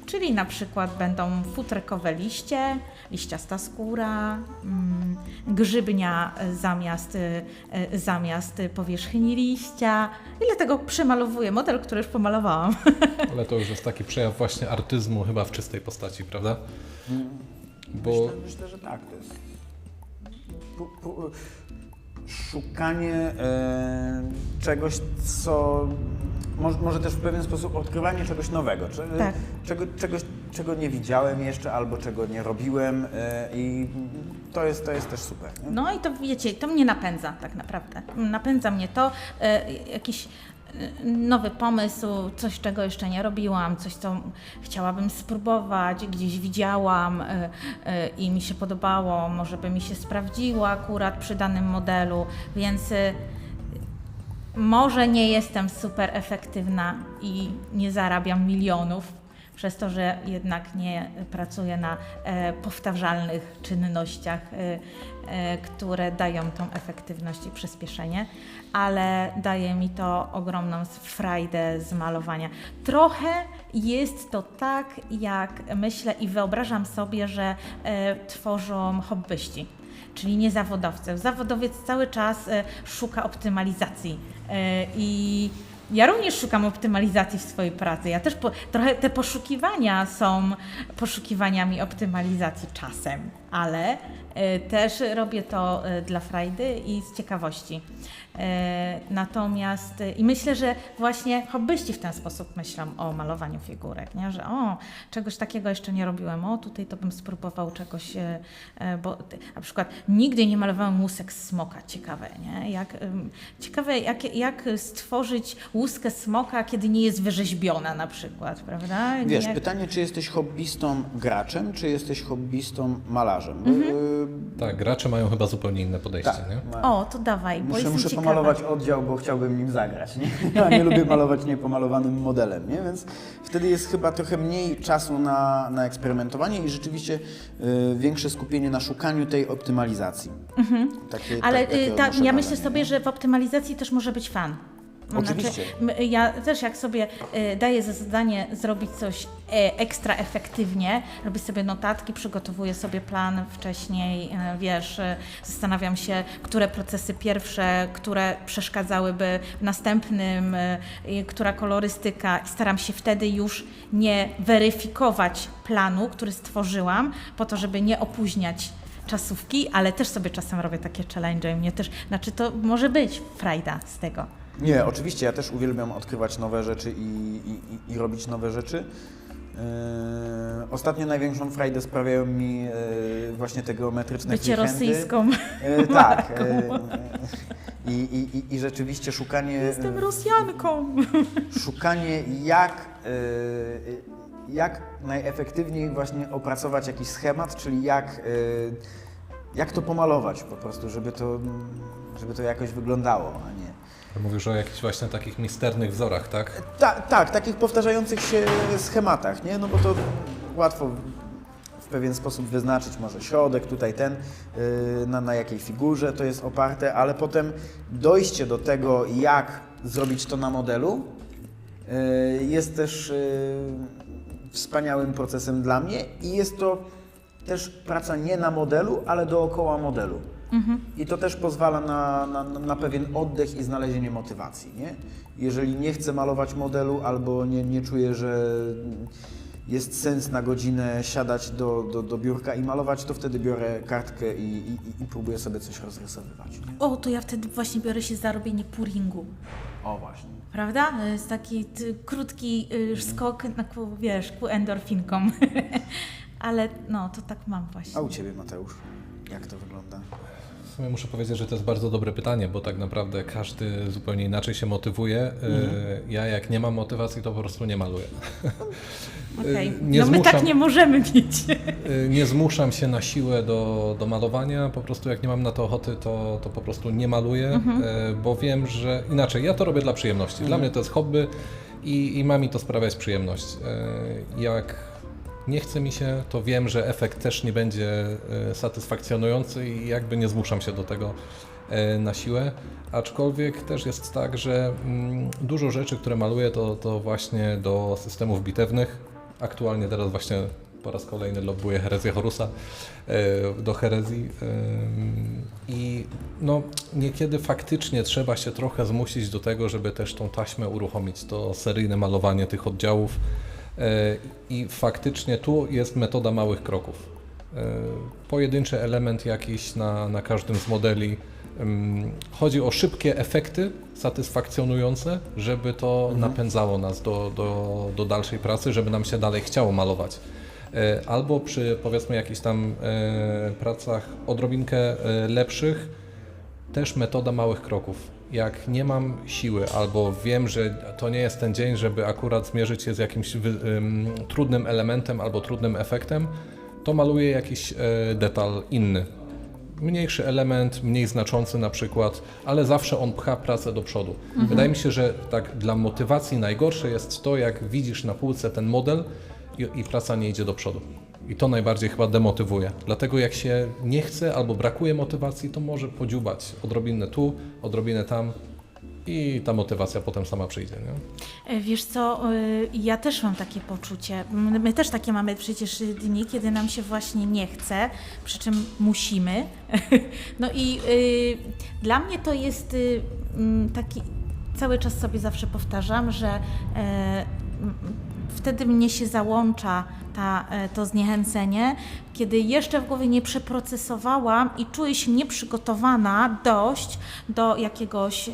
Czyli na przykład będą futerkowe liście, liściasta skóra, grzybnia zamiast powierzchni liścia. I dlatego przemalowuję model, który już pomalowałam. Ale to już jest taki przejaw właśnie artyzmu chyba w czystej postaci, prawda? Bo... Myślę, że tak. To jest szukanie czegoś, co może też w pewien sposób odkrywanie czegoś nowego, Tak. czegoś, czego nie widziałem jeszcze albo czego nie robiłem i to jest też super. Nie? No i to wiecie, to mnie napędza tak naprawdę. Napędza mnie to jakiś nowy pomysł, coś czego jeszcze nie robiłam, coś co chciałabym spróbować, gdzieś widziałam i mi się podobało, może by mi się sprawdziło akurat przy danym modelu, więc może nie jestem super efektywna i nie zarabiam milionów, przez to, że jednak nie pracuję na powtarzalnych czynnościach, które dają tą efektywność i przyspieszenie, ale daje mi to ogromną frajdę z malowania. Trochę jest to tak, jak myślę i wyobrażam sobie, że tworzą hobbyści, czyli nie zawodowcy. Zawodowiec cały czas szuka optymalizacji i ja również szukam optymalizacji w swojej pracy. Ja też trochę te poszukiwania są poszukiwaniami optymalizacji czasem, ale też robię to dla frajdy i z ciekawości. Natomiast i myślę, że właśnie hobbyści w ten sposób myślą o malowaniu figurek, nie? Że czegoś takiego jeszcze nie robiłem, tutaj to bym spróbował czegoś, bo na przykład nigdy nie malowałem łusek smoka, ciekawe, nie? Ciekawe jak stworzyć łuskę smoka, kiedy nie jest wyrzeźbiona na przykład, prawda? Wiesz, pytanie, czy jesteś hobbystą graczem, czy jesteś hobbystą malarzem? Tak, gracze mają chyba zupełnie inne podejście, Tak. nie? To dawaj, bo jestem Muszę ciekawa. pomalować oddział, bo chciałbym nim zagrać. Nie? Ja nie lubię malować niepomalowanym modelem, nie? Więc wtedy jest chyba trochę mniej czasu na eksperymentowanie i rzeczywiście większe skupienie na szukaniu tej optymalizacji. Ale takie ja odnoszę myślę wrażenie, sobie, nie? że w optymalizacji też może być fan. Oczywiście. Ja też jak sobie daję za zadanie zrobić coś ekstra efektywnie, robię sobie notatki, przygotowuję sobie plan wcześniej, zastanawiam się, które procesy pierwsze, które przeszkadzałyby w następnym, która kolorystyka i staram się wtedy już nie weryfikować planu, który stworzyłam, po to, żeby nie opóźniać czasówki, ale też sobie czasem robię takie challenge i mnie też, to może być frajda z tego. Nie, oczywiście, ja też uwielbiam odkrywać nowe rzeczy i robić nowe rzeczy. Ostatnio największą frajdę sprawiają mi właśnie te geometryczne Bycie freehandy. rosyjską. Tak. I rzeczywiście szukanie... Jestem Rosjanką. Szukanie jak najefektywniej właśnie opracować jakiś schemat, czyli jak to pomalować po prostu, żeby to jakoś wyglądało, a nie... Mówisz o jakichś właśnie takich misternych wzorach, tak? Tak, takich powtarzających się schematach, nie? No bo to łatwo w pewien sposób wyznaczyć może środek, tutaj ten, na jakiej figurze to jest oparte, ale potem dojście do tego, jak zrobić to na modelu, jest też wspaniałym procesem dla mnie i jest to też praca nie na modelu, ale dookoła modelu. I to też pozwala na pewien oddech i znalezienie motywacji, nie? Jeżeli nie chcę malować modelu albo nie czuję, że jest sens na godzinę siadać do biurka i malować, to wtedy biorę kartkę i próbuję sobie coś rozrysowywać. Nie? To ja wtedy właśnie biorę się za robienie puringu. O właśnie. Prawda? To jest taki krótki skok ku endorfinkom. Ale to tak mam właśnie. A u Ciebie, Mateusz, jak to wygląda? W sumie muszę powiedzieć, że to jest bardzo dobre pytanie, bo tak naprawdę każdy zupełnie inaczej się motywuje. Ja jak nie mam motywacji, to po prostu nie maluję. Okej. Nie My tak nie możemy mieć. Nie zmuszam się na siłę do malowania, po prostu jak nie mam na to ochoty, to po prostu nie maluję, bo wiem, że inaczej, ja to robię dla przyjemności. Dla mnie to jest hobby i ma mi to sprawiać przyjemność. Jak nie chce mi się, to wiem, że efekt też nie będzie satysfakcjonujący i jakby nie zmuszam się do tego na siłę. Aczkolwiek też jest tak, że dużo rzeczy, które maluję, to właśnie do systemów bitewnych. Aktualnie teraz właśnie po raz kolejny lobbuję herezję Horusa do herezji i niekiedy faktycznie trzeba się trochę zmusić do tego, żeby też tą taśmę uruchomić, to seryjne malowanie tych oddziałów. I faktycznie tu jest metoda małych kroków. Pojedynczy element jakiś na każdym z modeli. Chodzi o szybkie efekty satysfakcjonujące, żeby to napędzało nas do dalszej pracy, żeby nam się dalej chciało malować. Albo przy powiedzmy jakichś tam pracach odrobinkę lepszych, też metoda małych kroków. Jak nie mam siły albo wiem, że to nie jest ten dzień, żeby akurat zmierzyć się z jakimś trudnym elementem albo trudnym efektem, to maluję jakiś detal inny. Mniejszy element, mniej znaczący na przykład, ale zawsze on pcha pracę do przodu. Wydaje mi się, że tak dla motywacji najgorsze jest to, jak widzisz na półce ten model i praca nie idzie do przodu. I to najbardziej chyba demotywuje. Dlatego jak się nie chce albo brakuje motywacji, to może podziubać odrobinę tu, odrobinę tam i ta motywacja potem sama przyjdzie. Nie? Wiesz co, ja też mam takie poczucie. My też takie mamy przecież dni, kiedy nam się właśnie nie chce, przy czym musimy. No i dla mnie to jest taki, cały czas sobie zawsze powtarzam, że wtedy mnie się załącza to zniechęcenie, kiedy jeszcze w głowie nie przeprocesowałam i czuję się nieprzygotowana dość do jakiegoś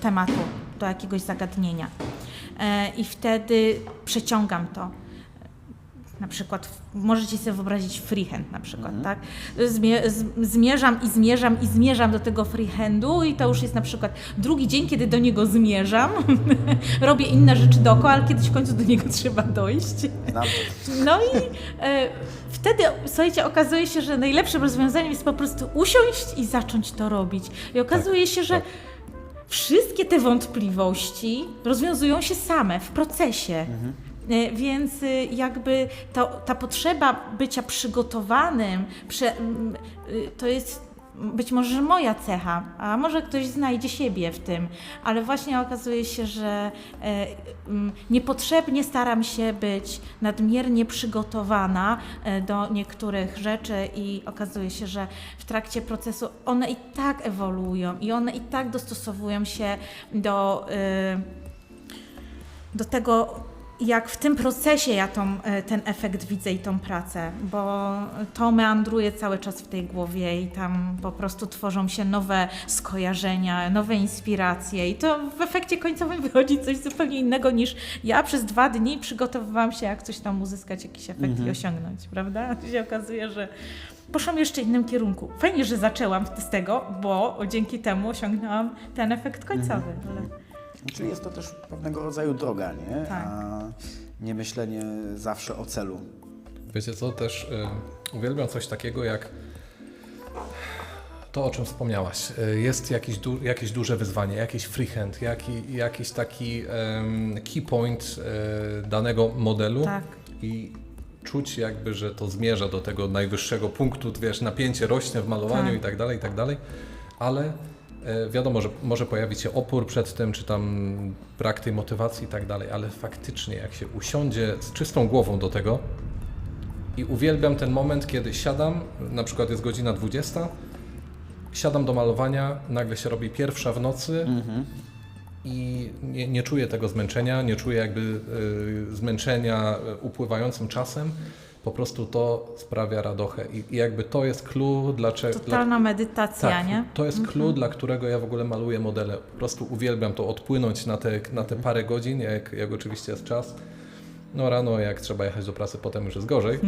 tematu, do jakiegoś zagadnienia. I wtedy przeciągam to. Na przykład, możecie sobie wyobrazić freehand na przykład, tak? Zmierzam do tego freehandu i to już jest na przykład drugi dzień, kiedy do niego zmierzam. Robię inne rzeczy dookoła, ale kiedyś w końcu do niego trzeba dojść. Znam to. No i wtedy, słuchajcie, okazuje się, że najlepszym rozwiązaniem jest po prostu usiąść i zacząć to robić. I okazuje się, że wszystkie te wątpliwości rozwiązują się same w procesie. Więc jakby ta potrzeba bycia przygotowanym, to jest być może moja cecha, a może ktoś znajdzie siebie w tym, ale właśnie okazuje się, że niepotrzebnie staram się być nadmiernie przygotowana do niektórych rzeczy i okazuje się, że w trakcie procesu one i tak ewoluują i one i tak dostosowują się do tego, jak w tym procesie ja ten efekt widzę i tą pracę, bo to meandruje cały czas w tej głowie i tam po prostu tworzą się nowe skojarzenia, nowe inspiracje i to w efekcie końcowym wychodzi coś zupełnie innego niż ja przez 2 dni przygotowywałam się, jak coś tam uzyskać, jakiś efekt i osiągnąć, prawda? To się okazuje, że poszłam jeszcze w innym kierunku. Fajnie, że zaczęłam z tego, bo dzięki temu osiągnęłam ten efekt końcowy. Ale... Czyli jest to też pewnego rodzaju droga, nie? Tak. A nie myślenie zawsze o celu. Wiecie co, też uwielbiam coś takiego jak to, o czym wspomniałaś. Jest jakieś duże wyzwanie, jakiś freehand, jakiś taki key point danego modelu Tak. i czuć jakby, że to zmierza do tego najwyższego punktu, wiesz, napięcie rośnie w malowaniu Tak. i tak dalej, ale wiadomo, że może pojawić się opór przed tym, czy tam brak tej motywacji i tak dalej, ale faktycznie jak się usiądzie z czystą głową do tego i uwielbiam ten moment, kiedy siadam, na przykład jest godzina 20, siadam do malowania, nagle się robi 1 w nocy i nie czuję tego zmęczenia, nie czuję jakby zmęczenia upływającym czasem. Po prostu to sprawia radochę i jakby to jest clue, dlaczego... Totalna medytacja, tak, nie? to jest clue, dla którego ja w ogóle maluję modele. Po prostu uwielbiam to odpłynąć na te parę godzin, jak oczywiście jest czas. No rano, jak trzeba jechać do pracy, potem już jest gorzej,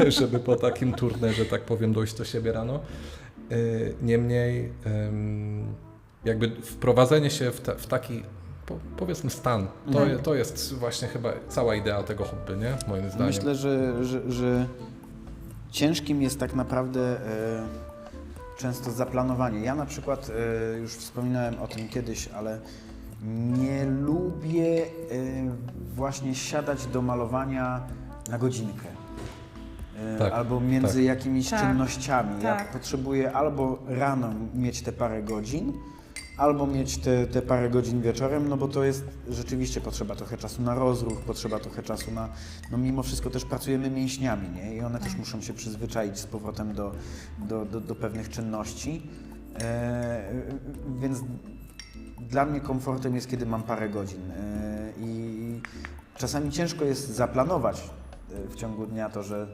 żeby po takim turnie, że tak powiem, dojść do siebie rano. Niemniej jakby wprowadzenie się w taki, powiedzmy, stan, to jest właśnie chyba cała idea tego hobby, nie? Moim zdaniem. Myślę, że ciężkim jest tak naprawdę często zaplanowanie. Ja na przykład, już wspominałem o tym kiedyś, ale nie lubię właśnie siadać do malowania na godzinkę. Tak, Albo między jakimiś Tak, czynnościami. Ja tak. potrzebuję albo rano mieć te parę godzin, albo mieć te parę godzin wieczorem, no bo to jest rzeczywiście potrzeba trochę czasu na rozruch, potrzeba trochę czasu na, no mimo wszystko też pracujemy mięśniami, nie? I one też muszą się przyzwyczaić z powrotem do pewnych czynności. Więc dla mnie komfortem jest, kiedy mam parę godzin. I czasami ciężko jest zaplanować w ciągu dnia to, że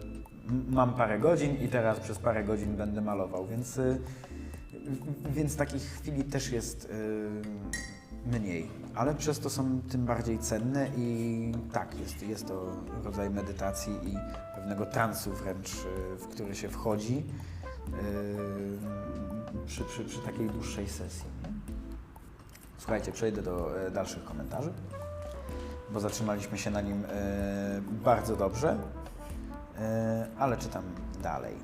mam parę godzin i teraz przez parę godzin będę malował, więc takich chwili też jest mniej, ale przez to są tym bardziej cenne i tak, jest to rodzaj medytacji i pewnego transu wręcz, w który się wchodzi przy takiej dłuższej sesji. Nie? Słuchajcie, przejdę do dalszych komentarzy, bo zatrzymaliśmy się na nim bardzo dobrze, ale czytam dalej.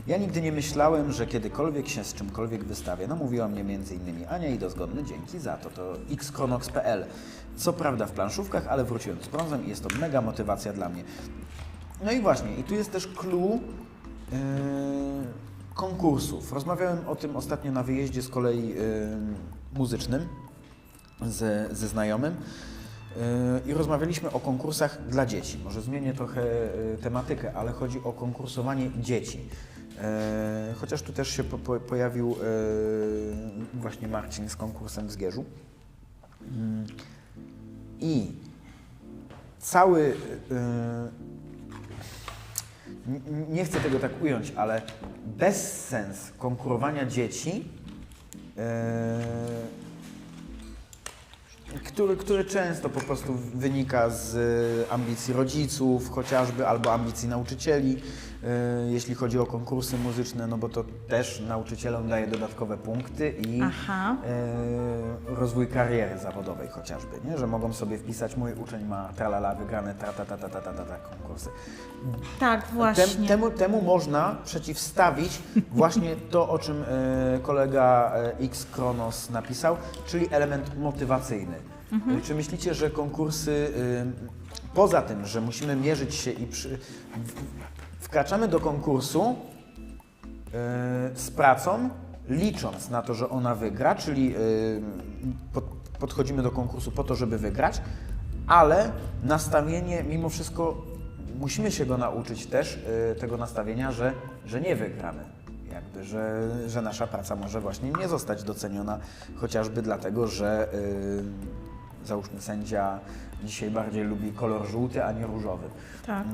Ja nigdy nie myślałem, że kiedykolwiek się z czymkolwiek wystawię. Namówiła mnie m.in. Ania i dozgodny dzięki za to xchronox.pl. Co prawda w planszówkach, ale wróciłem z brązem i jest to mega motywacja dla mnie. No i właśnie, i tu jest też clue konkursów. Rozmawiałem o tym ostatnio na wyjeździe z kolei muzycznym ze znajomym i rozmawialiśmy o konkursach dla dzieci. Może zmienię trochę tematykę, ale chodzi o konkursowanie dzieci. Chociaż tu też się pojawił właśnie Marcin z konkursem w Zgierzu. I cały, nie chcę tego tak ująć, ale bezsens konkurowania dzieci, który często po prostu wynika z ambicji rodziców chociażby, albo ambicji nauczycieli, jeśli chodzi o konkursy muzyczne, no bo to też nauczycielom daje dodatkowe punkty i rozwój kariery zawodowej chociażby, nie? Że mogą sobie wpisać, mój uczeń ma tralala, wygrane konkursy. Tak, właśnie. Temu można przeciwstawić właśnie to, o czym kolega xchronos napisał, czyli element motywacyjny. Czy myślicie, że konkursy, poza tym, że musimy mierzyć się i wkraczamy do konkursu z pracą, licząc na to, że ona wygra, czyli podchodzimy do konkursu po to, żeby wygrać, ale nastawienie, mimo wszystko musimy się go nauczyć też, tego nastawienia, że nie wygramy. Jakby, że nasza praca może właśnie nie zostać doceniona, chociażby dlatego, że załóżmy sędzia dzisiaj bardziej lubi kolor żółty, a nie różowy. Tak.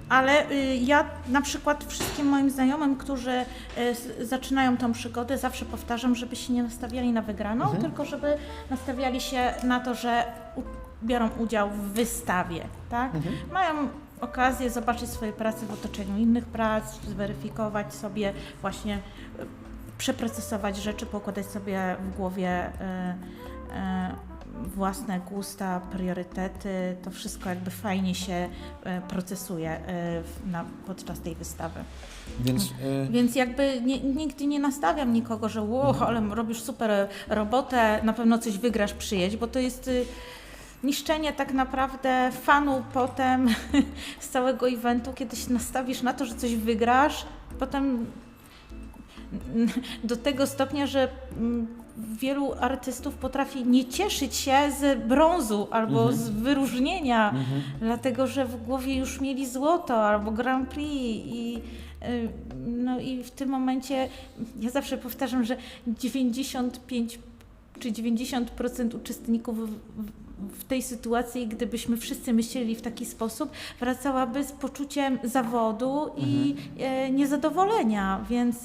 Ale ja na przykład wszystkim moim znajomym, którzy zaczynają tą przygodę, zawsze powtarzam, żeby się nie nastawiali na wygraną, tylko żeby nastawiali się na to, że biorą udział w wystawie, tak? Mają okazję zobaczyć swoje prace w otoczeniu innych prac, zweryfikować sobie właśnie, przeprocesować rzeczy, poukładać sobie w głowie własne gusta, priorytety, to wszystko jakby fajnie się procesuje podczas tej wystawy. Więc jakby nigdy nie nastawiam nikogo, że ale robisz super robotę, na pewno coś wygrasz, przyjedź, bo to jest niszczenie tak naprawdę fanu potem z całego eventu, kiedy się nastawisz na to, że coś wygrasz, potem do tego stopnia, że wielu artystów potrafi nie cieszyć się z brązu albo z wyróżnienia, dlatego że w głowie już mieli złoto albo Grand Prix no i w tym momencie ja zawsze powtarzam, że 95 czy 90% uczestników w tej sytuacji, gdybyśmy wszyscy myśleli w taki sposób, wracałaby z poczuciem zawodu i niezadowolenia, więc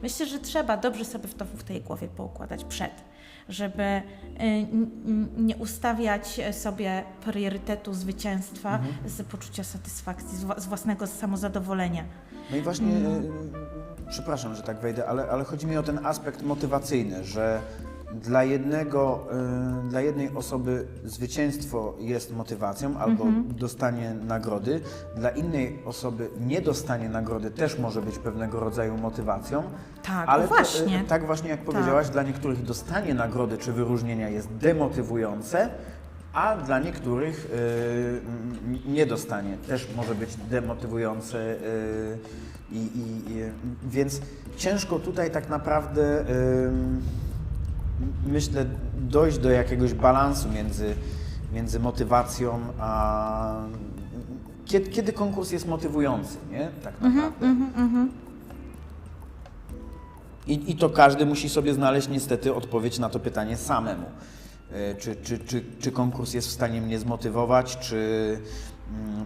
myślę, że trzeba dobrze sobie to w tej głowie poukładać żeby nie ustawiać sobie priorytetu zwycięstwa z poczucia satysfakcji, z własnego samozadowolenia. No i właśnie, przepraszam, że tak wejdę, ale chodzi mi o ten aspekt motywacyjny, że dla jednej osoby zwycięstwo jest motywacją albo dostanie nagrody, dla innej osoby niedostanie nagrody też może być pewnego rodzaju motywacją. Tak, ale właśnie. Tak właśnie jak powiedziałaś, dla niektórych dostanie nagrody czy wyróżnienia jest demotywujące, a dla niektórych nie dostanie też może być demotywujące. Więc ciężko tutaj tak naprawdę myślę dojść do jakiegoś balansu między motywacją a kiedy konkurs jest motywujący, nie? Tak naprawdę. I to każdy musi sobie znaleźć niestety odpowiedź na to pytanie samemu. Czy konkurs jest w stanie mnie zmotywować,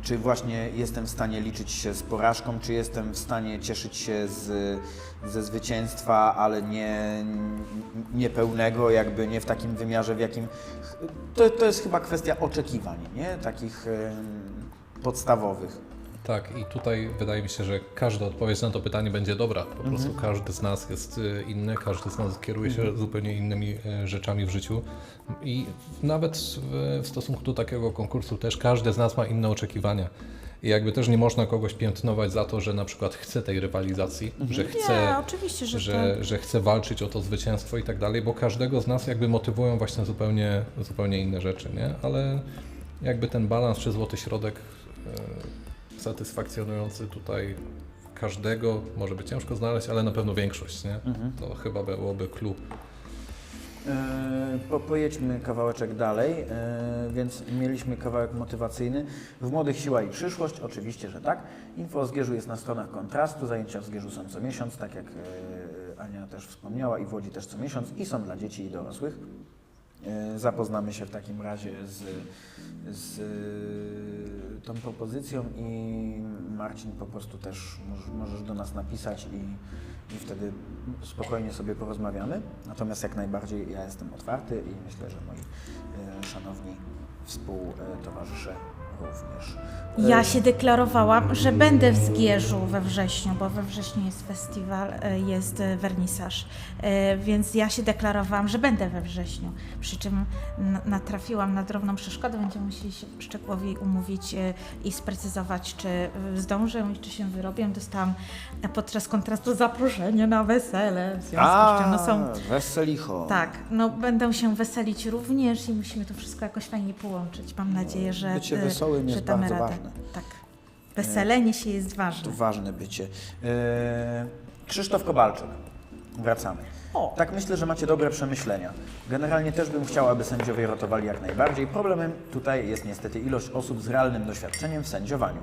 czy właśnie jestem w stanie liczyć się z porażką, czy jestem w stanie cieszyć się ze zwycięstwa, ale nie pełnego, jakby nie w takim wymiarze, w jakim... To jest chyba kwestia oczekiwań, nie? Takich podstawowych. Tak, i tutaj wydaje mi się, że każda odpowiedź na to pytanie będzie dobra. Po prostu każdy z nas jest inny, każdy z nas kieruje się zupełnie innymi rzeczami w życiu i nawet w stosunku do takiego konkursu też każdy z nas ma inne oczekiwania. I jakby też nie można kogoś piętnować za to, że na przykład chce tej rywalizacji, że chce, Nie, oczywiście, że że chce walczyć o to zwycięstwo i tak dalej, bo każdego z nas jakby motywują właśnie zupełnie inne rzeczy, nie? Ale jakby ten balans czy złoty środek satysfakcjonujący tutaj każdego może być ciężko znaleźć, ale na pewno większość, nie? To chyba byłoby clue. Pojedźmy kawałeczek dalej, więc mieliśmy kawałek motywacyjny. W Młodych siła i przyszłość, oczywiście, że tak. Info o Zgierzu jest na stronach Kontrastu, zajęcia w Zgierzu są co miesiąc, tak jak Ania też wspomniała, i w Łodzi też co miesiąc i są dla dzieci i dorosłych. Zapoznamy się w takim razie z tą propozycją i Marcin, po prostu też możesz do nas napisać i wtedy spokojnie sobie porozmawiamy. Natomiast jak najbardziej ja jestem otwarty i myślę, że moi szanowni współtowarzysze również. Ja się deklarowałam, że będę w Zgierzu we wrześniu, bo we wrześniu jest festiwal, jest wernisaż, więc ja się deklarowałam, że będę we wrześniu, przy czym natrafiłam na drobną przeszkodę, będziemy musieli się szczegółowiej umówić i sprecyzować, czy zdążę i czy się wyrobię. Dostałam podczas kontrastu zaproszenie na wesele, w związku z czym są... weselicho. Tak, no będę się weselić również i musimy to wszystko jakoś fajnie połączyć. Mam nadzieję, że Bycie wesołym że jest damy bardzo radę. ważne. Tak. Weselenie się jest ważne. To ważne bycie. Krzysztof Kowalczyk. Wracamy. O. Tak, myślę, że macie dobre przemyślenia. Generalnie też bym chciał, aby sędziowie rotowali jak najbardziej. Problemem tutaj jest niestety ilość osób z realnym doświadczeniem w sędziowaniu.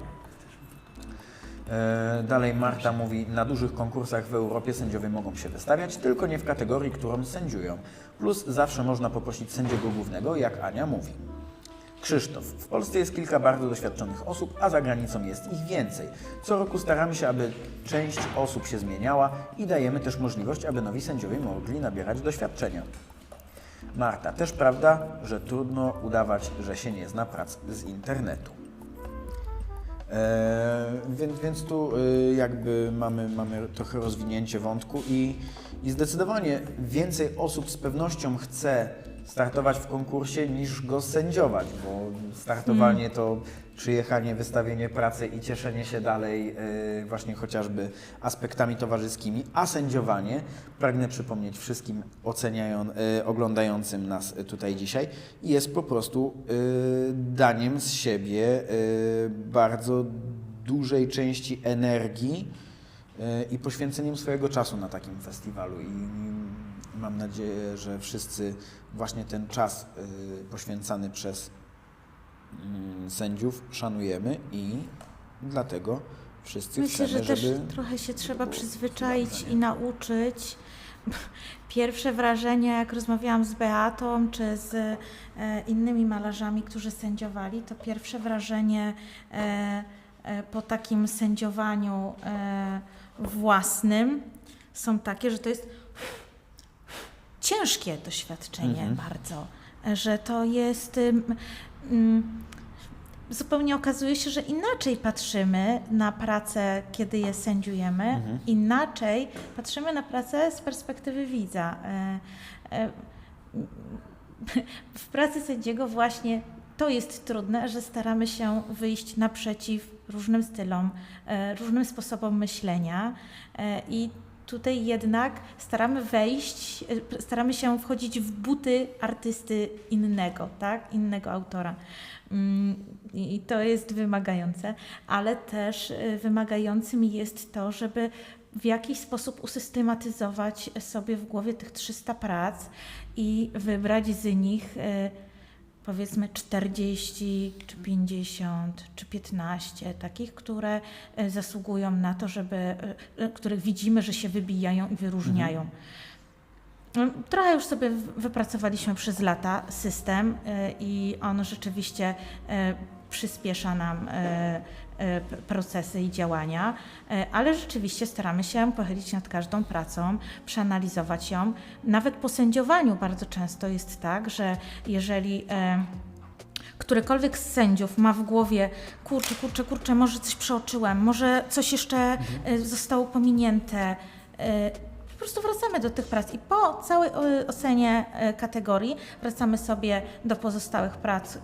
Dalej Marta mówi, na dużych konkursach w Europie sędziowie mogą się wystawiać, tylko nie w kategorii, którą sędziują. Plus zawsze można poprosić sędziego głównego, jak Ania mówi. Krzysztof. W Polsce jest kilka bardzo doświadczonych osób, a za granicą jest ich więcej. Co roku staramy się, aby część osób się zmieniała i dajemy też możliwość, aby nowi sędziowie mogli nabierać doświadczenia. Marta. Też prawda, że trudno udawać, że się nie zna prac z internetu. Więc tu jakby mamy trochę rozwinięcie wątku i zdecydowanie więcej osób z pewnością chce startować w konkursie niż go sędziować, bo startowanie to przyjechanie, wystawienie pracy i cieszenie się dalej właśnie chociażby aspektami towarzyskimi, a sędziowanie, pragnę przypomnieć wszystkim oglądającym nas tutaj dzisiaj, jest po prostu daniem z siebie bardzo dużej części energii i poświęceniem swojego czasu na takim festiwalu i mam nadzieję, że wszyscy właśnie ten czas poświęcany przez sędziów szanujemy i dlatego wszyscy Myślę, chcemy, że też żeby... trochę się trzeba było przyzwyczaić bardzo, i nauczyć. Pierwsze wrażenie, jak rozmawiałam z Beatą czy z innymi malarzami, którzy sędziowali, to pierwsze wrażenie po takim sędziowaniu własnym są takie, że to jest ciężkie doświadczenie bardzo, że to jest... Zupełnie okazuje się, że inaczej patrzymy na pracę, kiedy je sędziujemy, inaczej patrzymy na pracę z perspektywy widza. W pracy sędziego właśnie to jest trudne, że staramy się wyjść naprzeciw różnym stylom, różnym sposobom myślenia i tutaj jednak staramy się wchodzić w buty artysty innego, tak? Innego autora. I to jest wymagające, ale też wymagającym jest to, żeby w jakiś sposób usystematyzować sobie w głowie tych 300 prac i wybrać z nich powiedzmy 40 czy 50 czy 15 takich, które zasługują na to, których widzimy, że się wybijają i wyróżniają. Trochę już sobie wypracowaliśmy przez lata system i on rzeczywiście przyspiesza nam procesy i działania, ale rzeczywiście staramy się pochylić nad każdą pracą, przeanalizować ją. Nawet po sędziowaniu bardzo często jest tak, że jeżeli którykolwiek z sędziów ma w głowie kurczę, może coś przeoczyłem, może coś jeszcze zostało pominięte, po prostu wracamy do tych prac i po całej ocenie kategorii wracamy sobie do pozostałych prac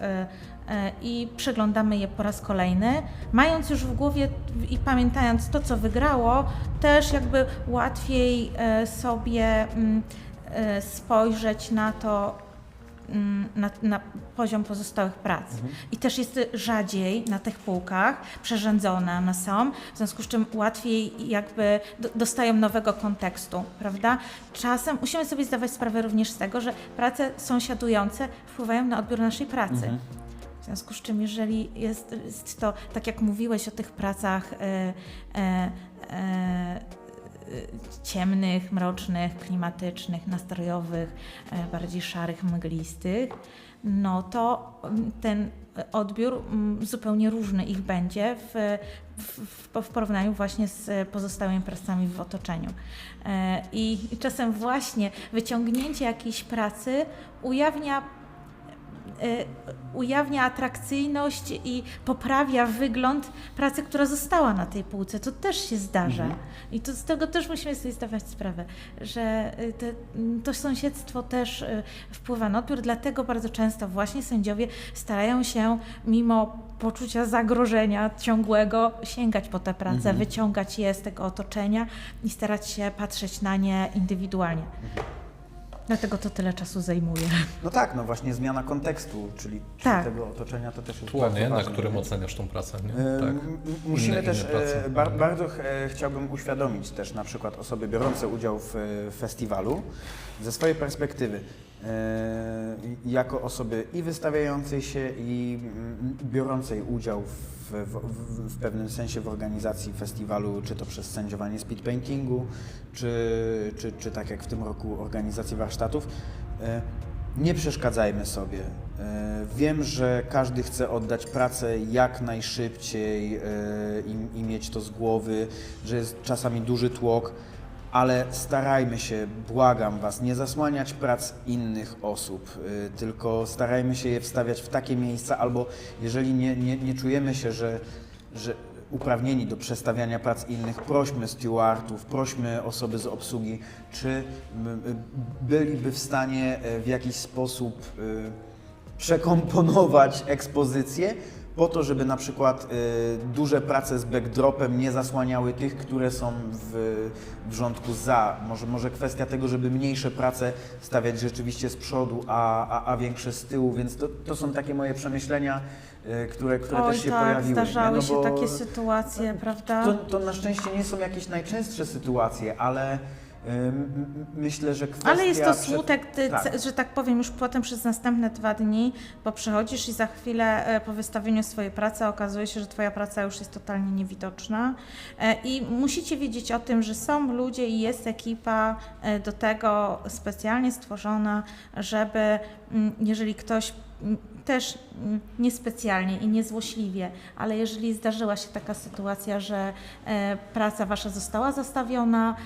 i przeglądamy je po raz kolejny, mając już w głowie i pamiętając to, co wygrało, też jakby łatwiej sobie spojrzeć na to, na poziom pozostałych prac. I też jest rzadziej na tych półkach, przerządzone one są, w związku z czym łatwiej jakby dostają nowego kontekstu, prawda? Czasem musimy sobie zdawać sprawę również z tego, że prace sąsiadujące wpływają na odbiór naszej pracy. W związku z czym, jeżeli jest to, tak jak mówiłeś o tych pracach ciemnych, mrocznych, klimatycznych, nastrojowych, bardziej szarych, mglistych, no to ten odbiór zupełnie różny ich będzie w porównaniu właśnie z pozostałymi pracami w otoczeniu. I czasem właśnie wyciągnięcie jakiejś pracy ujawnia atrakcyjność i poprawia wygląd pracy, która została na tej półce. To też się zdarza. I z tego też musimy sobie zdawać sprawę, że to sąsiedztwo też wpływa na odbiór, dlatego bardzo często właśnie sędziowie starają się mimo poczucia zagrożenia ciągłego sięgać po te prace, wyciągać je z tego otoczenia i starać się patrzeć na nie indywidualnie. Dlatego to tyle czasu zajmuje. No tak, no właśnie zmiana kontekstu, czyli Tak. tego otoczenia to też jest Tło, bardzo nie? Na ważne. którym oceniasz tą pracę, nie? Tak. Musimy też, prace. bardzo chciałbym uświadomić też na przykład osoby biorące udział w festiwalu ze swojej perspektywy, jako osoby i wystawiającej się i biorącej udział w pewnym sensie w organizacji festiwalu, czy to przez sędziowanie speedpaintingu, czy tak jak w tym roku organizacji warsztatów. Nie przeszkadzajmy sobie. Wiem, że każdy chce oddać pracę jak najszybciej i mieć to z głowy, że jest czasami duży tłok, ale starajmy się, błagam Was, nie zasłaniać prac innych osób, tylko starajmy się je wstawiać w takie miejsca, albo jeżeli nie czujemy się, że uprawnieni do przestawiania prac innych, prośmy stewardów, prośmy osoby z obsługi, czy byliby w stanie w jakiś sposób przekomponować ekspozycję po to, żeby na przykład duże prace z backdropem nie zasłaniały tych, które są w rządku za. Może kwestia tego, żeby mniejsze prace stawiać rzeczywiście z przodu, a większe z tyłu, więc to są takie moje przemyślenia, które też się pojawiły. Zdarzały nie? się takie sytuacje, prawda? To na szczęście nie są jakieś najczęstsze sytuacje, ale myślę, że kwestia... Ale jest to smutek, tak. że tak powiem, już potem przez następne 2 dni, bo przychodzisz i za chwilę po wystawieniu swojej pracy okazuje się, że Twoja praca już jest totalnie niewidoczna i musicie wiedzieć o tym, że są ludzie i jest ekipa do tego specjalnie stworzona, żeby jeżeli ktoś też niespecjalnie i niezłośliwie, ale jeżeli zdarzyła się taka sytuacja, że praca Wasza została zastawiona,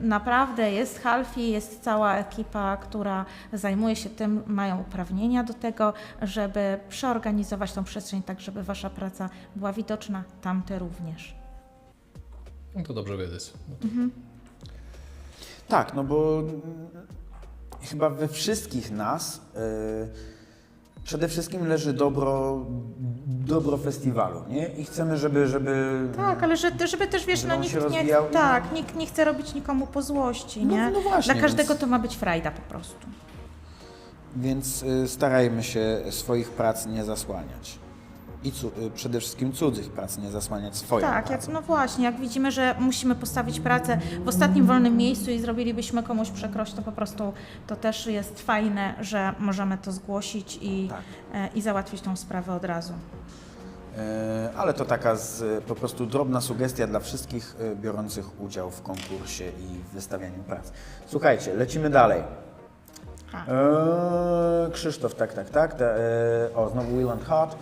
naprawdę jest Halfi, jest cała ekipa, która zajmuje się tym, mają uprawnienia do tego, żeby przeorganizować tą przestrzeń tak, żeby Wasza praca była widoczna, tamte również. No to dobrze wiedzieć. Tak, no bo chyba we wszystkich nas przede wszystkim leży dobro festiwalu, nie? I chcemy, żeby Tak, ale żeby też, wiesz, żeby no on się nikt nie, rozwijał i- tak, nikt nie chce robić nikomu po złości, nie? No właśnie, Dla każdego więc- to ma być frajda po prostu. Więc starajmy się swoich prac nie zasłaniać. I przede wszystkim cudzych prac nie zasłaniać swoją Tak, pracą. no właśnie, jak widzimy, że musimy postawić pracę w ostatnim wolnym miejscu i zrobilibyśmy komuś przykrość, to po prostu to też jest fajne, że możemy to zgłosić i załatwić tą sprawę od razu. Ale to taka po prostu drobna sugestia dla wszystkich biorących udział w konkursie i w wystawianiu prac. Słuchajcie, lecimy dalej. Krzysztof, tak. Znowu Will and Heart.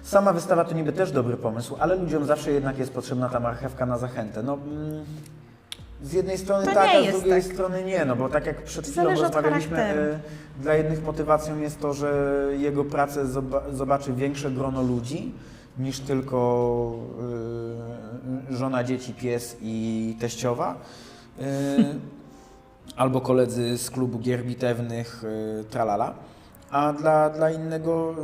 Sama wystawa to niby też dobry pomysł, ale ludziom zawsze jednak jest potrzebna ta marchewka na zachętę. Z jednej strony To tak, nie a z jest drugiej tak. strony nie, no bo tak jak przed chwilą Zależy od rozmawialiśmy, charakteru. dla jednych motywacją jest to, że jego pracę zobaczy większe grono ludzi niż tylko żona, dzieci, pies i teściowa. albo koledzy z klubu gier bitewnych, tralala. A dla innego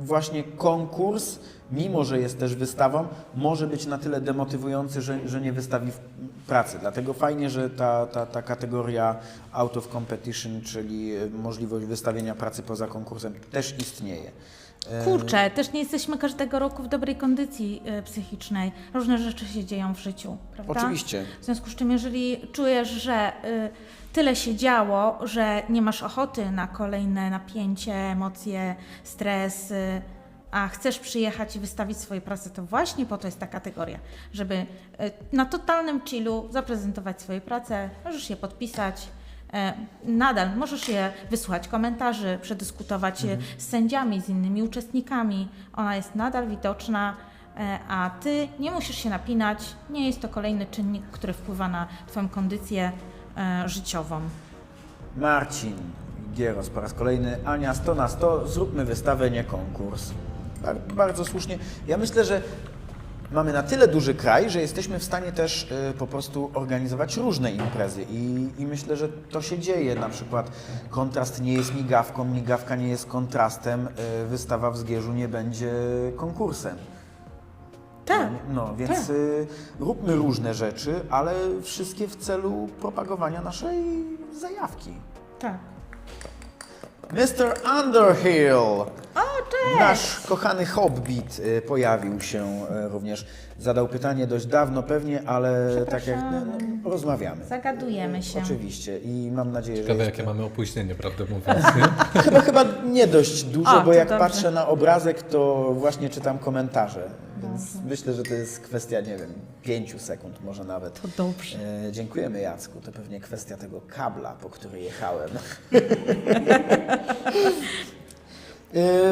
właśnie konkurs, mimo że jest też wystawą, może być na tyle demotywujący, że nie wystawi pracy. Dlatego fajnie, że ta kategoria out of competition, czyli możliwość wystawienia pracy poza konkursem, też istnieje. Kurczę, też nie jesteśmy każdego roku w dobrej kondycji psychicznej. Różne rzeczy się dzieją w życiu, prawda? Oczywiście. W związku z czym, jeżeli czujesz, że tyle się działo, że nie masz ochoty na kolejne napięcie, emocje, stres, a chcesz przyjechać i wystawić swoje prace, to właśnie po to jest ta kategoria, żeby na totalnym chillu zaprezentować swoje prace, możesz je podpisać. Nadal możesz je wysłuchać komentarzy, przedyskutować z sędziami, z innymi uczestnikami. Ona jest nadal widoczna, a Ty nie musisz się napinać. Nie jest to kolejny czynnik, który wpływa na Twoją kondycję życiową. Marcin Gieros po raz kolejny. Ania, 100 na 100, zróbmy wystawę, nie konkurs. Bardzo słusznie. Ja myślę, że mamy na tyle duży kraj, że jesteśmy w stanie też po prostu organizować różne imprezy i myślę, że to się dzieje. Na przykład kontrast nie jest migawką, migawka nie jest kontrastem, wystawa w Zgierzu nie będzie konkursem. Tak. No, więc róbmy różne rzeczy, ale wszystkie w celu propagowania naszej zajawki. Tak. Mr. Underhill! O, cześć! Nasz kochany Hobbit pojawił się również. Zadał pytanie dość dawno pewnie, ale tak jak rozmawiamy. Zagadujemy się. Oczywiście i mam nadzieję, Ciekawe, że jakie mamy opóźnienie, prawdę mówiąc, nie? chyba nie dość duże, O, bo to jak dobrze. patrzę na obrazek, to właśnie czytam komentarze. Więc myślę, że to jest kwestia, nie wiem, 5 sekund może nawet. To dobrze. Dziękujemy, Jacku. To pewnie kwestia tego kabla, po który jechałem.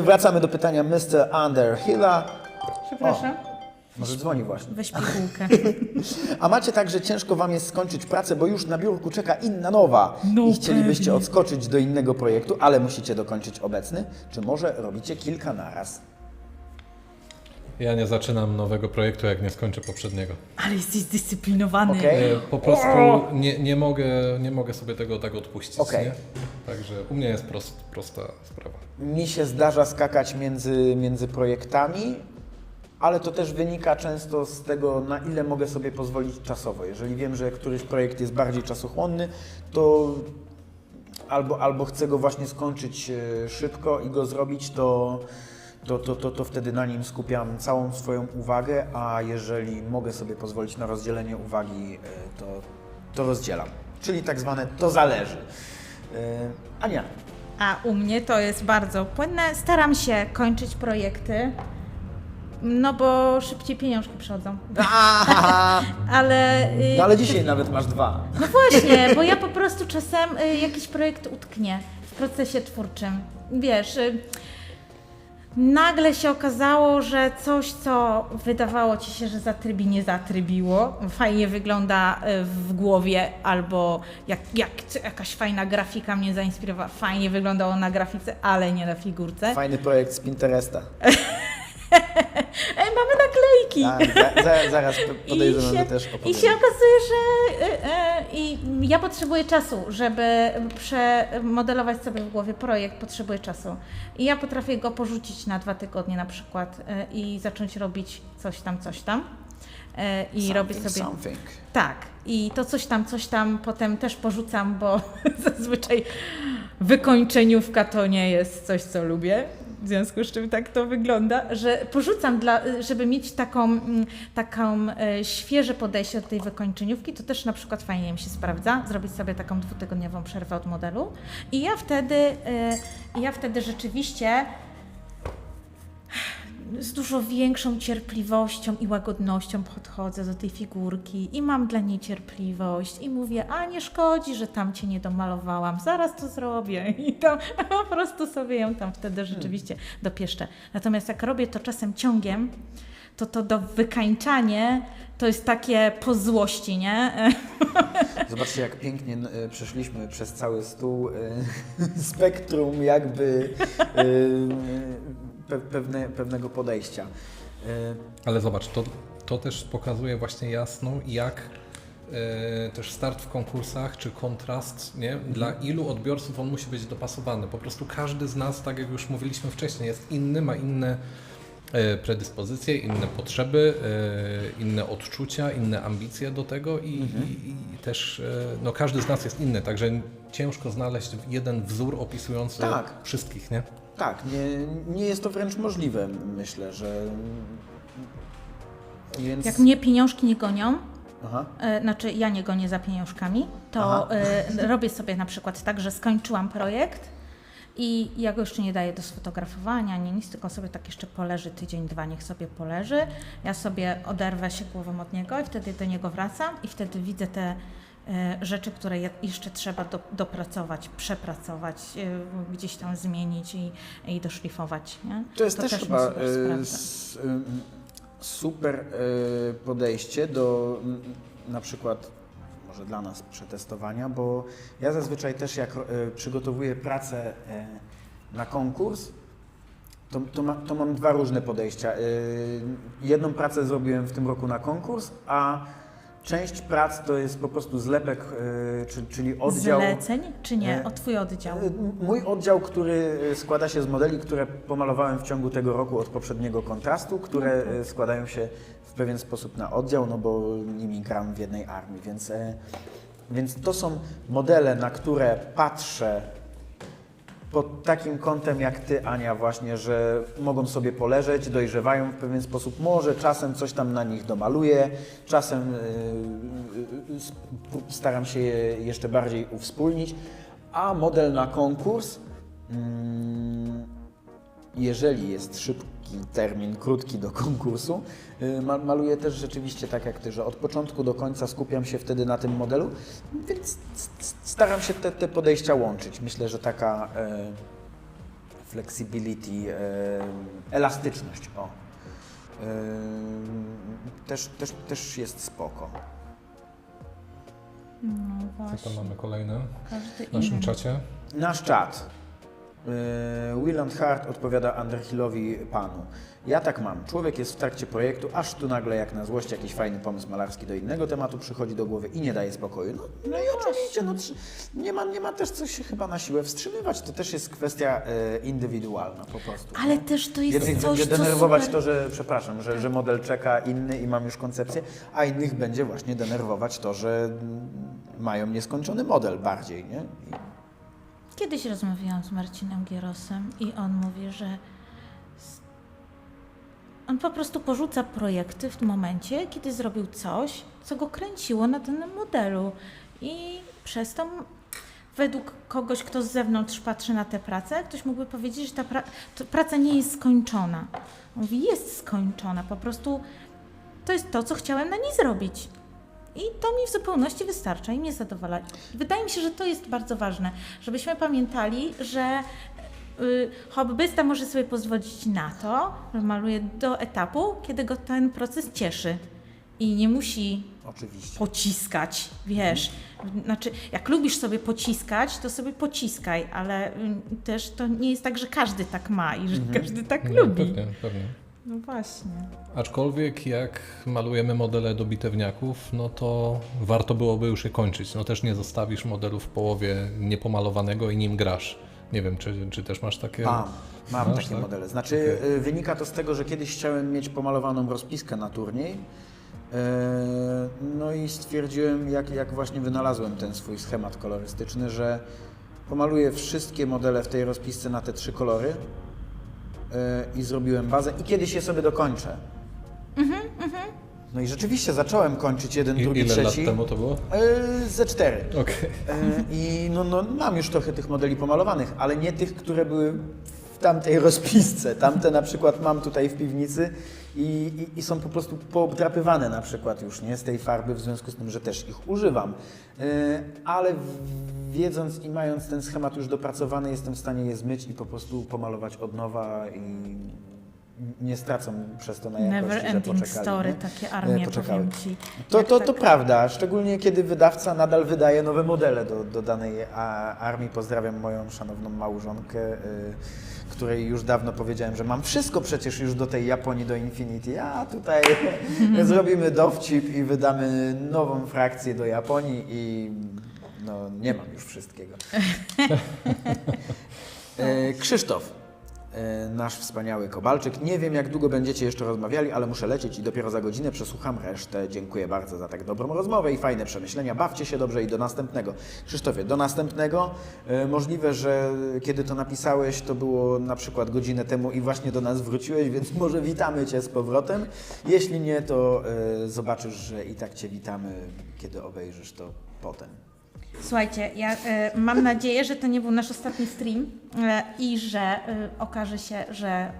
Wracamy do pytania Mr. Underhilla. Przepraszam. Może dzwoni właśnie. Weź pigułkę. A macie tak, że ciężko wam jest skończyć pracę, bo już na biurku czeka inna nowa No i chcielibyście pewnie. odskoczyć do innego projektu, ale musicie dokończyć obecny? Czy może robicie kilka naraz? Ja nie zaczynam nowego projektu, jak nie skończę poprzedniego. Ale jesteś zdyscyplinowany. Okej. Po prostu nie mogę sobie tego tak odpuścić, Okej. nie? Także u mnie jest prosta sprawa. Mi się zdarza skakać między projektami, ale to też wynika często z tego, na ile mogę sobie pozwolić czasowo. Jeżeli wiem, że któryś projekt jest bardziej czasochłonny, to albo chcę go właśnie skończyć szybko i go zrobić, to wtedy na nim skupiam całą swoją uwagę, a jeżeli mogę sobie pozwolić na rozdzielenie uwagi, to rozdzielam. Czyli tak zwane to zależy. Ania. A u mnie to jest bardzo płynne. Staram się kończyć projekty, no bo szybciej pieniążki przychodzą. Ale... No ale dzisiaj nawet masz 2. No właśnie, bo ja po prostu czasem jakiś projekt utknie w procesie twórczym. Wiesz, nagle się okazało, że coś, co wydawało Ci się, że zatrybi, nie zatrybiło, fajnie wygląda w głowie, albo jakaś fajna grafika mnie zainspirowała, fajnie wyglądało na grafice, ale nie na figurce. Fajny projekt z Pinteresta. Mamy naklejki! Tak, zaraz podejrzewam, że też I opowiem. się okazuje, że ja potrzebuję czasu, żeby przemodelować sobie w głowie projekt, potrzebuję czasu. I ja potrafię go porzucić na 2 tygodnie na przykład i zacząć robić coś tam. I robię sobie... Something. Tak. I to coś tam potem też porzucam, bo zazwyczaj wykończeniówka to nie jest coś, co lubię. W związku z czym tak to wygląda, że porzucam, żeby mieć taką świeże podejście do tej wykończeniówki, to też na przykład fajnie mi się sprawdza, zrobić sobie taką 2-tygodniową przerwę od modelu i ja wtedy rzeczywiście z dużo większą cierpliwością i łagodnością podchodzę do tej figurki i mam dla niej cierpliwość i mówię, a nie szkodzi, że tam Cię nie domalowałam, zaraz to zrobię i tam po prostu sobie ją tam wtedy rzeczywiście dopieszczę. Natomiast jak robię to czasem ciągiem, to do wykańczanie to jest takie po złości, nie? Zobaczcie, jak pięknie przeszliśmy przez cały stół spektrum jakby pewnego podejścia. Ale zobacz, to też pokazuje właśnie jasno, jak też start w konkursach, czy kontrast, nie? Dla ilu odbiorców on musi być dopasowany. Po prostu każdy z nas, tak jak już mówiliśmy wcześniej, jest inny, ma inne predyspozycje, inne potrzeby, inne odczucia, inne ambicje do tego i też no, każdy z nas jest inny, także ciężko znaleźć jeden wzór opisujący Tak. wszystkich, nie? Tak, nie jest to wręcz możliwe, myślę, że... Więc... Jak mnie pieniążki nie gonią, Aha. znaczy ja nie gonię za pieniążkami, to robię sobie na przykład tak, że skończyłam projekt i ja go jeszcze nie daję do sfotografowania, nie nic, tylko sobie tak jeszcze poleży tydzień, dwa, niech sobie poleży. Ja sobie oderwę się głową od niego i wtedy do niego wracam i wtedy widzę te rzeczy, które jeszcze trzeba dopracować, przepracować, gdzieś tam zmienić i doszlifować. Nie? To jest też mi chyba super sprawdza. super podejście do na przykład może dla nas przetestowania, bo ja zazwyczaj też jak przygotowuję pracę na konkurs, to mam dwa różne podejścia. Jedną pracę zrobiłem w tym roku na konkurs, a część prac to jest po prostu zlepek, czyli oddział... Zleceń, czy nie? O twój oddział. Mój oddział, który składa się z modeli, które pomalowałem w ciągu tego roku od poprzedniego kontrastu, które składają się w pewien sposób na oddział, no bo nimi gram w jednej armii, więc to są modele, na które patrzę pod takim kątem jak Ty, Ania, właśnie, że mogą sobie poleżeć, dojrzewają w pewien sposób, może czasem coś tam na nich domaluję, czasem staram się je jeszcze bardziej uwspólnić, a model na konkurs, jeżeli jest szybki termin, krótki do konkursu, maluję też rzeczywiście tak jak Ty, że od początku do końca skupiam się wtedy na tym modelu, więc staram się te podejścia łączyć. Myślę, że taka flexibility, elastyczność, też jest spoko. No Co właśnie. tam mamy kolejne Każdy w naszym inny. czacie? Nasz czat. Will and Hart odpowiada Underhillowi panu. Ja tak mam. Człowiek jest w trakcie projektu, aż tu nagle jak na złość jakiś fajny pomysł malarski do innego tematu przychodzi do głowy i nie daje spokoju. No i oczywiście, nie ma też co się chyba na siłę wstrzymywać. To też jest kwestia indywidualna po prostu. Ale też to jest Jednych coś, będzie co denerwować super... to, że przepraszam, że model czeka inny i mam już koncepcję, a innych będzie właśnie denerwować to, że mają nieskończony model bardziej, nie? Kiedyś rozmawiałam z Marcinem Gierosem i on mówi, że on po prostu porzuca projekty w tym momencie, kiedy zrobił coś, co go kręciło na danym modelu i przez to według kogoś, kto z zewnątrz patrzy na tę pracę, ktoś mógłby powiedzieć, że ta praca nie jest skończona. On mówi, jest skończona, po prostu to jest to, co chciałem na niej zrobić. I to mi w zupełności wystarcza i mnie zadowala. Wydaje mi się, że to jest bardzo ważne, żebyśmy pamiętali, że hobbysta może sobie pozwolić na to, że maluje do etapu, kiedy go ten proces cieszy i nie musi Oczywiście. pociskać, wiesz. Znaczy, jak lubisz sobie pociskać, to sobie pociskaj, ale też to nie jest tak, że każdy tak ma i że każdy tak lubi. Pewnie. No właśnie. Aczkolwiek jak malujemy modele do bitewniaków, no to warto byłoby już je kończyć. No też nie zostawisz modelu w połowie niepomalowanego i nim grasz. Nie wiem, czy też masz takie... Mam Masz, takie tak? modele. Znaczy wynika to z tego, że kiedyś chciałem mieć pomalowaną rozpiskę na turniej. No i stwierdziłem, jak właśnie wynalazłem ten swój schemat kolorystyczny, że pomaluję wszystkie modele w tej rozpisce na te 3 kolory i zrobiłem bazę i kiedyś je sobie dokończę. No i rzeczywiście zacząłem kończyć jeden, drugi, Ile trzeci. lat temu to było? Ze 4. Okej. I no, mam już trochę tych modeli pomalowanych, ale nie tych, które były w tamtej rozpisce. Tamte na przykład mam tutaj w piwnicy i są po prostu poobdrapywane na przykład już nie z tej farby, w związku z tym, że też ich używam. Ale wiedząc i mając ten schemat już dopracowany, jestem w stanie je zmyć i po prostu pomalować od nowa i nie stracą przez to na jakości, Never że ending poczekali, story, nie? takie armie, Poczekały. powiem Ci. To Jak tak- prawda, szczególnie kiedy wydawca nadal wydaje nowe modele do danej armii. Pozdrawiam moją szanowną małżonkę, której już dawno powiedziałem, że mam wszystko przecież już do tej Japonii, do Infinity, a tutaj zrobimy dowcip i wydamy nową frakcję do Japonii i no, nie mam już wszystkiego. Krzysztof, nasz wspaniały Kowalczyk. Nie wiem, jak długo będziecie jeszcze rozmawiali, ale muszę lecieć i dopiero za godzinę przesłucham resztę. Dziękuję bardzo za tak dobrą rozmowę i fajne przemyślenia. Bawcie się dobrze i do następnego. Krzysztofie, do następnego. Możliwe, że kiedy to napisałeś, to było na przykład godzinę temu i właśnie do nas wróciłeś, więc może witamy Cię z powrotem. Jeśli nie, to zobaczysz, że i tak Cię witamy, kiedy obejrzysz to potem. Słuchajcie, ja mam nadzieję, że to nie był nasz ostatni stream i że okaże się, że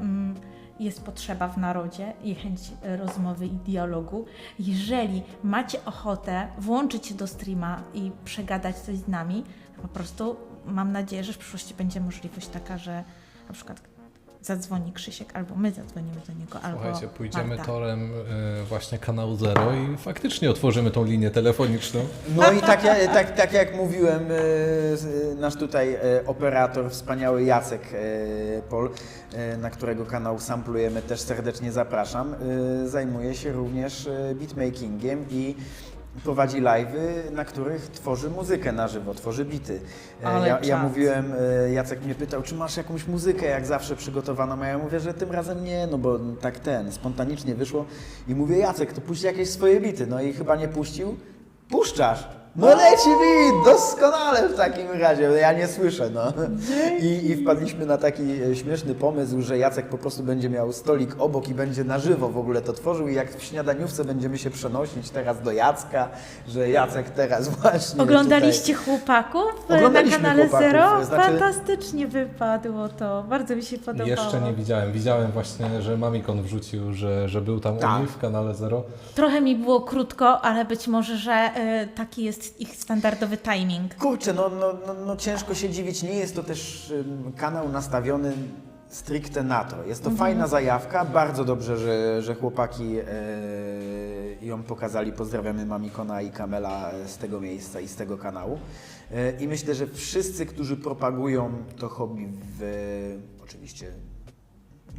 jest potrzeba w narodzie i chęć rozmowy i dialogu. Jeżeli macie ochotę włączyć się do streama i przegadać coś z nami, to po prostu mam nadzieję, że w przyszłości będzie możliwość taka, że na przykład zadzwoni Krzysiek, albo my zadzwonimy do niego, albo Słuchajcie, pójdziemy Marta. torem właśnie kanału Zero i faktycznie otworzymy tą linię telefoniczną. No i tak jak mówiłem, nasz tutaj operator, wspaniały Jacek Pol, na którego kanał samplujemy, też serdecznie zapraszam, zajmuje się również beatmakingiem i prowadzi live'y, na których tworzy muzykę na żywo, tworzy bity. Ja mówiłem, Jacek mnie pytał, czy masz jakąś muzykę, jak zawsze przygotowaną, a ja mówię, że tym razem nie, no bo tak spontanicznie wyszło i mówię, Jacek, to puść jakieś swoje bity, no i chyba nie puścił, puszczasz. No leci bit, doskonale w takim razie, ja nie słyszę, no. I wpadliśmy na taki śmieszny pomysł, że Jacek po prostu będzie miał stolik obok i będzie na żywo w ogóle to tworzył i jak w śniadaniówce będziemy się przenosić teraz do Jacka, że Jacek teraz właśnie Oglądaliście chłopaków na Oglądaliśmy kanale chłopaków, Zero? znaczy- Fantastycznie wypadło to, bardzo mi się podobało. Jeszcze nie widziałem. Widziałem właśnie, że Mamikon wrzucił, że był tam Tak. u nich w kanale Zero. Trochę mi było krótko, ale być może, że taki jest ich standardowy timing. Kurczę, no ciężko się dziwić, nie jest to też kanał nastawiony stricte na to. Jest to fajna zajawka, bardzo dobrze, że chłopaki ją pokazali. Pozdrawiamy Mamikona i Kamela z tego miejsca i z tego kanału. I myślę, że wszyscy, którzy propagują to hobby w oczywiście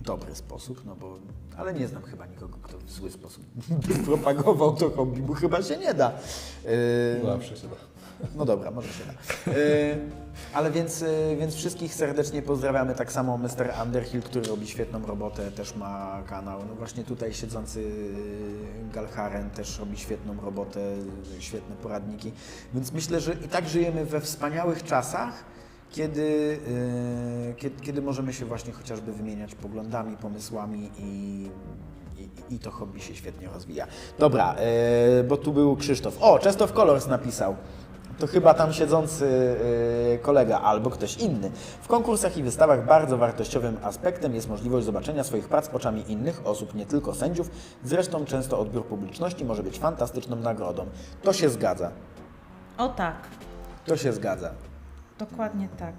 dobry sposób, ale nie znam chyba nikogo, kto w zły sposób propagował to hobby, bo chyba się nie da. Zawsze się da. No dobra, może się da. Ale więc wszystkich serdecznie pozdrawiamy. Tak samo Mr. Underhill, który robi świetną robotę, też ma kanał. No właśnie tutaj siedzący Galharen też robi świetną robotę, świetne poradniki. Więc myślę, że i tak żyjemy we wspaniałych czasach, kiedy możemy się właśnie chociażby wymieniać poglądami, pomysłami i to hobby się świetnie rozwija. Dobra, bo tu był Krzysztof. O, Chest of Colors napisał. To chyba tam siedzący kolega albo ktoś inny. W konkursach i wystawach bardzo wartościowym aspektem jest możliwość zobaczenia swoich prac oczami innych osób, nie tylko sędziów. Zresztą często odbiór publiczności może być fantastyczną nagrodą. To się zgadza. O tak, To się zgadza. dokładnie tak.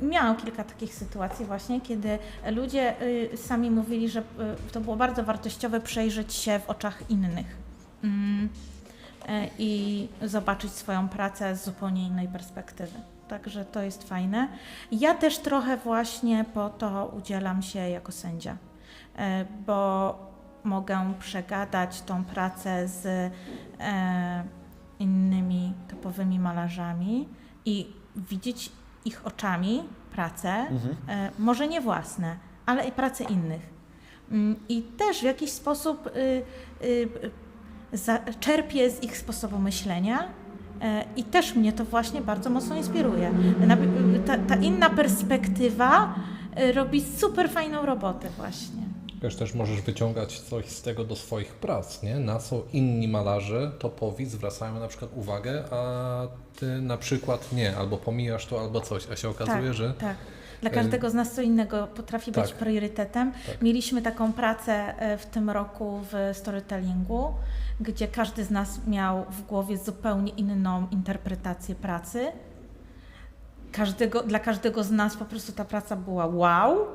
Miałam kilka takich sytuacji właśnie, kiedy ludzie sami mówili, że to było bardzo wartościowe przejrzeć się w oczach innych. I zobaczyć swoją pracę z zupełnie innej perspektywy. Także to jest fajne. Ja też trochę właśnie po to udzielam się jako sędzia, bo mogę przegadać tą pracę z innymi topowymi malarzami i widzieć ich oczami pracę, może nie własne, ale i pracę innych. I też w jakiś sposób czerpię z ich sposobu myślenia i też mnie to właśnie bardzo mocno inspiruje. Ta inna perspektywa robi super fajną robotę właśnie. Wiesz, też możesz wyciągać coś z tego do swoich prac, nie? Na co inni malarze topowi zwracają na przykład uwagę, a ty na przykład nie, albo pomijasz to, albo coś, a się okazuje, że... Tak. Dla każdego z nas co innego potrafi być priorytetem. Tak. Mieliśmy taką pracę w tym roku w storytellingu, gdzie każdy z nas miał w głowie zupełnie inną interpretację pracy. Dla każdego z nas po prostu ta praca była wow.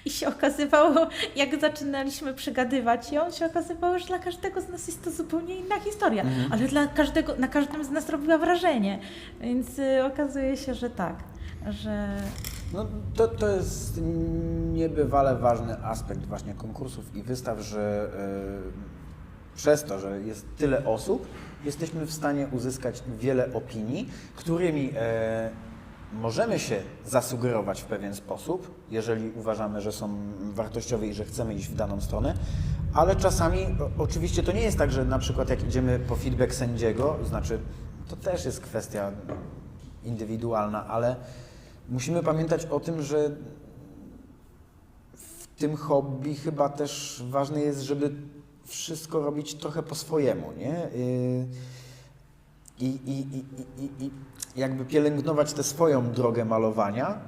I się okazywało, jak zaczynaliśmy przegadywać ją, się okazywało, że dla każdego z nas jest to zupełnie inna historia, ale na każdym z nas robiła wrażenie. Więc okazuje się, że tak, że... No, to jest niebywale ważny aspekt właśnie konkursów i wystaw, że przez to, że jest tyle osób, jesteśmy w stanie uzyskać wiele opinii, którymi możemy się zasugerować w pewien sposób, jeżeli uważamy, że są wartościowe i że chcemy iść w daną stronę, ale czasami oczywiście to nie jest tak, że na przykład jak idziemy po feedback sędziego, znaczy to też jest kwestia indywidualna, ale musimy pamiętać o tym, że w tym hobby chyba też ważne jest, żeby wszystko robić trochę po swojemu, nie? I jakby pielęgnować tę swoją drogę malowania,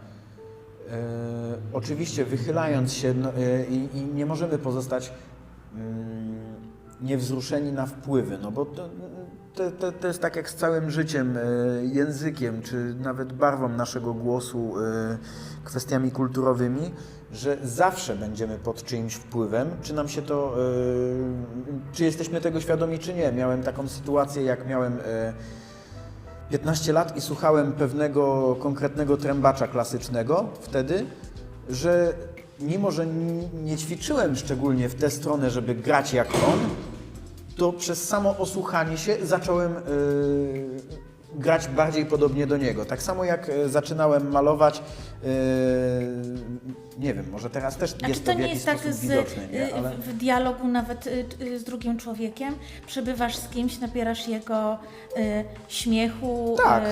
oczywiście wychylając się i nie możemy pozostać niewzruszeni na wpływy, no bo to jest tak jak z całym życiem, językiem, czy nawet barwą naszego głosu, kwestiami kulturowymi, że zawsze będziemy pod czyimś wpływem, czy nam się to, czy jesteśmy tego świadomi, czy nie. Miałem taką sytuację, jak miałem 15 lat i słuchałem pewnego konkretnego trębacza klasycznego wtedy, że mimo, że nie ćwiczyłem szczególnie w tę stronę, żeby grać jak on, to przez samo osłuchanie się zacząłem grać bardziej podobnie do niego. Tak samo jak zaczynałem malować, nie wiem, może teraz też jest to w jakiś sposób widoczne, nie? Ale... w dialogu nawet z drugim człowiekiem, przebywasz z kimś, nabierasz jego śmiechu, Tak.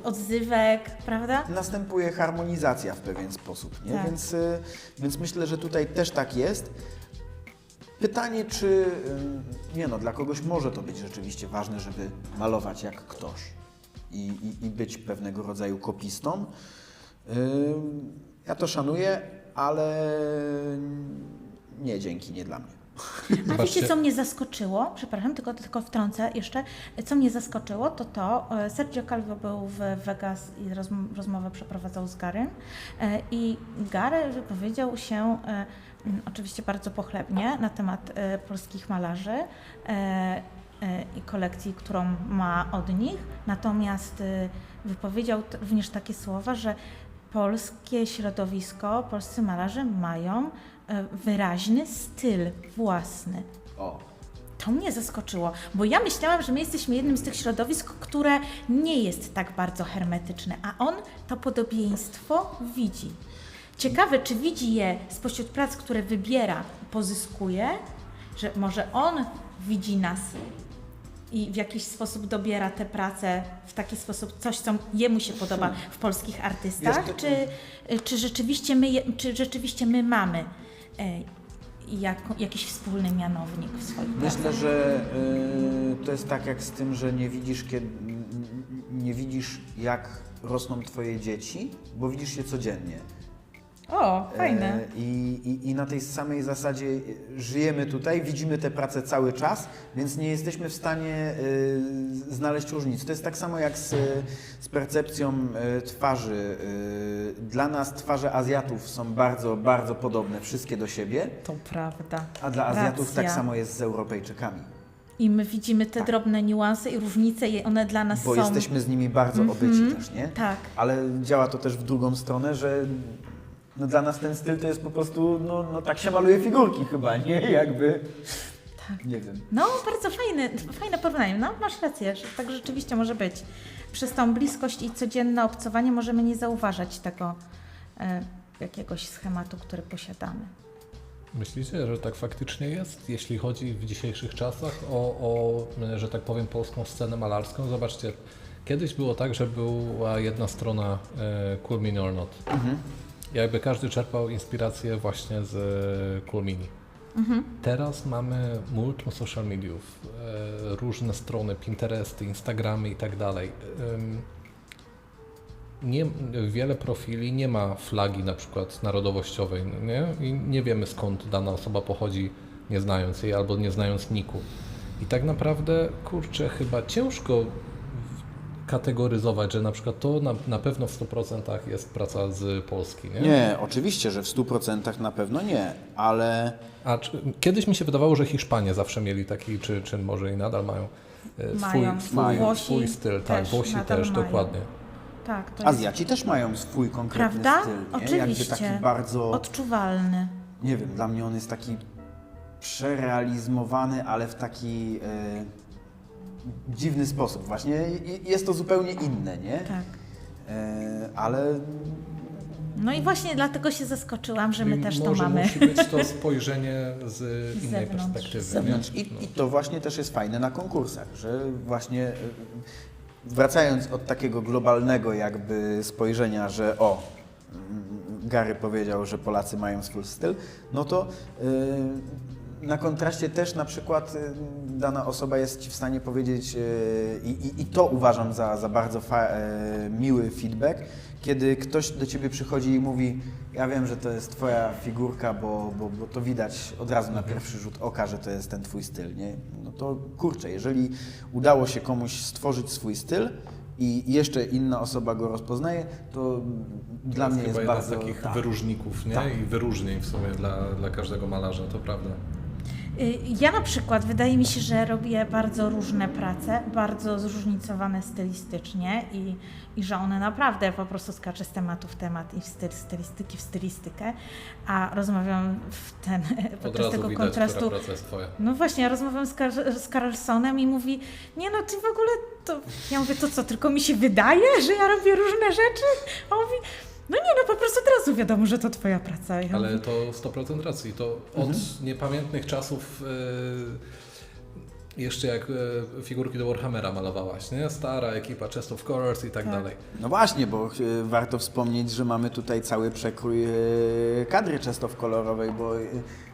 odzywek, prawda? Następuje harmonizacja w pewien sposób, nie? Tak. Więc myślę, że tutaj też tak jest. Pytanie, czy dla kogoś może to być rzeczywiście ważne, żeby malować jak ktoś i być pewnego rodzaju kopistą. Ja to szanuję, ale nie, dzięki, nie dla mnie. A wiecie, co mnie zaskoczyło? Przepraszam, tylko wtrącę jeszcze. Co mnie zaskoczyło, to Sergio Calvo był w Vegas i rozmowę przeprowadzał z Garym i Gary wypowiedział się oczywiście bardzo pochlebnie na temat polskich malarzy i kolekcji, którą ma od nich, natomiast wypowiedział również takie słowa, że polskie środowisko, polscy malarze mają wyraźny styl własny. O. To mnie zaskoczyło, bo ja myślałam, że my jesteśmy jednym z tych środowisk, które nie jest tak bardzo hermetyczne, a on to podobieństwo widzi. Ciekawe, czy widzi je spośród prac, które wybiera, pozyskuje, że może on widzi nas i w jakiś sposób dobiera te prace w taki sposób, coś, co jemu się podoba w polskich artystach, czy rzeczywiście my mamy jakiś wspólny mianownik w swoich pracach? Myślę, że to jest tak jak z tym, że nie widzisz jak rosną twoje dzieci, bo widzisz je codziennie. O, fajne. I na tej samej zasadzie żyjemy tutaj, widzimy te prace cały czas, więc nie jesteśmy w stanie znaleźć różnic. To jest tak samo jak z percepcją twarzy. Dla nas twarze Azjatów są bardzo, bardzo podobne, wszystkie do siebie. To prawda. A dla Azjatów Racja. tak samo jest z Europejczykami. I my widzimy te drobne niuanse i różnice, i one dla nas Bo są... jesteśmy z nimi bardzo obyci też, nie? Tak. Ale działa to też w drugą stronę, że dla nas ten styl to jest po prostu, tak się maluje figurki chyba, nie? Jakby, Tak. nie wiem. No, bardzo fajne porównanie. No, masz rację, że tak rzeczywiście może być. Przez tą bliskość i codzienne obcowanie możemy nie zauważać tego jakiegoś schematu, który posiadamy. Myślicie, że tak faktycznie jest, jeśli chodzi w dzisiejszych czasach o że tak powiem, polską scenę malarską? Zobaczcie, kiedyś było tak, że była jedna strona Cool Mini or Not. Jakby każdy czerpał inspirację właśnie z Cool Mini. Teraz mamy multum social mediów, różne strony, Pinteresty, Instagramy i tak dalej. Wiele profili nie ma flagi na przykład narodowościowej, nie? I nie wiemy skąd dana osoba pochodzi, nie znając jej albo nie znając niku. I tak naprawdę, kurczę, chyba ciężko kategoryzować, że na przykład to na pewno w 100% jest praca z Polski, nie? Nie, oczywiście, że w 100% na pewno nie, ale Kiedyś mi się wydawało, że Hiszpanie zawsze mieli taki, czy może i nadal mają Mają. swój styl. Tak, też Włosi nadal też, mają. dokładnie. Tak, to jest Azjaci też mają swój konkretny prawda? styl, nie? Oczywiście. Jakby taki bardzo, odczuwalny. nie wiem, dla mnie on jest taki przerealizmowany, ale w taki dziwny sposób. Właśnie jest to zupełnie inne, nie? Tak. Ale No i właśnie dlatego się zaskoczyłam, że my też to Może mamy. musi być to spojrzenie z innej zewnątrz. perspektywy. Z nie? zewnątrz. I to właśnie też jest fajne na konkursach, że właśnie wracając od takiego globalnego jakby spojrzenia, że Gary powiedział, że Polacy mają swój styl, no to na kontraście też na przykład dana osoba jest Ci w stanie powiedzieć i to uważam za bardzo miły feedback, kiedy ktoś do Ciebie przychodzi i mówi: ja wiem, że to jest Twoja figurka, bo to widać od razu na pierwszy rzut oka, że to jest ten Twój styl, nie? No to kurczę, jeżeli udało się komuś stworzyć swój styl i jeszcze inna osoba go rozpoznaje, to dla mnie jest chyba jeden bardzo... z takich tak. wyróżników, nie? Tak. I wyróżnień w sumie dla każdego malarza, to prawda. Ja na przykład, wydaje mi się, że robię bardzo różne prace, bardzo zróżnicowane stylistycznie i że one naprawdę po prostu skaczę z tematu w temat i stylistyki w stylistykę, a rozmawiam Od podczas razu tego widać, kontrastu. która praca jest twoja. No właśnie, ja rozmawiam z Carlsonem i mówi: nie no, ty w ogóle to... Ja mówię: to co, tylko mi się wydaje, że ja robię różne rzeczy? A on mówi: no nie, no po prostu od razu wiadomo, że to twoja praca. Ja Ale mówię, to 100% racji. To od niepamiętnych czasów, jeszcze jak figurki do Warhammera malowałaś, nie? Stara ekipa, Chest of Colors i tak dalej. No właśnie, bo warto wspomnieć, że mamy tutaj cały przekrój kadry Częstow-kolorowej, bo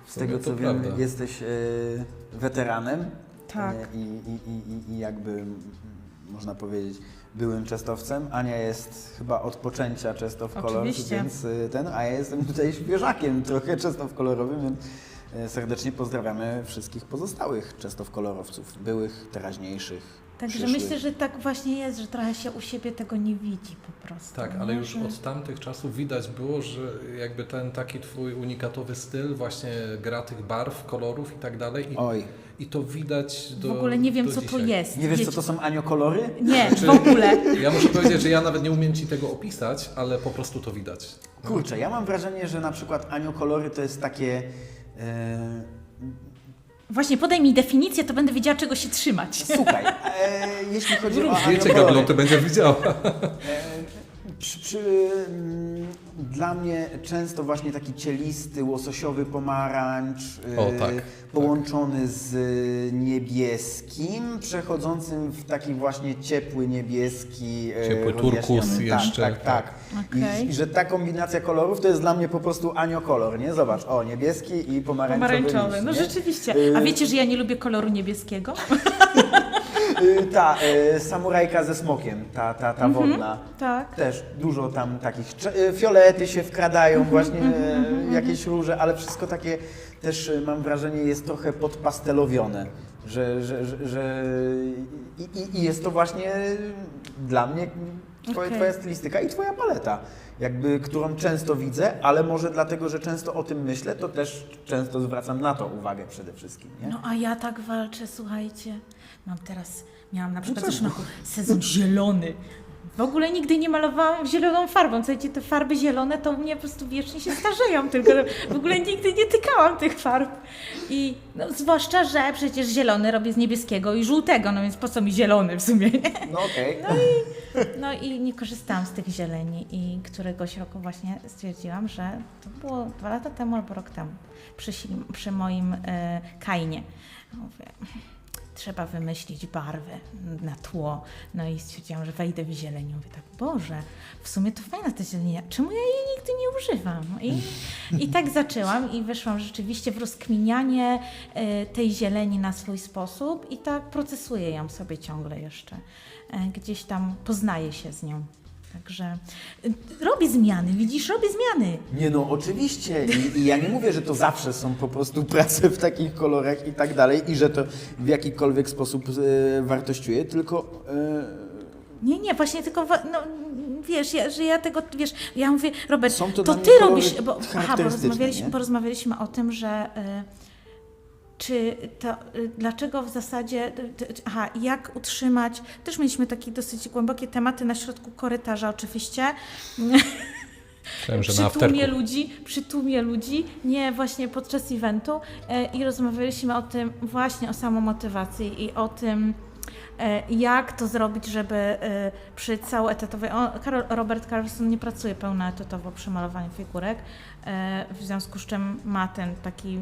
z tego co wiem, prawda. jesteś weteranem Tak. i jakby można powiedzieć byłym Czestowcem. Ania jest chyba od poczęcia Częstow Colors, Oczywiście. więc a ja jestem tutaj świeżakiem trochę Częstow kolorowym, więc serdecznie pozdrawiamy wszystkich pozostałych Częstow kolorowców, byłych, teraźniejszych. Także przyszłych. myślę, że tak właśnie jest, że trochę się u siebie tego nie widzi po prostu. Tak, nie? ale już Że- od tamtych czasów widać było, że jakby ten taki twój unikatowy styl, właśnie gra tych barw, kolorów i tak dalej. Oj, I to widać W ogóle nie wiem, do co dzisiaj. to jest. nie wiesz co Wiecie- to są Anio-kolory? Nie, Znaczy- w ogóle. Ja muszę powiedzieć, że ja nawet nie umiem Ci tego opisać, ale po prostu to widać. Kurczę, ja mam wrażenie, że na przykład Anio-kolory to jest takie... Właśnie, podaj mi definicję, to będę wiedziała, czego się trzymać. Słuchaj, jeśli chodzi o Wiecie, Anio-kolory, gabloty będziesz widziała. dla mnie często właśnie taki cielisty, łososiowy pomarańcz, O, tak, połączony z niebieskim, przechodzącym w taki właśnie ciepły niebieski, Ciepły rozjaśniony. turkus jeszcze, Tak. tak. Okej. I że ta kombinacja kolorów to jest dla mnie po prostu Anio-kolor, nie? Zobacz, niebieski i pomarańczowy. Pomarańczowy, liść, no nie? rzeczywiście. A wiecie, że ja nie lubię koloru niebieskiego? Ta samurajka ze smokiem, ta wodna. Tak. Też dużo tam takich fiolety się wkradają, właśnie jakieś róże, ale wszystko takie też mam wrażenie jest trochę podpastelowione, że i jest to właśnie dla mnie Okej. twoja stylistyka i twoja paleta, jakby którą często widzę, ale może dlatego, że często o tym myślę, to też często zwracam na to uwagę przede wszystkim, nie? No a ja tak walczę, słuchajcie. Miałam na przykład zeszłym roku sezon zielony. W ogóle nigdy nie malowałam zieloną farbą. Słuchajcie, te farby zielone to u mnie po prostu wiecznie się starzeją, tylko w ogóle nigdy nie tykałam tych farb. I no, zwłaszcza, że przecież zielony robię z niebieskiego i żółtego, no więc po co mi zielony w sumie, nie? No okej. No i nie korzystałam z tych zieleni i któregoś roku właśnie stwierdziłam, że to było 2 lata temu albo rok temu przy moim Kainie. Mówię, trzeba wymyślić barwy na tło. No i stwierdziłam, że wejdę w zieleń. Mówię tak: Boże, w sumie to fajna ta zielenia. Czemu ja jej nigdy nie używam? I tak zaczęłam i wyszłam rzeczywiście w rozkminianie tej zieleni na swój sposób i tak procesuję ją sobie ciągle jeszcze. Gdzieś tam poznaję się z nią. Także robię zmiany, widzisz, robię zmiany. Nie no, oczywiście. I ja nie mówię, że to zawsze są po prostu prace w takich kolorach i tak dalej i że to w jakikolwiek sposób wartościuje, tylko Nie, właśnie tylko, no, wiesz, że ja tego, wiesz, ja mówię, Robert, Są to to dla ty mnie kolory robisz, bo charakterystyczne, nie? porozmawialiśmy o tym, że czy to, dlaczego w zasadzie, jak utrzymać, też mieliśmy takie dosyć głębokie tematy na środku korytarza oczywiście, Myślałem, że na przy tłumie ludzi, nie właśnie podczas eventu i rozmawialiśmy o tym właśnie, o samomotywacji i o tym, jak to zrobić, żeby przy całoetatowej... Robert Carlson nie pracuje pełnoetatowo przy malowaniu figurek, w związku z czym ma ten taki...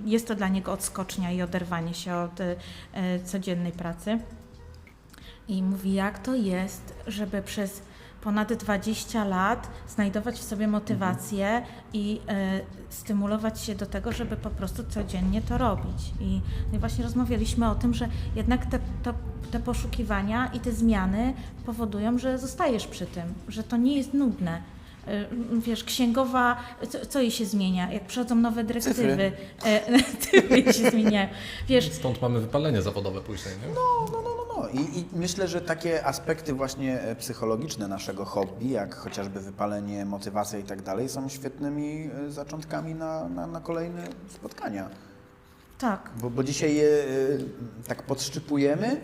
Jest to dla niego odskocznia i oderwanie się od codziennej pracy. I mówi, jak to jest, żeby przez ponad 20 lat znajdować w sobie motywację i stymulować się do tego, żeby po prostu codziennie to robić. I właśnie rozmawialiśmy o tym, że jednak te poszukiwania i te zmiany powodują, że zostajesz przy tym, że to nie jest nudne. Wiesz, księgowa, co jej się zmienia? Jak przychodzą nowe dyrektywy, cyfry się zmieniają. Wiesz, Stąd mamy wypalenie zawodowe później, nie? No i myślę, że takie aspekty właśnie psychologiczne naszego hobby, jak chociażby wypalenie, motywacja i tak dalej, są świetnymi zaczątkami na kolejne spotkania. tak. Bo dzisiaj je tak podszczypujemy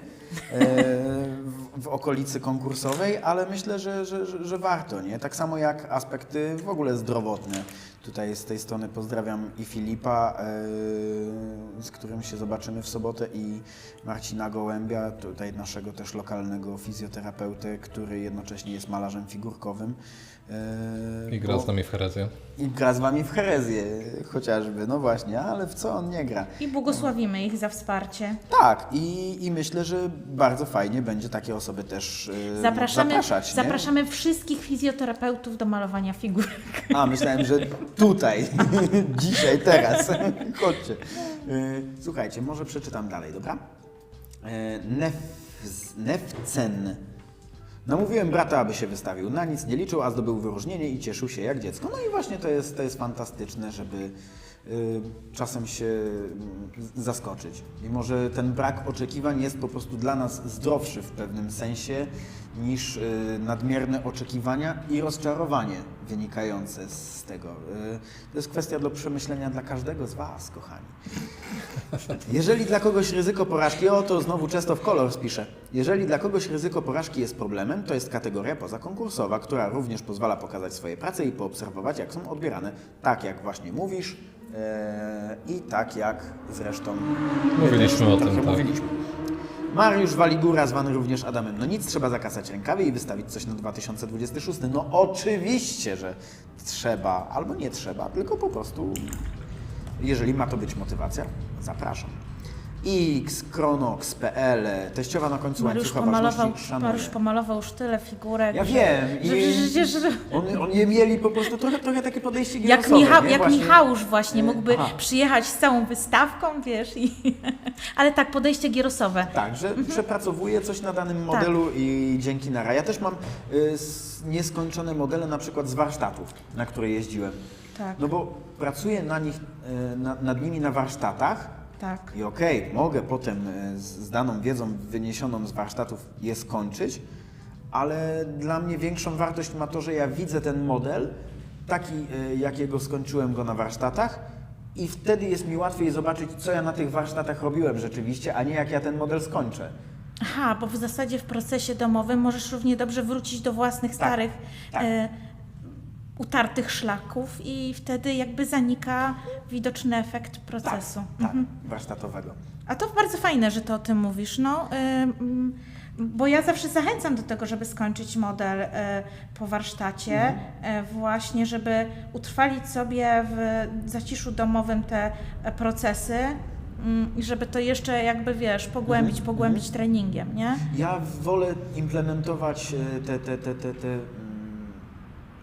w okolicy konkursowej, ale myślę, że warto, nie? Tak samo jak aspekty w ogóle zdrowotne. Tutaj z tej strony pozdrawiam i Filipa, z którym się zobaczymy w sobotę, i Marcina Gołębia, tutaj naszego też lokalnego fizjoterapeutę, który jednocześnie jest malarzem figurkowym. I gra z nami w herezję. I gra z wami w herezję chociażby, no właśnie, ale w co on nie gra? I błogosławimy ich za wsparcie. Tak, i myślę, że bardzo fajnie będzie takie osoby też zapraszać. Nie? Zapraszamy wszystkich fizjoterapeutów do malowania figurek. A, myślałem, że tutaj, dzisiaj, teraz. Chodźcie. Słuchajcie, może przeczytam dalej, dobra? Nefcen. Namówiłem brata, aby się wystawił. Na nic nie liczył, a zdobył wyróżnienie i cieszył się jak dziecko. No i właśnie to jest fantastyczne, żeby czasem się zaskoczyć. I może ten brak oczekiwań jest po prostu dla nas zdrowszy w pewnym sensie niż nadmierne oczekiwania i rozczarowanie wynikające z tego. To jest kwestia do przemyślenia dla każdego z Was, kochani. Jeżeli dla kogoś ryzyko porażki, to znowu Często w Colors pisze, jeżeli dla kogoś ryzyko porażki jest problemem, to jest kategoria pozakonkursowa, która również pozwala pokazać swoje prace i poobserwować, jak są odbierane. Tak jak właśnie mówisz i tak jak zresztą Mówiliśmy o tym, tak. mówiliśmy. Mariusz Waligura, zwany również Adamem. No nic, trzeba zakasać rękawy i wystawić coś na 2026. No oczywiście, że trzeba, albo nie trzeba, tylko po prostu, jeżeli ma to być motywacja, zapraszam. Kronox.pl, teściowa na końcu łańcucha ważności, szanuje. Mariusz pomalował już tyle figurek. Ja wiem. On je mieli po prostu trochę takie podejście giełdosowe. Jak Michausz właśnie mógłby przyjechać z całą wystawką, wiesz, ale tak, podejście gierosowe. Tak, że przepracowuję coś na danym modelu i dzięki nara. Ja też mam nieskończone modele na przykład z warsztatów, na które jeździłem. Tak. No bo pracuję nad nimi na warsztatach. Tak. I okej, mogę potem z daną wiedzą wyniesioną z warsztatów je skończyć, ale dla mnie większą wartość ma to, że ja widzę ten model, taki jakiego skończyłem go na warsztatach, i wtedy jest mi łatwiej zobaczyć, co ja na tych warsztatach robiłem rzeczywiście, a nie jak ja ten model skończę. Aha, bo w zasadzie w procesie domowym możesz równie dobrze wrócić do własnych starych utartych szlaków i wtedy jakby zanika widoczny efekt procesu. Tak, warsztatowego. A to bardzo fajne, że to o tym mówisz, bo ja zawsze zachęcam do tego, żeby skończyć model po warsztacie, właśnie żeby utrwalić sobie w zaciszu domowym te procesy i żeby to jeszcze jakby, wiesz, pogłębić treningiem, nie? Ja wolę implementować te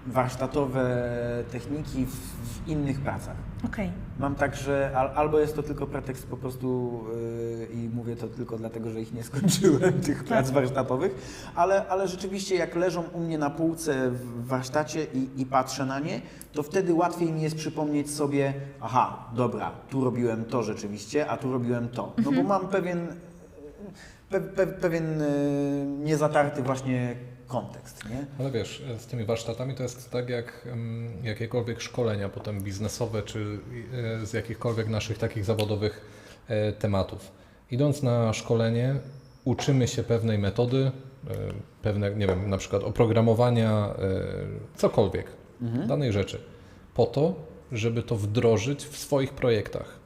warsztatowe techniki w innych pracach. Okej. Mam tak, że albo jest to tylko pretekst po prostu i mówię to tylko dlatego, że ich nie skończyłem, tych prac warsztatowych, ale rzeczywiście jak leżą u mnie na półce w warsztacie i patrzę na nie, to wtedy łatwiej mi jest przypomnieć sobie, pewien niezatarty właśnie kontekst, nie? Ale wiesz, z tymi warsztatami to jest tak jak jakiekolwiek szkolenia potem biznesowe, czy z jakichkolwiek naszych takich zawodowych tematów. Idąc na szkolenie, uczymy się pewnej metody, pewne, nie wiem, na przykład oprogramowania, cokolwiek, danej rzeczy, po to, żeby to wdrożyć w swoich projektach.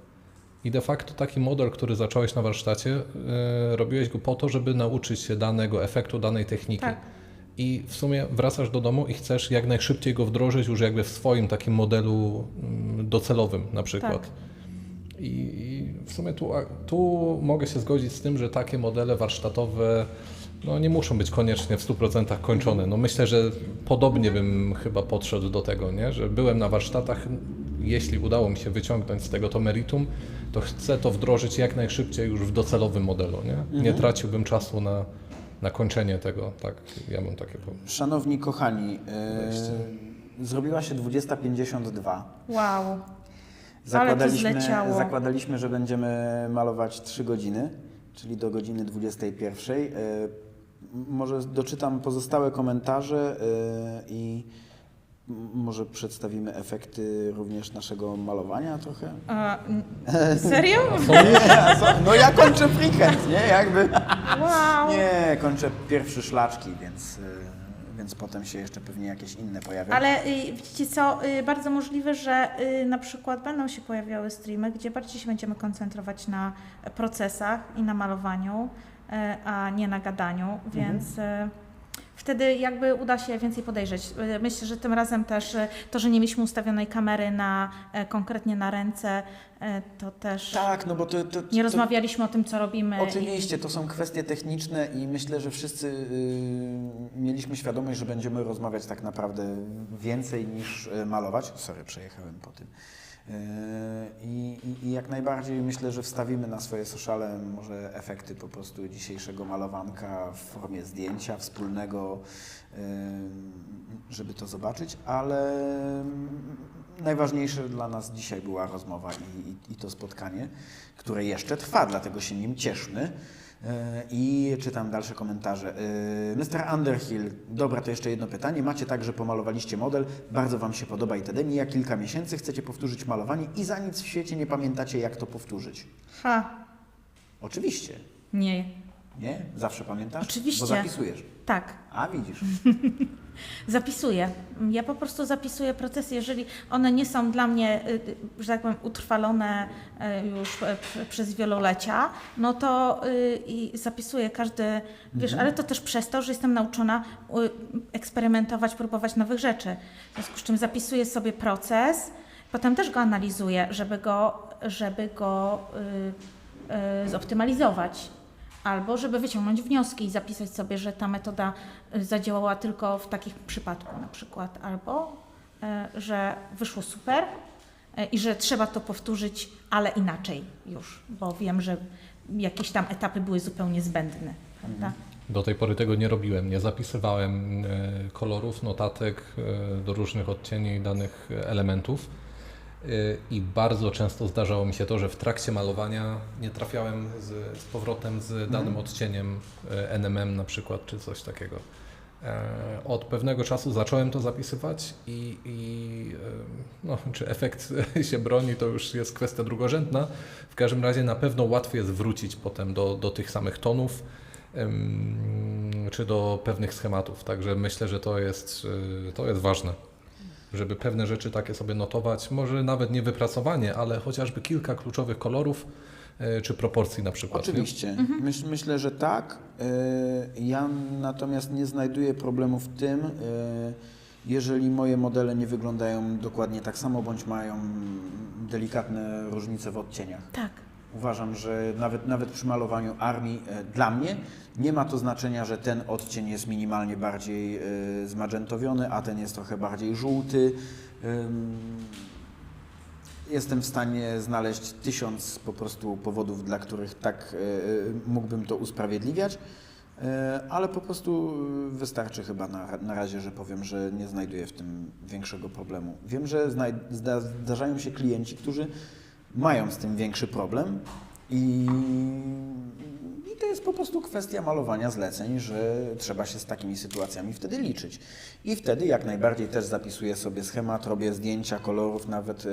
I de facto taki model, który zacząłeś na warsztacie, robiłeś go po to, żeby nauczyć się danego efektu, danej techniki. Tak. I w sumie wracasz do domu i chcesz jak najszybciej go wdrożyć już jakby w swoim takim modelu docelowym na przykład. Tak. I w sumie tu mogę się zgodzić z tym, że takie modele warsztatowe no, nie muszą być koniecznie w 100% kończone. No, myślę, że podobnie bym chyba podszedł do tego, nie? Że byłem na warsztatach, jeśli udało mi się wyciągnąć z tego to meritum, to chcę to wdrożyć jak najszybciej już w docelowym modelu. Nie traciłbym czasu na kończenie tego. Tak, ja mam takie pomysły. Szanowni kochani, zrobiła się 20:52. Wow. Ale to zleciało. Zakładaliśmy, że będziemy malować 3 godziny, czyli do godziny 21. Może doczytam pozostałe komentarze i może przedstawimy efekty również naszego malowania trochę. Serio? No ja kończę weekend, nie? Jakby. Wow. Nie, kończę pierwsze szlaczki, więc potem się jeszcze pewnie jakieś inne pojawią. Ale widzicie co, bardzo możliwe, że na przykład będą się pojawiały streamy, gdzie bardziej się będziemy koncentrować na procesach i na malowaniu, a nie na gadaniu, więc wtedy jakby uda się więcej podejrzeć. Myślę, że tym razem też to, że nie mieliśmy ustawionej kamery konkretnie na ręce, to też Tak, no bo nie rozmawialiśmy o tym, co robimy. Oczywiście, to są kwestie techniczne i myślę, że wszyscy mieliśmy świadomość, że będziemy rozmawiać tak naprawdę więcej niż malować. Sorry, przejechałem po tym. I jak najbardziej myślę, że wstawimy na swoje sociale może efekty po prostu dzisiejszego malowanka w formie zdjęcia wspólnego, żeby to zobaczyć, ale najważniejsze dla nas dzisiaj była rozmowa i to spotkanie, które jeszcze trwa, dlatego się nim cieszmy. I czytam dalsze komentarze. Mr. Underhill, dobra, to jeszcze jedno pytanie. Macie tak, że pomalowaliście model, bardzo Wam się podoba itd. Mija kilka miesięcy, chcecie powtórzyć malowanie i za nic w świecie nie pamiętacie, jak to powtórzyć. Oczywiście. Nie. Nie? Zawsze pamiętasz? Oczywiście. Bo zapisujesz. Tak. A widzisz. Zapisuję. Ja po prostu zapisuję procesy. Jeżeli one nie są dla mnie, że tak powiem, utrwalone już przez wielolecia, no to i zapisuję każdy, wiesz, ale to też przez to, że jestem nauczona eksperymentować, próbować nowych rzeczy. W związku z czym zapisuję sobie proces, potem też go analizuję, żeby go zoptymalizować. Albo żeby wyciągnąć wnioski i zapisać sobie, że ta metoda zadziałała tylko w takich przypadku na przykład, albo że wyszło super i że trzeba to powtórzyć, ale inaczej już, bo wiem, że jakieś tam etapy były zupełnie zbędne, prawda? Do tej pory tego nie robiłem, nie zapisywałem kolorów, notatek do różnych odcieni danych elementów. I bardzo często zdarzało mi się to, że w trakcie malowania nie trafiałem z powrotem z danym odcieniem NMM na przykład, czy coś takiego. Od pewnego czasu zacząłem to zapisywać i no, czy efekt się broni, to już jest kwestia drugorzędna. W każdym razie na pewno łatwiej jest wrócić potem do tych samych tonów, czy do pewnych schematów. Także myślę, że to jest ważne, żeby pewne rzeczy takie sobie notować, może nawet nie wypracowanie, ale chociażby kilka kluczowych kolorów czy proporcji na przykład. Oczywiście. Myślę, że tak. Ja natomiast nie znajduję problemu w tym, jeżeli moje modele nie wyglądają dokładnie tak samo, bądź mają delikatne różnice w odcieniach. Tak. Uważam, że nawet przy malowaniu armii dla mnie nie ma to znaczenia, że ten odcień jest minimalnie bardziej zmagentowiony, a ten jest trochę bardziej żółty. Jestem w stanie znaleźć 1000 po prostu powodów, dla których tak mógłbym to usprawiedliwiać, ale po prostu wystarczy chyba na razie, że powiem, że nie znajduję w tym większego problemu. Wiem, że zdarzają się klienci, którzy mają z tym większy problem i jest po prostu kwestia malowania zleceń, że trzeba się z takimi sytuacjami wtedy liczyć. I wtedy jak najbardziej też zapisuję sobie schemat, robię zdjęcia kolorów, nawet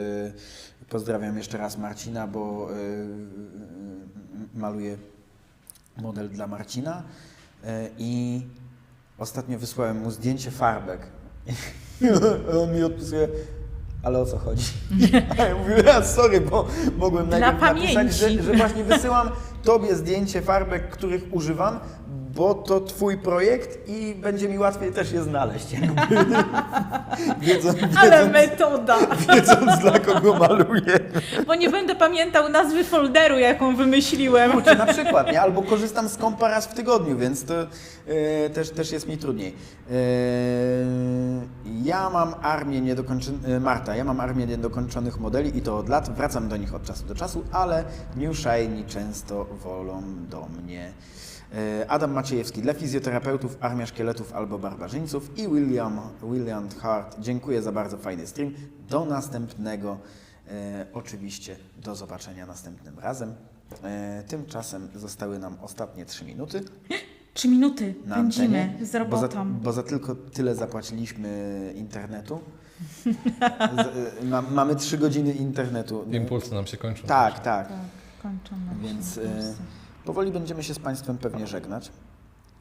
pozdrawiam jeszcze raz Marcina, bo maluję model dla Marcina i ostatnio wysłałem mu zdjęcie farbek. On mi odpisuje, ale o co chodzi? A ja mówię, sorry, bo mogłem najpierw napisać, że właśnie wysyłam tobie zdjęcie farbek, których używam, bo to twój projekt i będzie mi łatwiej też je znaleźć. Ale metoda! Wiedząc dla kogo maluję. Bo nie będę pamiętał nazwy folderu, jaką wymyśliłem. Kurczę, na przykład, nie? Albo korzystam z kompa raz w tygodniu, więc to też jest mi trudniej. Ja mam armię niedokończonych modeli i to od lat, wracam do nich od czasu do czasu, ale New Shiny często wolą do mnie. Adam Maciejewski, dla fizjoterapeutów, Armia Szkieletów albo Barbarzyńców i William Hart, dziękuję za bardzo fajny stream. Do następnego, oczywiście do zobaczenia następnym razem. Tymczasem zostały nam ostatnie 3 minuty. 3 minuty Na pędzimy antenie, z robotą. Bo za tylko tyle zapłaciliśmy internetu. Mamy 3 godziny internetu. Impulsy nam się kończą. Tak. Tak, kończymy. Więc powoli będziemy się z Państwem pewnie żegnać.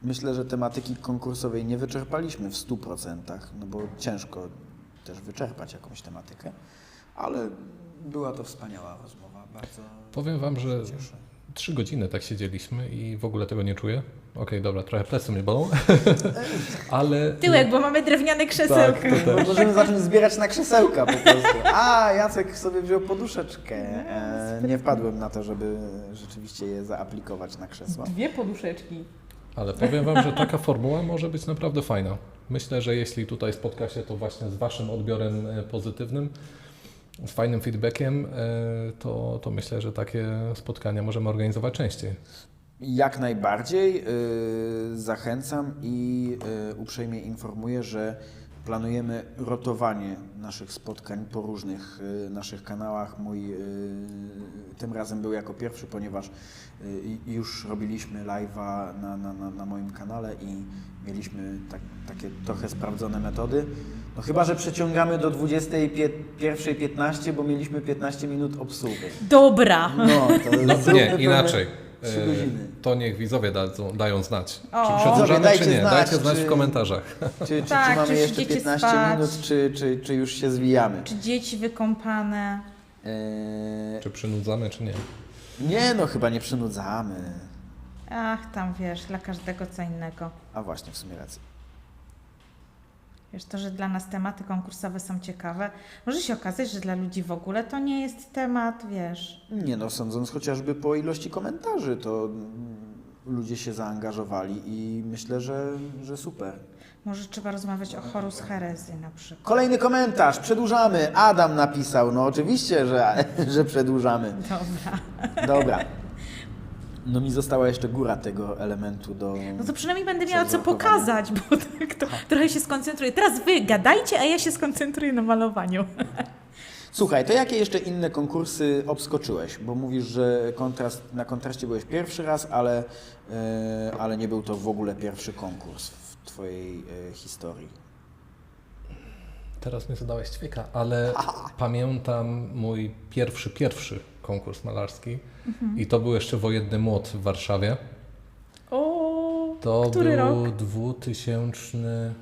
Myślę, że tematyki konkursowej nie wyczerpaliśmy w 100%, no bo ciężko też wyczerpać jakąś tematykę, ale była to wspaniała rozmowa. Bardzo Powiem Wam, że cieszę. 3 godziny tak siedzieliśmy i w ogóle tego nie czuję. Okej, dobra, trochę plecy mnie bolą, ale... Tyłek, bo mamy drewniane krzesełka. Tak, to też. Możemy zacząć zbierać na krzesełka po prostu. A, Jacek sobie wziął poduszeczkę. Nie wpadłem na to, żeby rzeczywiście je zaaplikować na krzesła. 2 poduszeczki. Ale powiem Wam, że taka formuła może być naprawdę fajna. Myślę, że jeśli tutaj spotka się to właśnie z Waszym odbiorem pozytywnym, z fajnym feedbackiem, to myślę, że takie spotkania możemy organizować częściej. Jak najbardziej zachęcam i uprzejmie informuję, że planujemy rotowanie naszych spotkań po różnych naszych kanałach. Mój tym razem był jako pierwszy, ponieważ już robiliśmy live'a na moim kanale i mieliśmy takie trochę sprawdzone metody. No chyba, że przeciągamy do 21:15, bo mieliśmy 15 minut obsługi. Dobra. No, to Nie, zróbmy inaczej. 3 godziny. To niech widzowie dają znać. O. Czy przedłużamy, Dajcie czy nie? znać, Dajcie znać czy- w komentarzach. Czy Tak, mamy czy jeszcze idziecie 15 spać? minut, czy już się zwijamy? Czy dzieci wykąpane? Czy przynudzamy, czy nie? Nie, no chyba nie przynudzamy. Ach, tam wiesz, dla każdego co innego. A właśnie, w sumie rację. Wiesz, to, że dla nas tematy konkursowe są ciekawe, może się okazać, że dla ludzi w ogóle to nie jest temat, wiesz. Nie no, sądząc chociażby po ilości komentarzy, to ludzie się zaangażowali i myślę, że super. Może trzeba rozmawiać o Horus Heresy na przykład. Kolejny komentarz, przedłużamy. Adam napisał, no oczywiście, że przedłużamy. Dobra. Dobra. No mi została jeszcze góra tego elementu do... No to przynajmniej będę miała co Przewzrokowanie. pokazać, bo tak to trochę się skoncentruję. Teraz wy gadajcie, a ja się skoncentruję na malowaniu. Słuchaj, to jakie jeszcze inne konkursy obskoczyłeś? Bo mówisz, że na kontraście byłeś pierwszy raz, ale nie był to w ogóle pierwszy konkurs w Twojej historii. Teraz mnie zadałeś ćwieka, ale pamiętam mój pierwszy konkurs malarski i to był jeszcze Wojenny Młot w Warszawie. O, To który był rok? 2000,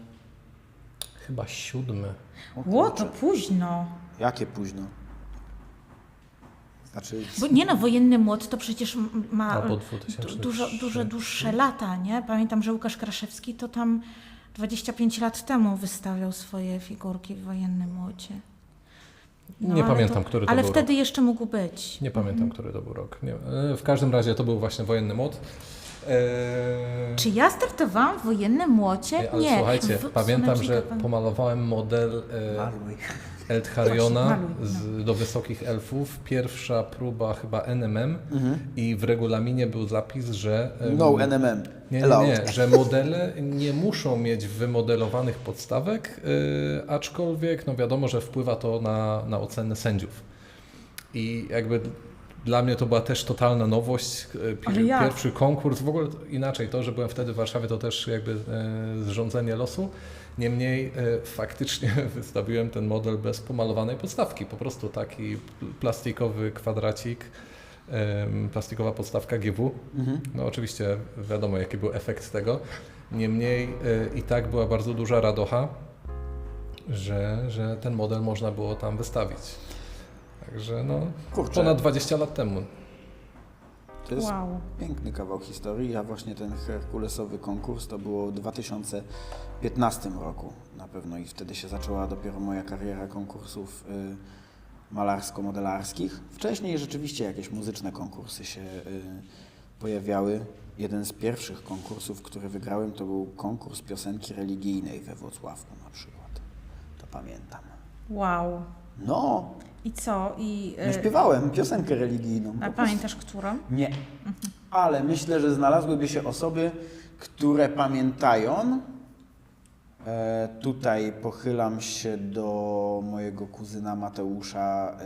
chyba 7. Ło, to późno. Jakie późno? Znaczy... Bo nie no, Wojenny Młot to przecież ma Albo 2003. dużo dłuższe lata, nie? Pamiętam, że Łukasz Kraszewski to tam 25 lat temu wystawiał swoje figurki w Wojennym Młocie. Nie ale pamiętam, który to ale był wtedy rok. jeszcze mógł być. Nie pamiętam, który to był rok. Nie. W każdym razie to był właśnie Wojenny Młot. Czy ja startowałam w Wojennym Młocie? Ale Nie. słuchajcie, pamiętam, że Słonecznika, pomalowałem model Maluj. Eldhariona Właśnie, maluj, do wysokich elfów. Pierwsza próba chyba NMM i w regulaminie był zapis, że No NMM. nie, że modele nie muszą mieć wymodelowanych podstawek, aczkolwiek no wiadomo, że wpływa to na ocenę sędziów. I jakby Dla mnie to była też totalna nowość. Ale jak? Pierwszy konkurs, w ogóle inaczej to, że byłem wtedy w Warszawie, to też jakby zrządzenie losu. Niemniej faktycznie wystawiłem ten model bez pomalowanej podstawki. Po prostu taki plastikowy kwadracik, plastikowa podstawka GW. No oczywiście wiadomo jaki był efekt tego. Niemniej i tak była bardzo duża radocha, że ten model można było tam wystawić. Także no, Kurczę. ponad 20 lat temu. To jest Wow. piękny kawał historii. Ja właśnie ten herkulesowy konkurs to było w 2015 roku na pewno i wtedy się zaczęła dopiero moja kariera konkursów malarsko-modelarskich. Wcześniej rzeczywiście jakieś muzyczne konkursy się pojawiały. Jeden z pierwszych konkursów, który wygrałem, to był konkurs piosenki religijnej we Włocławku na przykład. To pamiętam. Wow. No, I co? I, no śpiewałem piosenkę religijną. a po prostu. pamiętasz którą? Nie. Ale myślę, że znalazłyby się osoby, które pamiętają. Tutaj pochylam się do mojego kuzyna Mateusza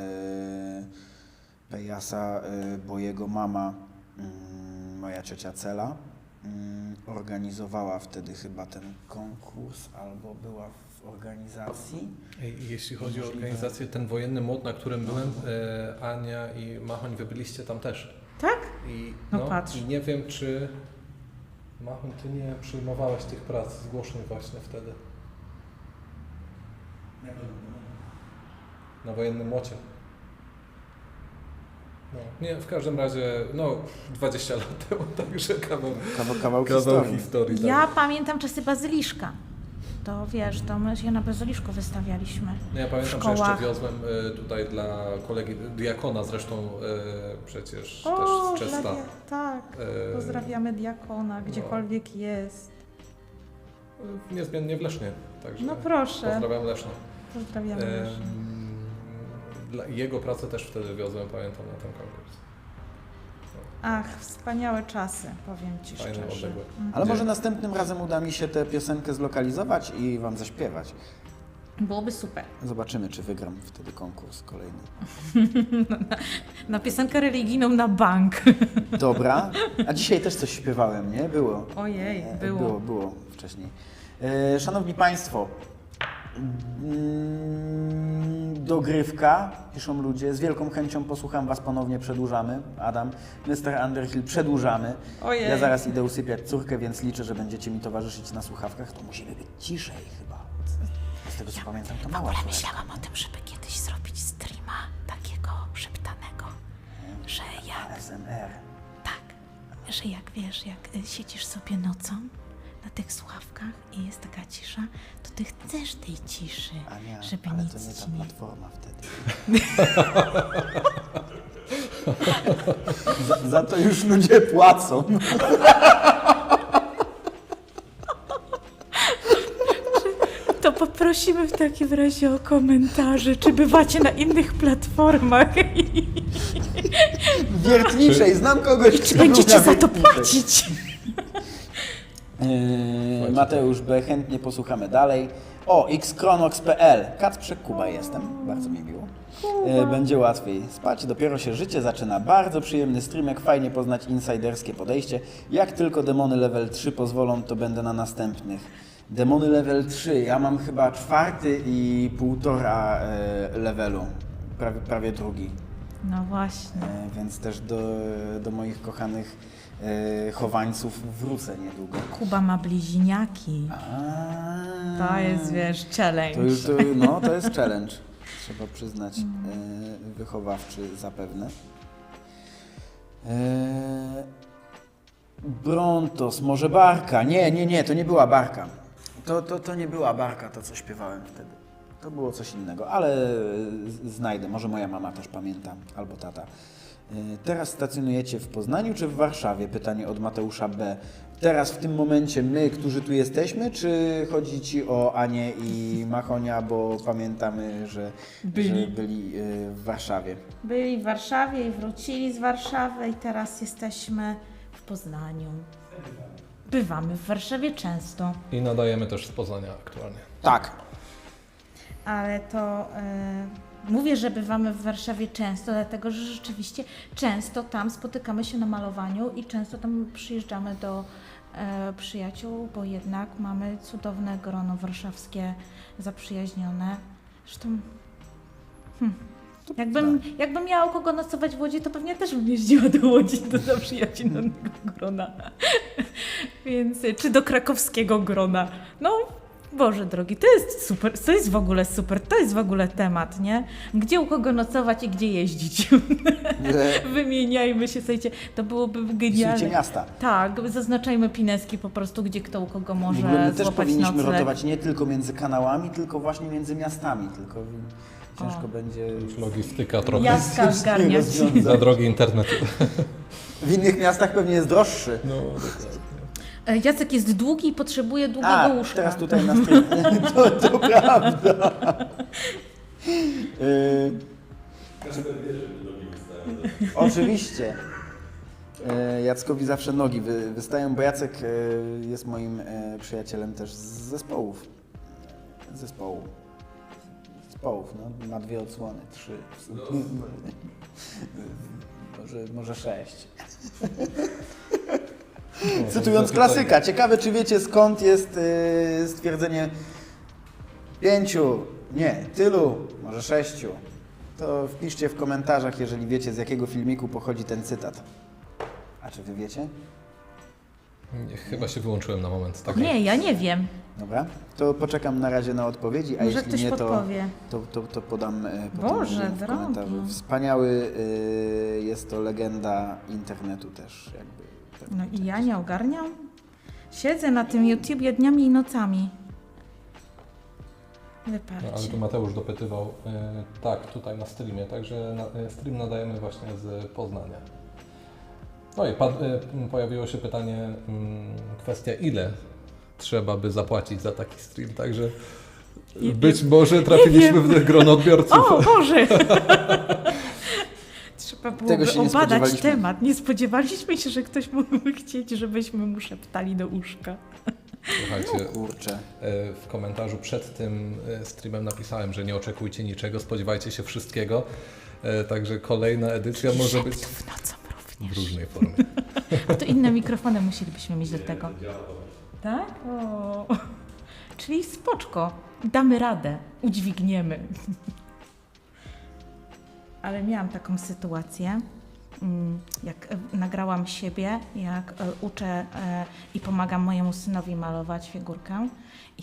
Pejasa, bo jego mama, moja ciocia Cela, organizowała wtedy chyba ten konkurs albo była w organizacji. Jeśli chodzi o organizację, ten wojenny młot, na którym byłem, Ania i Machoń, wy byliście tam też. Tak? I, No patrz. I nie wiem, czy Machoń, ty nie przyjmowałeś tych prac, zgłoszeń właśnie wtedy. Na wojennym młocie. No, nie, w każdym razie, no 20 lat temu, także kawał historii. Ja tak. pamiętam czasy bazyliszka. To wiesz, to my się na bazyliszku wystawialiśmy. No ja pamiętam, w że jeszcze szkołach. wiozłem tutaj dla kolegi diakona zresztą przecież też z Czesta. Tak, E, pozdrawiamy diakona, gdziekolwiek jest. Niezmiennie w Lesznie, także No proszę, pozdrawiam Leszno. pozdrawiamy. Jego pracę też wtedy wiozłem, pamiętam, na ten konkurs. Ach, wspaniałe czasy, powiem Ci Fajny, szczerze. odległy. Ale Nie. może następnym razem uda mi się tę piosenkę zlokalizować i Wam zaśpiewać. Byłoby super. Zobaczymy, czy wygram wtedy konkurs kolejny. Na piosenkę religijną na bank. Dobra. A dzisiaj też coś śpiewałem, nie? Było. Ojej, było. Było wcześniej. Szanowni Państwo, dogrywka, piszą ludzie. Z wielką chęcią posłucham Was ponownie, przedłużamy. Adam, Mr. Underhill, przedłużamy. Ojej. Ja zaraz idę usypiać córkę, więc liczę, że będziecie mi towarzyszyć na słuchawkach. To musimy być ciszej chyba. Z tego co pamiętam, to mała córka. Myślałam o tym, żeby kiedyś zrobić streama takiego szeptanego, że jak, ASMR. tak, że jak wiesz, jak siedzisz sobie nocą na tych słuchawkach i jest taka cisza, to ty chcesz tej ciszy, Ania, żeby ale nic to nie ci ta nie... platforma wtedy. za to już ludzie płacą. To poprosimy w takim razie o komentarze, czy bywacie na innych platformach Wiertniczej, znam kogoś, kto będziecie był na za to Wiertniczej. płacić. Mateusz B. Chętnie posłuchamy dalej. O, xchronox.pl. Kacprzek Kuba jestem, bardzo mi miło. Będzie łatwiej spać, dopiero się życie zaczyna. Bardzo przyjemny streamek, fajnie poznać insiderskie podejście. Jak tylko demony level 3 pozwolą, to będę na następnych. Demony level 3, ja mam chyba 4,5 levelu, prawie drugi. No właśnie. Więc też do moich kochanych chowańców wrócę niedługo. Kuba ma bliźniaki. To jest, wiesz, challenge. To jest challenge, trzeba przyznać, wychowawczy zapewne. Brontos, może Barka. Nie, to nie była Barka. To nie była Barka, to co śpiewałem wtedy. To było coś innego, ale znajdę, może moja mama też pamięta, albo tata. Teraz stacjonujecie w Poznaniu czy w Warszawie? Pytanie od Mateusza B. Teraz w tym momencie my, którzy tu jesteśmy, czy chodzi Ci o Anię i Machonia, bo pamiętamy, że byli w Warszawie. Byli w Warszawie i wrócili z Warszawy i teraz jesteśmy w Poznaniu. Bywamy w Warszawie często, I nadajemy też z Poznania aktualnie. Tak. ale to Mówię, że bywamy w Warszawie często, dlatego że rzeczywiście często tam spotykamy się na malowaniu i często tam przyjeżdżamy do przyjaciół, bo jednak mamy cudowne grono warszawskie, zaprzyjaźnione. Zresztą jakbym miała u kogo nocować w Łodzi, to pewnie też bym jeździła do Łodzi do zaprzyjaźnionego grona. Więc, czy do krakowskiego grona. No, Boże drogi, to jest super, to jest w ogóle super, to jest w ogóle temat, nie? Gdzie u kogo nocować i gdzie jeździć. Wymieniajmy się, słuchajcie, to byłoby genialne. Słuchajcie miasta. Tak, zaznaczajmy pineski po prostu, gdzie kto u kogo W może ogóle my też złapać powinniśmy nocleg. rotować nie tylko między kanałami, tylko właśnie między miastami. Tylko ciężko O. będzie Już logistyka trochę. Jaska zgarniać. Za drogi internet. W innych miastach pewnie jest droższy. No, dokładnie. Jacek jest długi i potrzebuje długiego A, łóżka. teraz tutaj na stronie. To prawda. Oczywiście. Jackowi zawsze nogi wystają, bo Jacek jest moim przyjacielem też z zespołów. Zespołów, no. Ma 2 odsłony, 3. Może 6. Cytując klasyka, ciekawe czy wiecie skąd jest stwierdzenie 5, nie, tylu, może 6. To wpiszcie w komentarzach, jeżeli wiecie z jakiego filmiku pochodzi ten cytat. A czy wy wiecie? Nie, chyba się wyłączyłem na moment. Tak. Nie, ja nie wiem. Dobra, to poczekam na razie na odpowiedzi, a Może jeśli ktoś nie, podpowie. to podam Boże, potem w drogi. komentarzu. Wspaniały jest to legenda internetu też. Jakby, No i ja nie ogarniam. Siedzę na tym YouTubie dniami i nocami. No, ale Wyparcie. tu Mateusz dopytywał, tak, tutaj na streamie, także stream nadajemy właśnie z Poznania. No i pojawiło się pytanie, kwestia ile trzeba by zapłacić za taki stream, także być może trafiliśmy w grono odbiorców. O Boże! Trzeba Tego byłoby się nie obadać spodziewaliśmy. temat. Nie spodziewaliśmy się, że ktoś mógłby chcieć, żebyśmy mu szeptali do uszka. Słuchajcie, kurczę. w komentarzu przed tym streamem napisałem, że nie oczekujcie niczego, spodziewajcie się wszystkiego, także kolejna edycja może być W nocą w również. różnej formie. A to inne mikrofony musielibyśmy mieć do tego. Tak? O. Czyli spoczko. Damy radę. Udźwigniemy. Ale miałam taką sytuację, jak nagrałam siebie, jak uczę i pomagam mojemu synowi malować figurkę i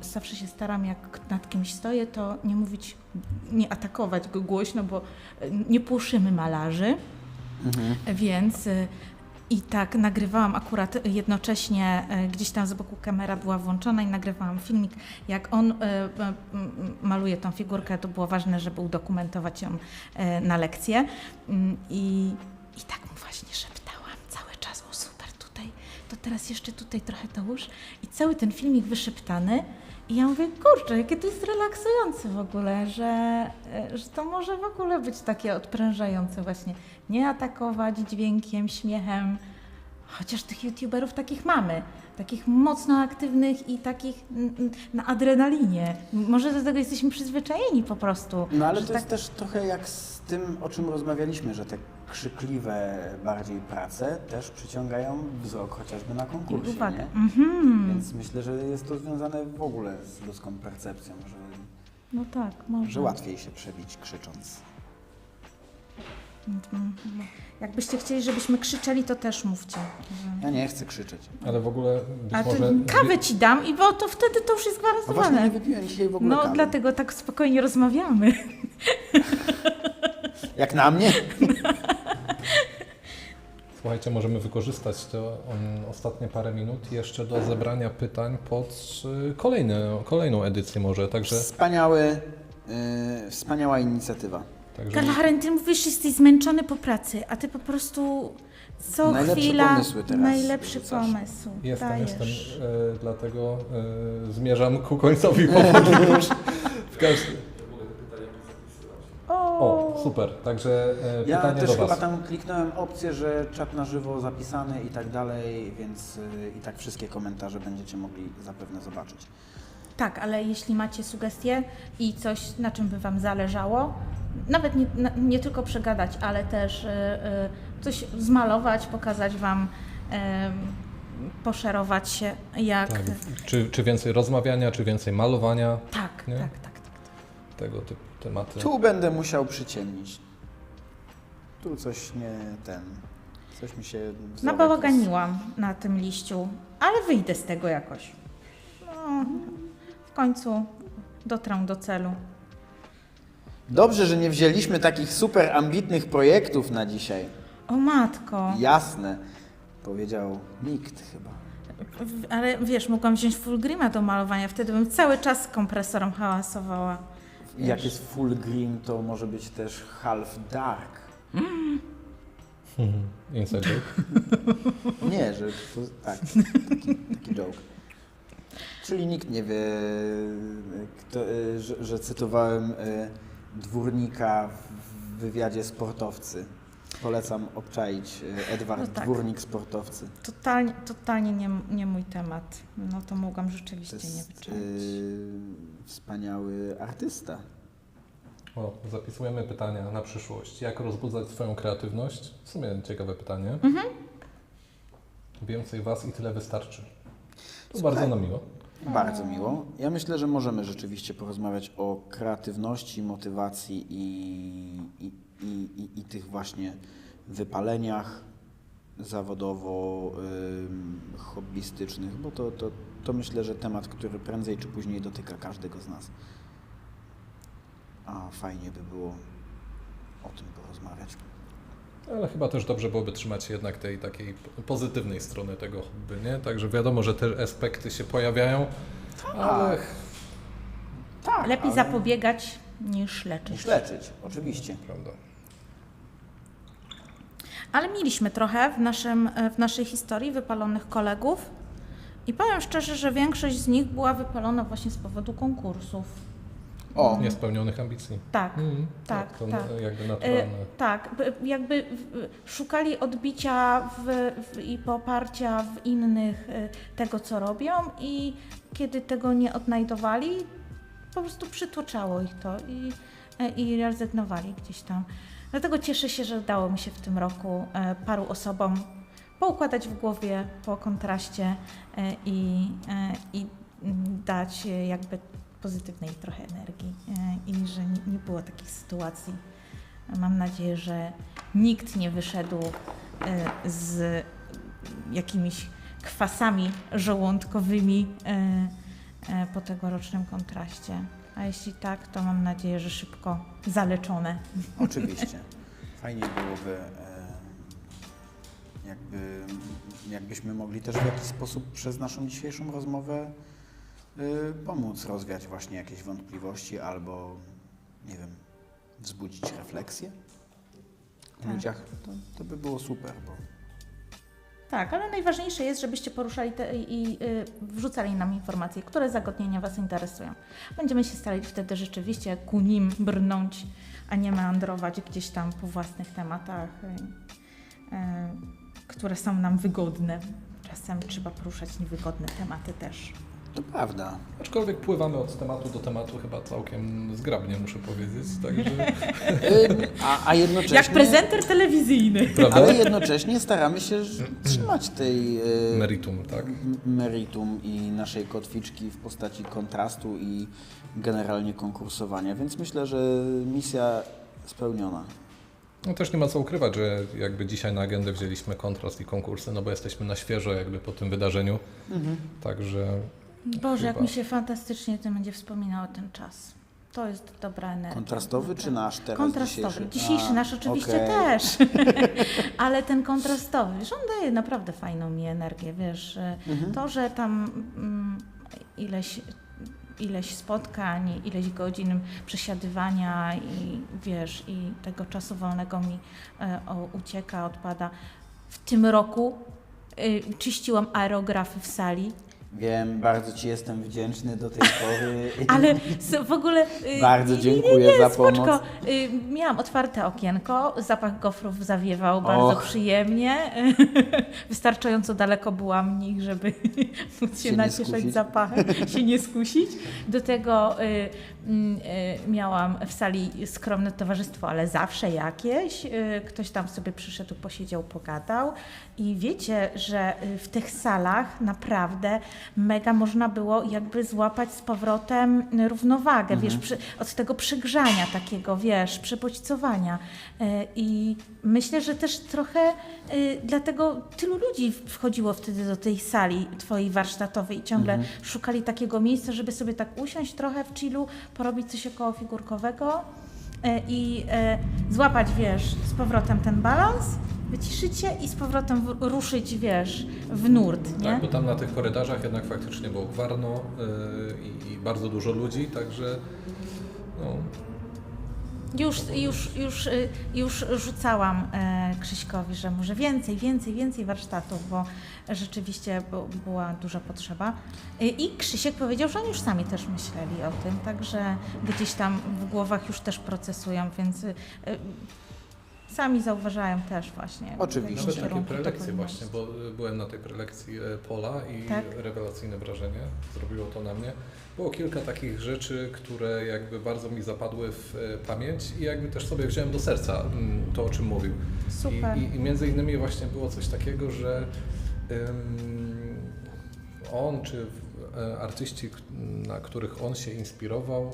zawsze się staram, jak nad kimś stoję, to nie mówić, nie atakować go głośno, bo nie płoszymy malarzy, więc i tak nagrywałam akurat jednocześnie, gdzieś tam z boku kamera była włączona i nagrywałam filmik, jak on maluje tą figurkę, to było ważne, żeby udokumentować ją na lekcję. I tak mu właśnie szeptałam cały czas, o super, tutaj, to teraz jeszcze tutaj trochę dołóż. I cały ten filmik wyszeptany. I ja mówię, kurczę, jakie to jest relaksujące w ogóle, że to może w ogóle być takie odprężające właśnie. Nie atakować dźwiękiem, śmiechem, chociaż tych youtuberów takich mamy, takich mocno aktywnych i takich na adrenalinie. Może do tego jesteśmy przyzwyczajeni po prostu. No ale że to jest też trochę jak z tym, o czym rozmawialiśmy, że te krzykliwe bardziej prace też przyciągają wzrok chociażby na konkursie, uwaga. nie? Więc myślę, że jest to związane w ogóle z ludzką percepcją, No tak, może. że łatwiej się przebić krzycząc. Jakbyście chcieli, żebyśmy krzyczeli, to też mówcie. Ja nie chcę krzyczeć. Ale w ogóle być A to może... kawę ci dam, i bo to wtedy to już jest A właśnie nie gwarantowane. wypiłem dzisiaj w ogóle No kawy. dlatego tak spokojnie rozmawiamy. Jak na mnie? Słuchajcie, możemy wykorzystać te ostatnie parę minut jeszcze do zebrania pytań pod kolejną edycję może, także Wspaniała inicjatywa. Galaren, ty mówisz, że jesteś zmęczony po pracy, a ty po prostu co Najlepsze chwila pomysły teraz najlepszy rzucasz. pomysł jestem, dajesz. dlatego zmierzam ku końcowi powoli już. W każdym... O, super, także Ja pytanie też do chyba Was. tam kliknąłem opcję, że czat na żywo zapisany i tak dalej, więc i tak wszystkie komentarze będziecie mogli zapewne zobaczyć. Tak, ale jeśli macie sugestie i coś, na czym by Wam zależało, nawet nie tylko przegadać, ale też coś zmalować, pokazać Wam, poszerować się, jak... Tak. Czy więcej rozmawiania, czy więcej malowania, Tak, Nie? tak. tego typu tematy. Tu będę musiał przyciemnić. Tu coś coś mi się... wzorek Nabałaganiłam na tym liściu, ale wyjdę z tego jakoś. No, w końcu dotrę do celu. Dobrze, że nie wzięliśmy takich super ambitnych projektów na dzisiaj. O matko, Jasne, powiedział nikt chyba. ale wiesz, mogłam wziąć Fulgrima do malowania, wtedy bym cały czas z kompresorem hałasowała. Jak jest full green, to może być też half dark. Inside joke. Nie, że to, tak, taki joke. Czyli nikt nie wie, że cytowałem Dwórnika w wywiadzie Sportowcy. Polecam obczaić Edward No tak. Dwórnik Sportowcy. Totalnie nie mój temat. No to mogłam To rzeczywiście nie jest wyczynić. wspaniały artysta. O, zapisujemy pytania na przyszłość. Jak rozbudzać swoją kreatywność? W sumie ciekawe pytanie. Więcej Was i tyle wystarczy. To Słuchaj. bardzo nam miło. Bardzo miło. Ja myślę, że możemy rzeczywiście porozmawiać o kreatywności, motywacji i tych właśnie wypaleniach zawodowo-hobbystycznych, bo to myślę, że temat, który prędzej czy później dotyka każdego z nas. A fajnie by było o tym porozmawiać. Ale chyba też dobrze byłoby trzymać się jednak tej takiej pozytywnej strony tego hobby, nie? Także wiadomo, że te aspekty się pojawiają, ale Tak, Lepiej ale zapobiegać niż leczyć. niż leczyć, oczywiście. prawda. Ale mieliśmy trochę w naszej historii wypalonych kolegów i powiem szczerze, że większość z nich była wypalona właśnie z powodu konkursów. O, Niespełnionych ambicji. Tak, Tak, to tak. jakby naturalne. Tak, jakby szukali odbicia i poparcia w innych tego, co robią i kiedy tego nie odnajdowali, po prostu przytłaczało ich to i rezygnowali gdzieś tam. Dlatego cieszę się, że udało mi się w tym roku paru osobom poukładać w głowie po kontraście i dać jakby pozytywnej trochę energii i że nie było takich sytuacji. Mam nadzieję, że nikt nie wyszedł z jakimiś kwasami żołądkowymi po tegorocznym kontraście. A jeśli tak, to mam nadzieję, że szybko zaleczone. oczywiście. Fajnie byłoby, jakbyśmy mogli też w jakiś sposób przez naszą dzisiejszą rozmowę pomóc rozwiać właśnie jakieś wątpliwości albo, nie wiem, wzbudzić refleksję w ludziach. To by było super, bo Tak, ale najważniejsze jest, żebyście poruszali i wrzucali nam informacje, które zagadnienia Was interesują. Będziemy się starali wtedy rzeczywiście ku nim brnąć, a nie meandrować gdzieś tam po własnych tematach, które są nam wygodne. Czasem trzeba poruszać niewygodne tematy też. to prawda. Aczkolwiek pływamy od tematu do tematu chyba całkiem zgrabnie, muszę powiedzieć. Także, A jednocześnie... Jak prezenter telewizyjny. prawda? Ale jednocześnie staramy się trzymać tej Meritum, tak? meritum i naszej kotwiczki w postaci kontrastu i generalnie konkursowania, więc myślę, że misja spełniona. No też nie ma co ukrywać, że jakby dzisiaj na agendę wzięliśmy kontrast i konkursy, no bo jesteśmy na świeżo jakby po tym wydarzeniu. Także Boże, jak chyba. mi się fantastycznie to będzie wspominało ten czas. To jest dobra energia. Kontrastowy czy nasz teraz Kontrastowy. dzisiejszy? Dzisiejszy nasz oczywiście okej. też. Ale ten kontrastowy, wiesz, on daje naprawdę fajną mi energię, wiesz. To, że tam ileś spotkań, ileś godzin przesiadywania i wiesz, i tego czasu wolnego mi ucieka, odpada. W tym roku czyściłam aerografy w sali Wiem, bardzo Ci jestem wdzięczny do tej pory. Ale w ogóle... Bardzo dziękuję za pomoc. Spoczko. Miałam otwarte okienko, zapach gofrów zawiewał bardzo przyjemnie. Wystarczająco daleko byłam nich, żeby móc się nie nacieszać skusić. zapachem, się nie skusić. Do tego miałam w sali skromne towarzystwo, ale zawsze jakieś. Ktoś tam sobie przyszedł, posiedział, pogadał. I wiecie, że w tych salach naprawdę mega można było jakby złapać z powrotem równowagę, wiesz, od tego przygrzania takiego, wiesz, przebodźcowania. I myślę, że też trochę dlatego tylu ludzi wchodziło wtedy do tej sali twojej warsztatowej i ciągle szukali takiego miejsca, żeby sobie tak usiąść trochę w chillu, porobić coś około figurkowego i złapać, wiesz, z powrotem ten balans, wyciszyć się i z powrotem ruszyć, wiesz, w nurt, nie? Tak, bo tam na tych korytarzach jednak faktycznie było gwarno i bardzo dużo ludzi, także no, Już rzucałam Krzyśkowi, że może więcej warsztatów, bo rzeczywiście była duża potrzeba. I Krzysiek powiedział, że oni już sami też myśleli o tym, także gdzieś tam w głowach już też procesują, więc sami zauważają też właśnie. Oczywiście. nawet takie kierunku prelekcje tego właśnie, bo byłem na tej prelekcji Pola i Tak. rewelacyjne wrażenie zrobiło to na mnie. Było kilka takich rzeczy, które jakby bardzo mi zapadły w pamięć i jakby też sobie wziąłem do serca to, o czym mówił. Super. I między innymi właśnie było coś takiego, że on czy artyści, na których on się inspirował,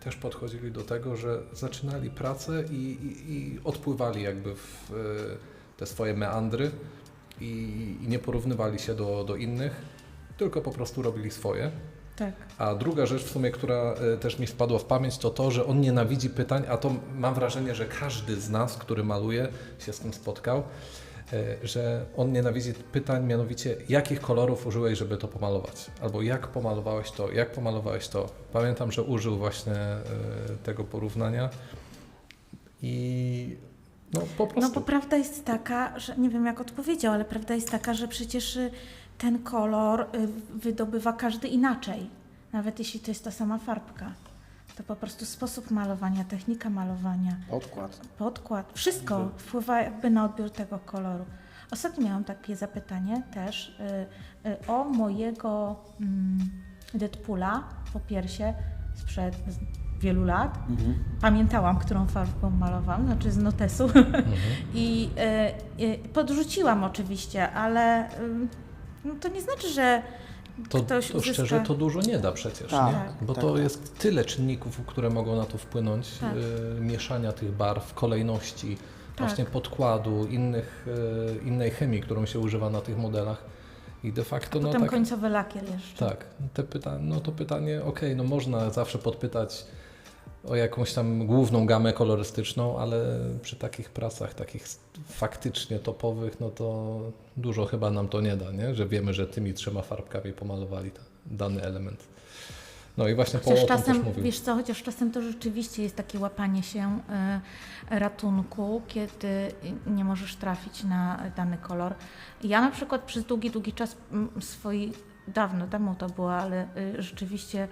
też podchodzili do tego, że zaczynali pracę i odpływali jakby w te swoje meandry i nie porównywali się do innych, tylko po prostu robili swoje. Tak. A druga rzecz w sumie, która też mi wpadła w pamięć, to to, że on nienawidzi pytań, a to mam wrażenie, że każdy z nas, który maluje, się z tym spotkał, że on nienawidzi pytań, mianowicie jakich kolorów użyłeś, żeby to pomalować, albo jak pomalowałeś to. Pamiętam, że użył właśnie tego porównania i no po prostu. No bo prawda jest taka, że nie wiem jak odpowiedział, ale prawda jest taka, że przecież ten kolor wydobywa każdy inaczej. Nawet jeśli to jest ta sama farbka. To po prostu sposób malowania, technika malowania, podkład, wszystko wpływa jakby na odbiór tego koloru. Ostatnio miałam takie zapytanie też o mojego Deadpoola po piersie sprzed wielu lat. Pamiętałam, którą farbą malowałam, znaczy z notesu. I podrzuciłam oczywiście, ale no to nie znaczy, że ktoś To uzyska... szczerze to dużo nie da przecież, Tak, nie? Bo to jest tyle czynników, które mogą na to wpłynąć, Tak. Mieszania tych barw, kolejności, Tak. właśnie podkładu, innej chemii, którą się używa na tych modelach. I de facto no Potem tak, końcowy lakier jeszcze. tak, to pytanie, okej, no można zawsze podpytać o jakąś tam główną gamę kolorystyczną, ale przy takich pracach, takich faktycznie topowych, no to dużo chyba nam to nie da, nie? Że wiemy, że tymi 3 farbkami pomalowali dany element. No i właśnie Paul o tym też czasem, mówił. wiesz co, chociaż czasem to rzeczywiście jest takie łapanie się ratunku, kiedy nie możesz trafić na dany kolor. Ja na przykład przez długi czas dawno temu to było, ale rzeczywiście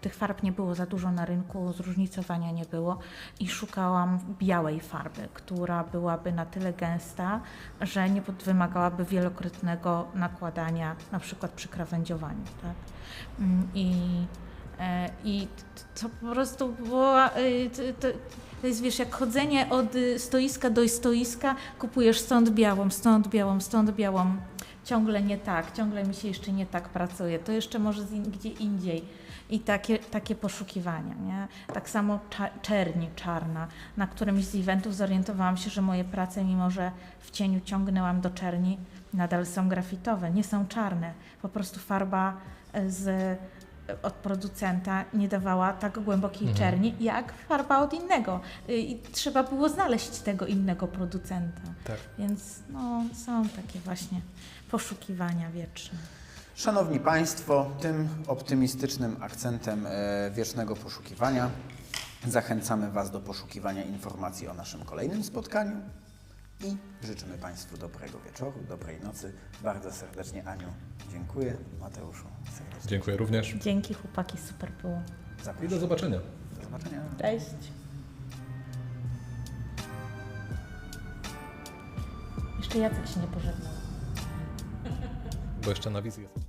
tych farb nie było za dużo na rynku, zróżnicowania nie było i szukałam białej farby, która byłaby na tyle gęsta, że nie wymagałaby wielokrotnego nakładania, na przykład przy krawędziowaniu, tak? I to po prostu było, to jest, wiesz, jak chodzenie od stoiska do stoiska, kupujesz stąd białą, ciągle nie tak, ciągle mi się jeszcze nie tak pracuje, to jeszcze może gdzie indziej. I takie poszukiwania, nie? Tak samo czerni czarna. Na którymś z eventów zorientowałam się, że moje prace, mimo że w cieniu ciągnęłam do czerni, nadal są grafitowe, nie są czarne. Po prostu farba od producenta nie dawała tak głębokiej czerni, jak farba od innego. I trzeba było znaleźć tego innego producenta. Tak. Więc no, są takie właśnie poszukiwania wieczne. Szanowni Państwo, tym optymistycznym akcentem wiecznego poszukiwania zachęcamy Was do poszukiwania informacji o naszym kolejnym spotkaniu i życzymy Państwu dobrego wieczoru, dobrej nocy. Bardzo serdecznie Aniu dziękuję, Mateuszu serdecznie Dziękuję również Dzięki chłopaki, super było. i zapraszam. do zobaczenia. Do zobaczenia. Cześć. Jeszcze Jacek się nie pożegnał. Bo jeszcze na wizji jest.